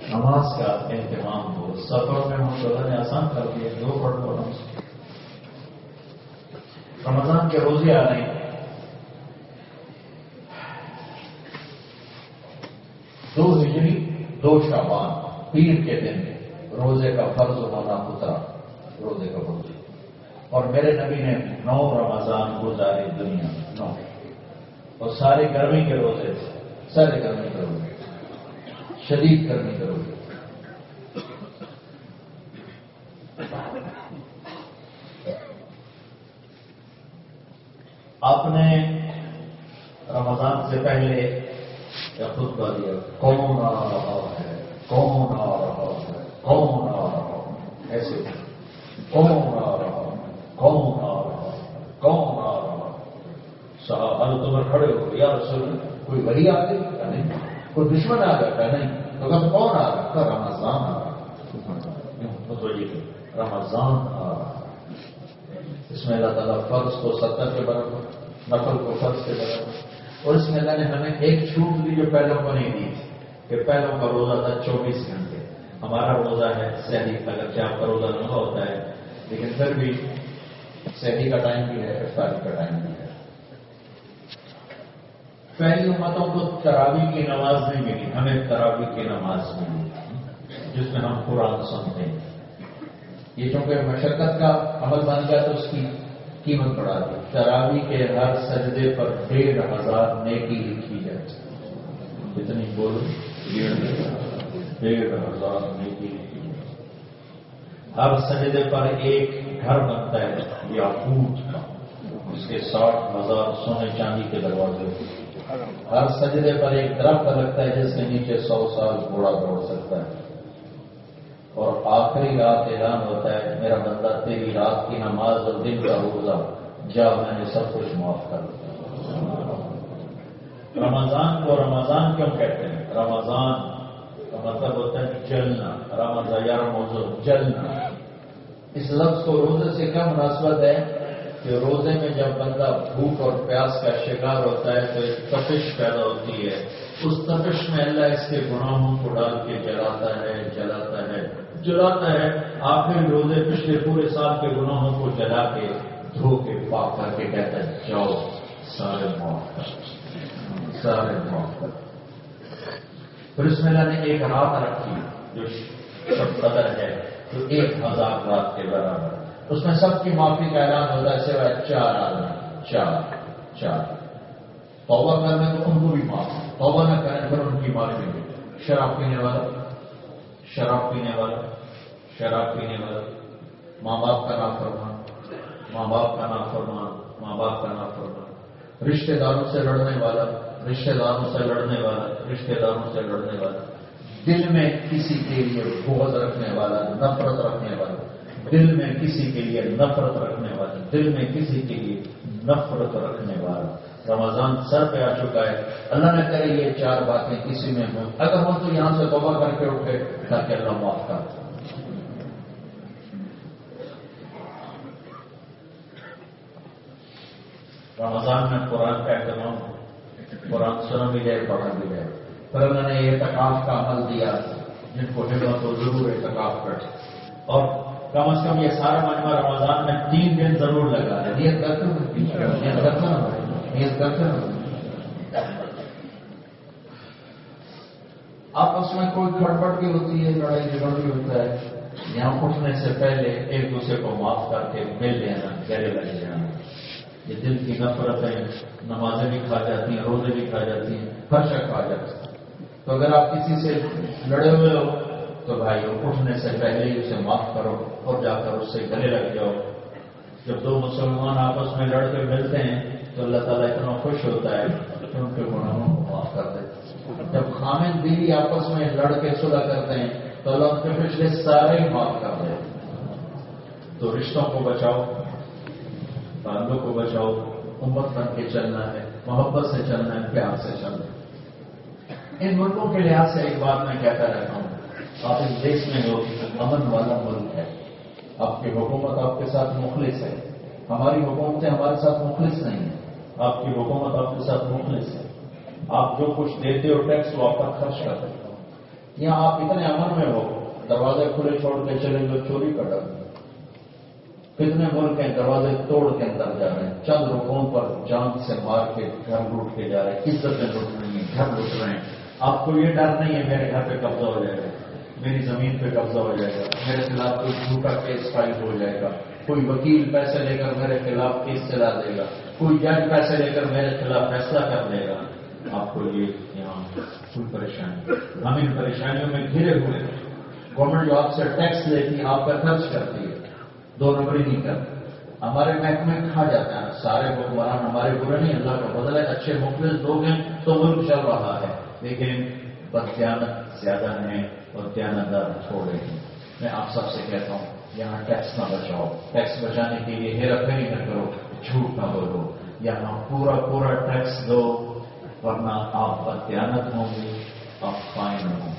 نماز کا اہتمام ہو. سفر میں ہم اللہ نے آسان کر دیا، 2 پڑھ لو. رمضان کے روزے آ رہے ہیں، 2 ہجری 2 شعبان پیر کے دن روزے کا فرض ہونا اترا، روزے کا فرض. اور میرے نبی نے 9 رمضان گزارے دنیا، 9، اور سارے گرمی کے روزے تھے، سارے گرمی کے روزے، شدید گرمی کے روزے. آپ نے رمضان سے پہلے خطبہ دیا، کون آ رہا ہے، کون آ رہا ہے، کون آ رہا ہے، ایسے کون آ رہا ہے، کون آ رہا ہے، کون آ رہا ہے. صاحب تمہیں کھڑے ہو، یا رسول اللہ کوئی ولی آ گئی کیا؟ نہیں. کوئی دشمن آ گیا کیا؟ نہیں. تو کہا کون آ رہا ہے؟ رمضان آ رہا ہے. رمضان آ رہا ہے. اس میں اللہ تعالیٰ فرض کو 70 کے برابر، نفل کو فرض کے برابر. اور اس میں اللہ نے ہمیں ایک چھوٹ دی جو پہلوں کو نہیں دی تھی، کہ پہلوں کا روزہ تھا 24 گھنٹے. ہمارا روزہ ہے سحری، اگرچہ آپ کا روزہ لمبا ہوتا ہے لیکن پھر بھی سحری کا ٹائم بھی ہے، افطاری کا ٹائم بھی ہے۔ پہلی امتوں کو تراویح کی نماز نہیں ملی، ہمیں تراویح کی نماز ملی جس میں ہم قرآن سنتے ہیں۔ یہ چونکہ مشقت کا عمل بن گیا تو اس کی قیمت بڑھا دی۔ تراویح کے ہر سجدے پر 1500 نیکی لکھی جائے۔ کتنی بولو؟ 1500 نیکی لکھی جائے۔ ہر سجدے پر ایک گھر بنتا ہے یاقوت کا، اس کے 60,000 سونے چاندی کے دروازے۔ ہر سجدے پر ایک درخت لگتا ہے جس کے نیچے 100 سال گھوڑا دوڑ سکتا ہے۔ اور آخری رات اعلان ہوتا ہے میرا بندہ تیری رات کی نماز اور دن کا روزہ جا، میں نے سب کچھ معاف کر دیا۔ رمضان کو رمضان کیوں کہتے ہیں؟ رمضان کا مطلب ہوتا ہے جلنا، رمضان یا موضوع جلنا۔ اس لفظ کو روزے سے کیا مناسبت ہے کہ روزے میں جب بندہ بھوک اور پیاس کا شکار ہوتا ہے تو ایک تپش پیدا ہوتی ہے، اس تپش میں اللہ اس کے گناہوں کو ڈال کے جلاتا ہے جلاتا ہے جلاتا ہے، آخر روزے پچھلے پورے سال کے گناہوں کو جلا کے دھو کے پاک کر کے کہتا ہے جاؤ سارے معاف کر، سارے معاف کر۔ پھر اس میں اللہ نے ایک رات رکھی جو شب قدر ہے، تو 1000 رات کے برابر، اس میں سب کی معافی کا اعلان ہوتا ہے سوائے 4 آدمی، 4 توبہ کرنے تو ان کو بھی معاف، توبہ نہ کریں پھر ان کی معافی نہیں۔ شراب پینے والا، شراب پینے والا، شراب پینے والا، ماں باپ کا نافرمان، ماں باپ کا نافرمان، ماں باپ کا نافرمان، رشتہ داروں سے لڑنے والا، رشتہ داروں سے لڑنے والا، رشتہ داروں سے لڑنے والا، دل میں کسی کے لیے بغض رکھنے والا، نفرت رکھنے والا، دل میں کسی کے لیے نفرت رکھنے والا، دل میں کسی کے لیے نفرت رکھنے والا۔ رمضان سر پہ آ چکا ہے، اللہ نے کرے یہ 4 باتیں کسی میں ہوں، اگر ہم تو یہاں سے توبہ کر کے اٹھے تاکہ اللہ معاف کر۔ رمضان میں قرآن کا اہتمام، قرآن سنا بھی جائے پڑھا بھی جائے۔ پھر اللہ نے اعتکاف کا عمل دیا، جن کو ہمت ہو ضرور اعتکاف کرے، اور کم از کم یہ سارا مجمع رمضان میں 3 دن ضرور لگا ہے۔ نیت کرتے ہیں، نیت کرتے ہیں، نیت کرتے ہیں۔ آپس میں کوئی گڑبڑ بھی ہوتی ہے، لڑائی جھگڑ بھی ہوتا ہے، یہاں اٹھنے سے پہلے ایک دوسرے کو معاف کر کے مل لینا، گلے لگ جانا۔ یہ دل کی نفرتیں نمازیں بھی کھا جاتی ہیں، روزے بھی کھا جاتی ہیں، ہر شے کھا جاتی ہیں۔ تو اگر آپ کسی سے لڑے ہوئے ہو تو بھائی اٹھنے سے پہلے ہی اسے معاف کرو اور جا کر اس سے گلے لگ جاؤ۔ جب 2 مسلمان آپس میں لڑ کے ملتے ہیں تو اللہ تعالیٰ اتنا خوش ہوتا ہے کہ ان کے گناہوں کو معاف کر دیتے ہیں۔ جب خامد بیوی آپس میں لڑ کے صلح کرتے ہیں تو اللہ ان کے پچھلے سارے ہی معاف کر دیتے ہیں۔ تو رشتوں کو بچاؤ، تعلق کو بچاؤ، امت بن کے چلنا ہے، محبت سے چلنا ہے، پیار سے چلنا ہے۔ ان ملکوں کے لحاظ سے ایک بات میں کہتا رہتا ہوں، آپ اس دیش میں ہو، امن والا ملک ہے، آپ کی حکومت آپ کے ساتھ مخلص ہے، ہماری حکومتیں ہمارے ساتھ مخلص نہیں ہیں، آپ کی حکومت آپ کے ساتھ مخلص ہے۔ آپ جو کچھ دیتے ہو ٹیکس وہ آپ کا خرچ کرتے ہو۔ یہاں آپ اتنے امن میں ہو، دروازے کھلے چھوڑ کے چلے جو چوری کر ڈالتے۔ کتنے ملک ہیں دروازے توڑ کے اندر جا رہے ہیں، چند روپوں پر جان سے مار کے گھر لوٹ کے جا رہے ہیں، عزتیں لوٹ رہی ہیں، گھر لوٹ رہے ہیں۔ آپ کو یہ ڈر نہیں ہے میرے گھر پہ قبضہ ہو جائے گا، میری زمین پہ قبضہ ہو جائے گا، میرے خلاف کوئی جھوٹا کیس فائل ہو جائے گا، کوئی وکیل پیسے لے کر میرے خلاف کیس چلا دے گا، کوئی جج پیسے لے کر میرے خلاف فیصلہ کر دے گا۔ آپ کو یہ یہاں کوئی پریشانی، ہم ان پریشانیوں میں گھرے ہوئے ہیں۔ گورنمنٹ جو آپ سے ٹیکس لیتی ہے، آپ کا خرچ کرتی ہے، 2 نمبری نہیں کرتی۔ ہمارے محکمے کھا جاتا ہے، سارے حکمران ہمارے برے نہیں، اللہ کا فضل ہے، اچھے مخلص لوگ ہیں تو ملک چل رہا ہے، لیکن بددیانت زیادہ ہیں اور دیانتدار تھوڑے ہیں۔ میں آپ سب سے کہتا ہوں یہاں ٹیکس نہ بچاؤ، ٹیکس بچانے کے لیے ہیرا پھیری نہ کرو، جھوٹ نہ بولو، یہاں پورا ٹیکس دو، ورنہ آپ بددیانت ہوں گے، آپ فائن ہوں گے۔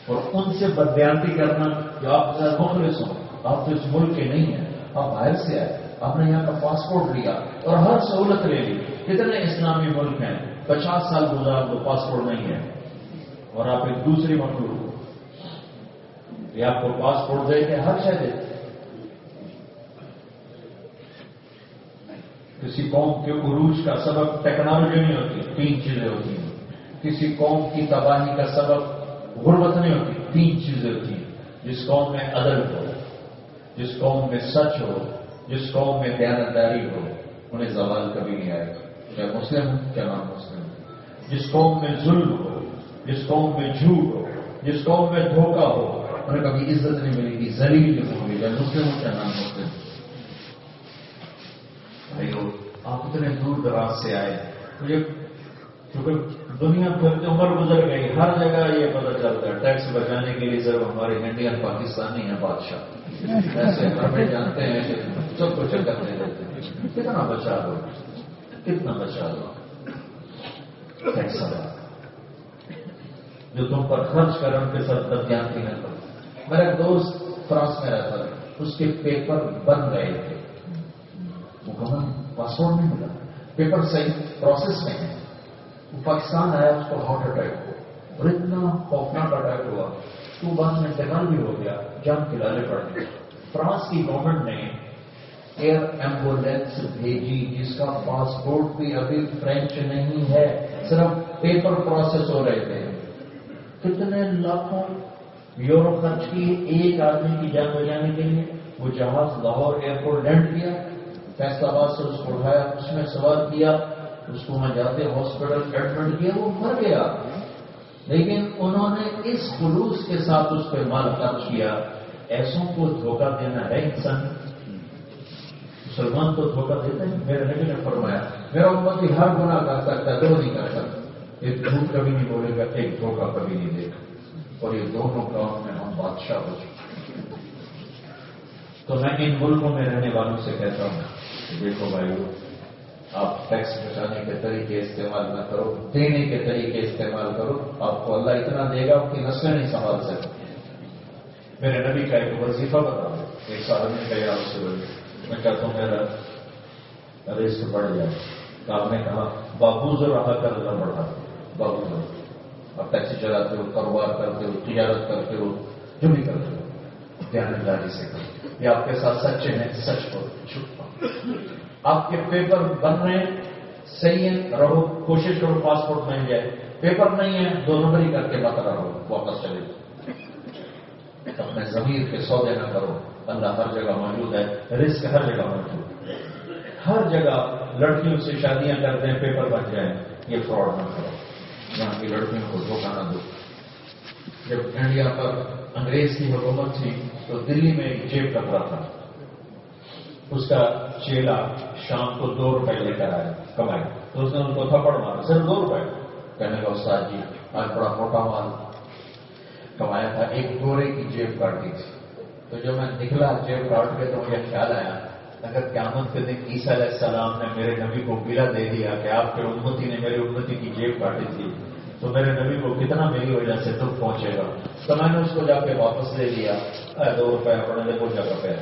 اور ان سے بددیانتی کرنا جو آپ کے ساتھ مخلص ہوں، آپ تو اس ملک کے نہیں ہیں، آپ باہر سے آئے، آپ نے یہاں کا پاسپورٹ لیا اور ہر سہولت لے لی۔ کتنے اسلامی ملک ہیں 50 سال گزار دو پاسپورٹ نہیں ہے، اور آپ ایک دوسری مخلوق یہ آپ کو پاسپورٹ دے کے ہر شے دیتے۔ کسی قوم کے عروج کا سبب ٹیکنالوجی نہیں ہوتی، 3 چیزیں ہوتی ہیں. کسی قوم کی تباہی کا سبب غربت نہیں ہوتی، 3 چیزیں ہوتی ہیں. جس قوم میں عدل ہو، جس قوم میں سچ ہو، جس قوم میں دیانتداری ہو، انہیں زوال کبھی نہیں آئے گا. کیا مسلم ہوں، کیا نام مسلم ہوں. جس قوم میں ظلم ہو، جس قوم میں جھوٹ ہو، جس قوم میں دھوکہ ہو، انہیں کبھی عزت نہیں ملے گی، ذلیل نہیں ہوں گے. کیا مسلم ہوں، کیا نام مسلم. بھائیو، آپ اتنے دور دراز سے آئے، مجھے کیونکہ دنیا بھر کی عمر گزر گئی، ہر جگہ یہ پتہ چلتا ہے ٹیکس بچانے کے لیے صرف ہمارے انڈین پاکستانی ہیں بادشاہ. ایسے ہمیں جانتے ہیں کہ سب کو چکر دے دیتے ہیں. کتنا بچا دو، کتنا بچا دو ٹیکس ادا جو تم پر خرچ کر ان کے ساتھ بدیانتی نہ کرو. میرا ایک دوست فرانس میں رہتا تھا، اس کے پیپر بن گئے تھے، مکمل پاسپورٹ نہیں ملا، پیپر صحیح پروسیس میں ہے. وہ پاکستان آیا، اس کو ہارٹ اٹیک ہوا، اور اتنا خوفناک اٹیک ہوا تو بعد میں انتقال بھی ہو گیا، جان کے لالے پڑ گئے. فرانس کی گورنمنٹ نے ایئر ایمبولینس بھیجی جس کا پاسپورٹ بھی ابھی فرینچ نہیں ہے، صرف پیپر پروسیس ہو رہے تھے. کتنے لاکھوں یورو خرچ کیے ایک آدمی کی جان بچانے کے لیے. وہ جہاز لاہور ایئرپورٹ لینڈ کیا، فیصلہ آباد سے اس کو اٹھایا، اس میں سوار کیا، اس کو وہاں جاتے ہاسپٹل ایڈمٹ کیا، وہ مر گیا. لیکن انہوں نے اس خلوص کے ساتھ اس پہ مال خرچ کیا. ایسوں کو دھوکہ دینا ہے انسان. مسلمان کو دھوکہ دیتے ہیں. میرے نبی نے فرمایا میرا امتی ہر گناہ کر سکتا ہے، 2 نہیں کر سکتا. ایک جھوٹ کبھی نہیں بولے گا، ایک دھوکہ کبھی نہیں دے گا. اور یہ دونوں کام میں ہم بادشاہ ہو چکے. تو میں ان ملکوں میں رہنے والوں سے کہتا ہوں کہ دیکھو بھائیو، آپ ٹیکس بچانے کے طریقے استعمال نہ کرو، دینے کے طریقے استعمال کرو. آپ کو اللہ اتنا دے گا کہ نسلیں نہیں سنبھال سکتے. میرے نبی کا ایک وظیفہ بتاؤ. ایک سال میں کہا اس سے میں کہتا ہوں میرا رزق بڑھ جائے. تو آپ نے کہا بابو جو رہا کر اللہ بڑھا. بابو جو اب ٹیکسی چلاتے ہو، کاروبار کرتے ہو، تجارت کرتے ہو، جو بھی کرتے ہو، دیانتداری سے کرو. یہ آپ کے ساتھ سچے ہیں، سچ کو چھپ پاؤ. آپ کے پیپر بن رہے ہیں، صحیح ہے، رہو، کوشش کرو پاسپورٹ مل جائے. پیپر نہیں ہے، 2 نمبری کر کے مت رہو، واپس چلے جاؤ. اپنے ضمیر کے سودے نہ کرو. اللہ ہر جگہ موجود ہے، رزق ہر جگہ موجود ہے. ہر جگہ لڑکیوں سے شادیاں کرتے ہیں، پیپر بن جائیں. یہ فراڈ نہ کرو. یہاں کی لڑکیوں کو دھوکہ نہ دو. جب انڈیا پر انگریز کی حکومت تھی تو دلی میں ایک جیب کپڑا تھا. اس کا چیلا شام کو 2 روپے لے کر آیا کمائی. تو اس نے ان کو تھپڑ مارا، صرف 2 روپے. کہنے کا استاد جی آج بڑا موٹا مال کمایا تھا. ایک گورے کی جیب کاٹی تھی. تو جب میں نکلا جیب کاٹ کے تو مجھے خیال آیا اگر قیامت کے دن عیسیٰ علیہ السلام نے میرے نبی کو گلہ دے دیا کہ آپ کے امتی نے میرے امتی کی جیب کاٹی تھی تو میرے نبی کو کتنا میری وجہ سے دکھ پہنچے گا. تو میں نے اس کو جا کے واپس لے لیا. 2 روپے اپنے لے کو جگہ پہ.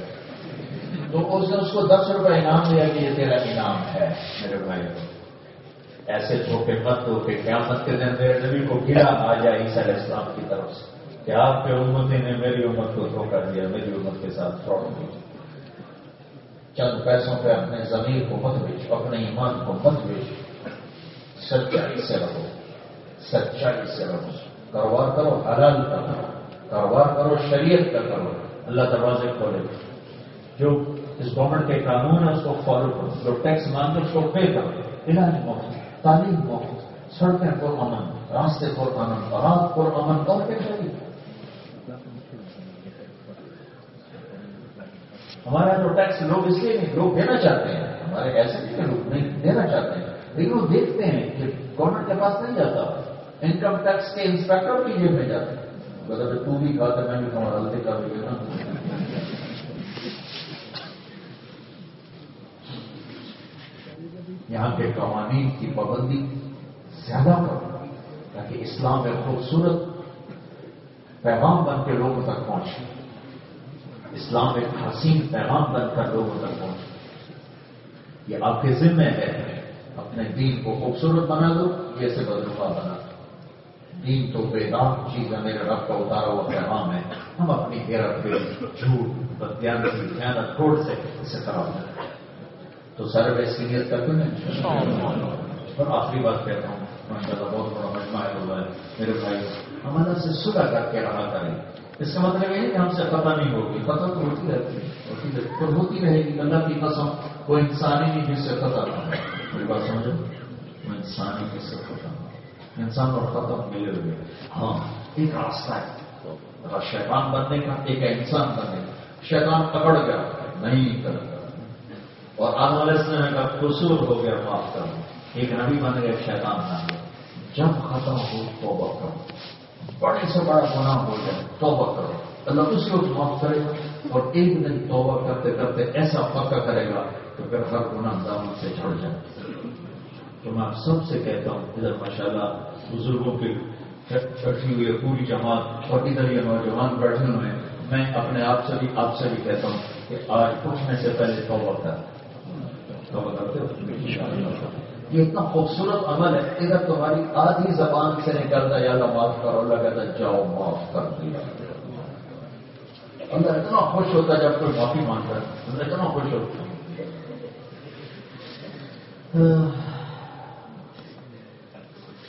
تو اس نے اس کو 10 روپے انعام دیا کہ یہ تیرا انعام ہے. میرے بھائی ایسے دھوکے مت دو کہ قیامت کے دن میرے نبی کو گلہ آ جائے عیسیٰ علیہ السلام کی طرف سے کہ آپ کے امتی نے میری امت کو دھوکہ دیا، میری امت کے ساتھ فراڈ کیا. چند پیسوں پہ اپنے ضمیر کو مت بیچو، اپنے ایمان کو مت بیچو. سچائی سے رہو، سچائی سے رہو. کاروبار کرو حلال کا کرو، کاروبار کرو شریعت کا کرو. اللہ دروازے کھولے. جو اس گورنمنٹ کے قانون ہے اس کو فالو کرو. جو ٹیکس مانگے اس کو پے کرو. علاج مفت، تعلیم مفت، سڑکیں پر امن، راستے پر امن، رات پر امن. اور کیا چاہیے؟ ہمارا جو ٹیکس لوگ اس لیے نہیں، لوگ دینا چاہتے ہیں. ہمارے ایسے نہیں کہ لوگ نہیں دینا چاہتے ہیں، لیکن وہ دیکھتے ہیں کہ گورنمنٹ کے پاس نہیں جاتا. انکم ٹیکس کے انسپیکٹر کی جیب میں جاتے ہیں. اگر تو بھی کھاتے میں بھی کھاؤں، غلطی کا بھی نا. یہاں کے قوانین کی پابندی زیادہ کرو تاکہ اسلام ایک خوبصورت پیغام بن کے لوگوں تک پہنچے. اسلام ایک حسین پیغام بن کر لوگوں تک پہنچے. یہ آپ کے ذمہ ہے. اپنے دین کو خوبصورت بنا دو، یہ سے بدرفا بنا دو. دین تو بے داغ چیز ہے، میرے رب کا اتارا ہوا پیغام ہے. ہم اپنی حیرت پہ جھوٹ، بددیانتی، خیانت توڑ سے اسے خراب کریں. تو سارے بھائی سیریت کرتے ہیں. اور آخری بات کہتا ہوں، ماشاءاللہ بہت بڑا مجمع ہوا ہے میرے بھائی، ہم اللہ سے صلح کر کے رہا کریں. اس کا مطلب یہ ہے کہ ہم سے خطا نہیں ہوگی، خطا تو ہوتی رہتی ہے اور ہوتی رہے گی. اللہ کی قسم وہ انسان ہی نہیں جس سے خطا نہ ہو. میری بات سمجھو، وہ انسان ہی جس سے خطا نہ ہو. انسان اور خطا ملے ہوئے. ہاں ایک راستہ ہے شیطان بننے کا، ایک انسان بننے کا. شیطان پکڑ گیا نہیں کرتا، اور آنے والے سمے کا قصور ہو گیا معاف کرنا. ایک نبی بن گئے، شیطان بن گیا. جب ختم ہو توبہ کرو، بڑے سے بڑا گناہ ہو جائے توبہ کرو، اللہ اس کو معاف کرے گا. اور ایک دن توبہ کرتے کرتے ایسا پکا کرے گا تو پھر ہر گناہ دامن سے جھڑ جائے. تو میں آپ سب سے کہتا ہوں، ادھر ماشاءاللہ بزرگوں کی بیٹھی ہوئی ہے پوری جماعت، اور ادھر یہ نوجوان بیٹھے ہوئے ہیں. میں اپنے آپ سے بھی کہتا ہوں کہ آج اٹھنے سے پہلے توبہ کرتے ہو. یہ اتنا خوبصورت عمل ہے. ادھر تمہاری آدھی زبان سے نکلتا ہے یا اللہ معاف کرو، اللہ کہتا ہے جاؤ معاف کر دیا. اللہ اتنا خوش ہوتا ہے جب کوئی معافی مانگتا ہے، اللہ اتنا خوش ہوتا ہے.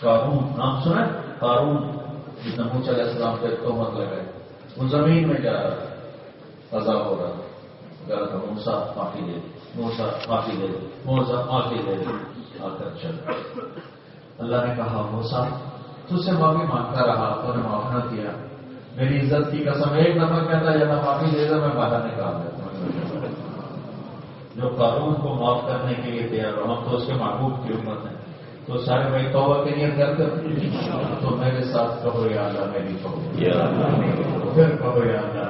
قارون نام سنا؟ قارون جتنا موسیٰ علیہ السلام پہ تہمت لگائے، وہ زمین میں جا رہا تھا، عذاب ہو رہا تھا. کہ موسیٰ معافی دے، موسیٰ معافی دے، موسیٰ معافی دے. آ کر چل اللہ نے کہا موسیٰ تجھ سے معافی مانگتا رہا، تو نے معاف نہ کیا. میری عزت کی قسم ایک دفعہ کہتا ہے اللہ معافی دے دے میں باہر نکال دیتا ہوں. جو قارون کو معاف کرنے کے لیے تیار ہو، ہم تو اس کے محبوب کی امت ہیں. تو سارے بھائی توبہ کے نیت کرتے تو میرے ساتھ کہو یا اللہ میری توبہ، پھر کہو یا اللہ،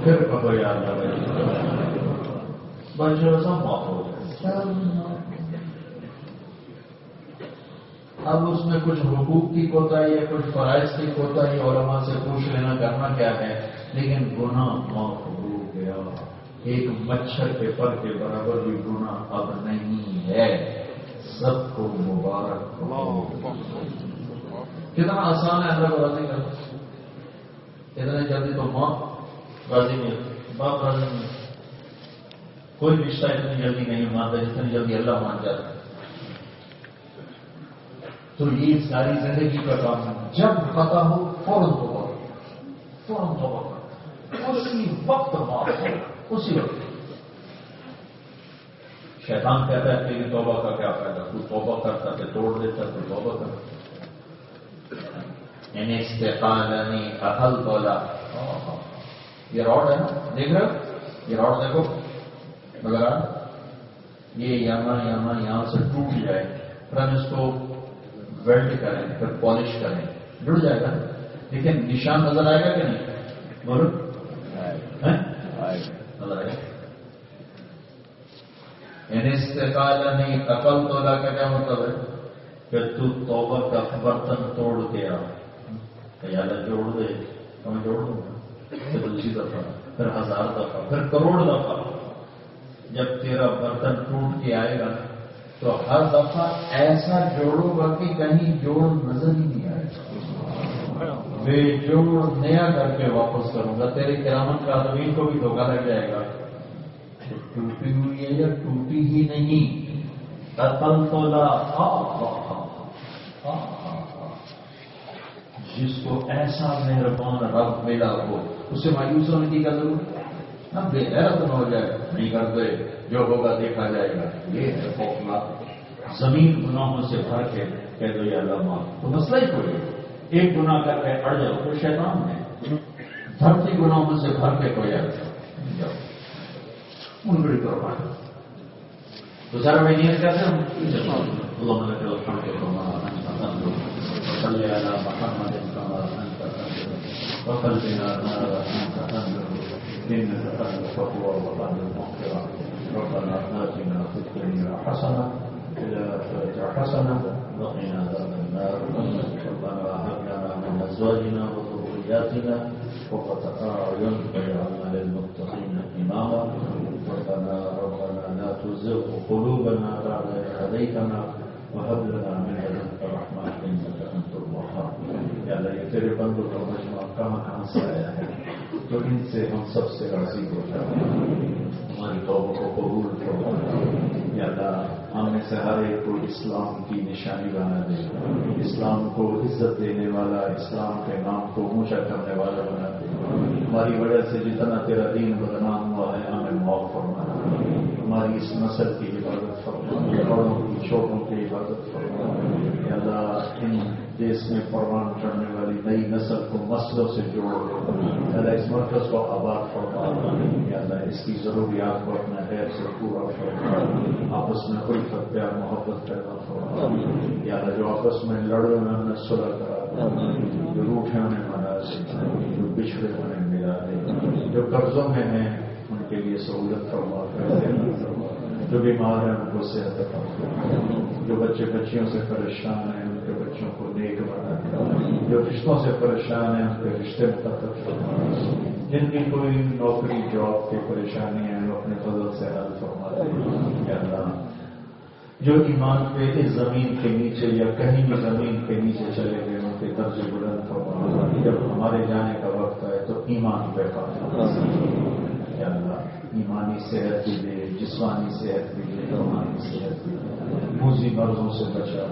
پھر کہو یا اللہ میری توبہ. بچوں سب معاف ہو گئے. اب اس میں کچھ حقوق کی کوتاہی ہے، کچھ فرائض کی کوتاہی، علماء سے پوچھ لینا کرنا کیا ہے، لیکن گناہ معاف ہو گیا. ایک مچھر کے پر کے برابر بھی گناہ اب نہیں ہے. سب کو مبارک ہو. کتنا آسان ہے اللہ کو راضی کرنا. اتنے جلدی تو ماں راضی نہیں، باپ راضی نہیں. کوئی رشتہ اتنی جلدی نہیں مانتا جتنی جلدی اللہ مان جاتا ہے. تو یہ ساری زندگی کا کام ہے. جب خطا ہو فوراً توبہ کرو، فوراً توبہ کرو، اسی وقت معاف کرو، اسی وقت. شیطان کہتا ہے تیری توبہ کا کیا فائدہ، تو توبہ کرتا کہ توڑ دیتا تو توبہ کرتا. یعنی استقالنی اہل تولا، یہ راڈ ہے نا، دیکھ رہے ہو یہ راڈ دیکھو، مگر یہ یہاں سے ٹوٹ جائے، پھر اس کو ویلڈ کریں، پھر پالش کریں، جڑ جائے گا. لیکن نشان نظر آئے گا کہ نہیں؟ بولو نظر آئے گا. یعنی استقال نہیں عقل تولا کا کیا مطلب ہے کہ تو توبہ کا برتن توڑ کے آ، یا جوڑ دے تو میں جوڑ دوں گا، پھر دوسری دفعہ، پھر 1000 دفعہ، پھر کروڑ دفعہ. جب تیرا برتن ٹوٹ کے آئے گا تو ہر دفعہ ایسا جوڑو گا کہ کہیں جوڑ نظر ہی نہیں آئے گا. بے جوڑ نیا کر کے واپس کروں گا. تیرے کرامت کا آدمی کو بھی دھوکہ لگ جائے گا، ٹوٹی ہوئی ہے یا ٹوٹی ہی نہیں. عقل تولا، جس کو ایسا مہربان رب ملا ہو اسے مایوس ہونے کی کیا ضرورت ہے. ہم بے غیرت نہ ہو جائے، نہیں کرتے، جو ہوگا دیکھا جائے گا. یہ ہے خوفناک. زمین گناہوں سے بھر کے کہہ دو یا اللہ معاف، تو مسئلہ ہی کوئی ہے. ایک گناہ کر کے اڑ جاؤ تو شیطان ہے. دھرتی گناہوں سے بھر کے کوئی جاؤ منگڑی کرو. تو سر میں نیت کہتے ہیں اللهم لك الحمد كما انت تملك وصل على محمد كما انت تملك وقلبنا ما انت تملك انك تملك التقوى وقلب المغفرة. ربنا آتنا في الدنيا حسنة وفي الآخرة حسنة وقنا عذاب النار. ربنا هب لنا من أزواجنا وذرياتنا قرة أعين واجعلنا للمتقين إماما. ربنا لا تزغ قلوبنا بعد إذ هديتنا وهب لنا من لدنك رحمة إنك أنت الوهاب. یا اللہ یہ تیرے بندوں کا مجموعہ کہاں سے آیا ہے، تو ان سے ہم سب سے راضی ہو جائے. ہماری توبہ کو قبول کرو. سے ہر ایک کو اسلام کی نشانی بنا دے، اسلام کو عزت دینے والا، اسلام کے نام کو اونچا کرنے والا بنا دے۔ ہماری وجہ سے جتنا تیرا دین بدنام ہوا ہے ہمیں معاف فرما، ہماری اس نسل کی حفاظت فرما، بڑوں کی چھوٹوں کی حفاظت فرما۔ یا اللہ ان دیش میں پروان چڑھنے والی نئی نسل کو مسجدوں سے جوڑ دے، یا اللہ اس مرکز کو آباد فرما، یا اللہ اس کی ضروریات کو اپنے خیر سے پورا فرما، آپس میں الفت پیار محبت پیدا فرما۔ یا اللہ جو آپس میں لڑے ہوئے انہیں صلح کرا دے، جو روٹھے انہیں منا دے، جو بچھڑے انہیں ملا دے، جو قرضوں میں ہیں ان کے لیے سہولت فرما، جو بیمار ہیں ان کو صحت عطا فرما، جو بچے بچیوں سے پریشان ہیں ان کے بچوں کو نیک بنا دے، جو رشتوں سے پریشان ہیں ان کے رشتے مقرر فرما، جن کی کوئی نوکری جاب کی پریشانی ہے وہ اپنے فضل سے حل فرما دے۔ یا اللہ جو ایمان پہ اس زمین کے نیچے یا کہیں بھی زمین کے نیچے چلے گئے ان کے درجے بلند فرما، جب ہمارے جانے کا وقت ہے تو ایمان پہ فرما۔ یا اللہ ایمانی صحت بھی دے، جسمانی صحت بھی دے، روحانی صحت بھی دے، موذی مرضوں سے بچا،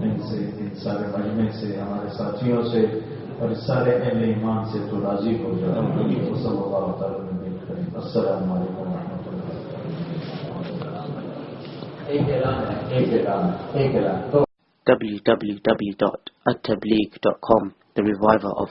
ان سے ان سارے مجمع سے ہمارے ساتھیوں سے اور اس سارے اہل ایمان سے تو راضی ہو جائے۔ صلی اللہ تعالیٰ علیہ وسلم۔ السلام علیکم و رحمۃ اللہ۔ ایک اعلان www.attableek.com, the reviver of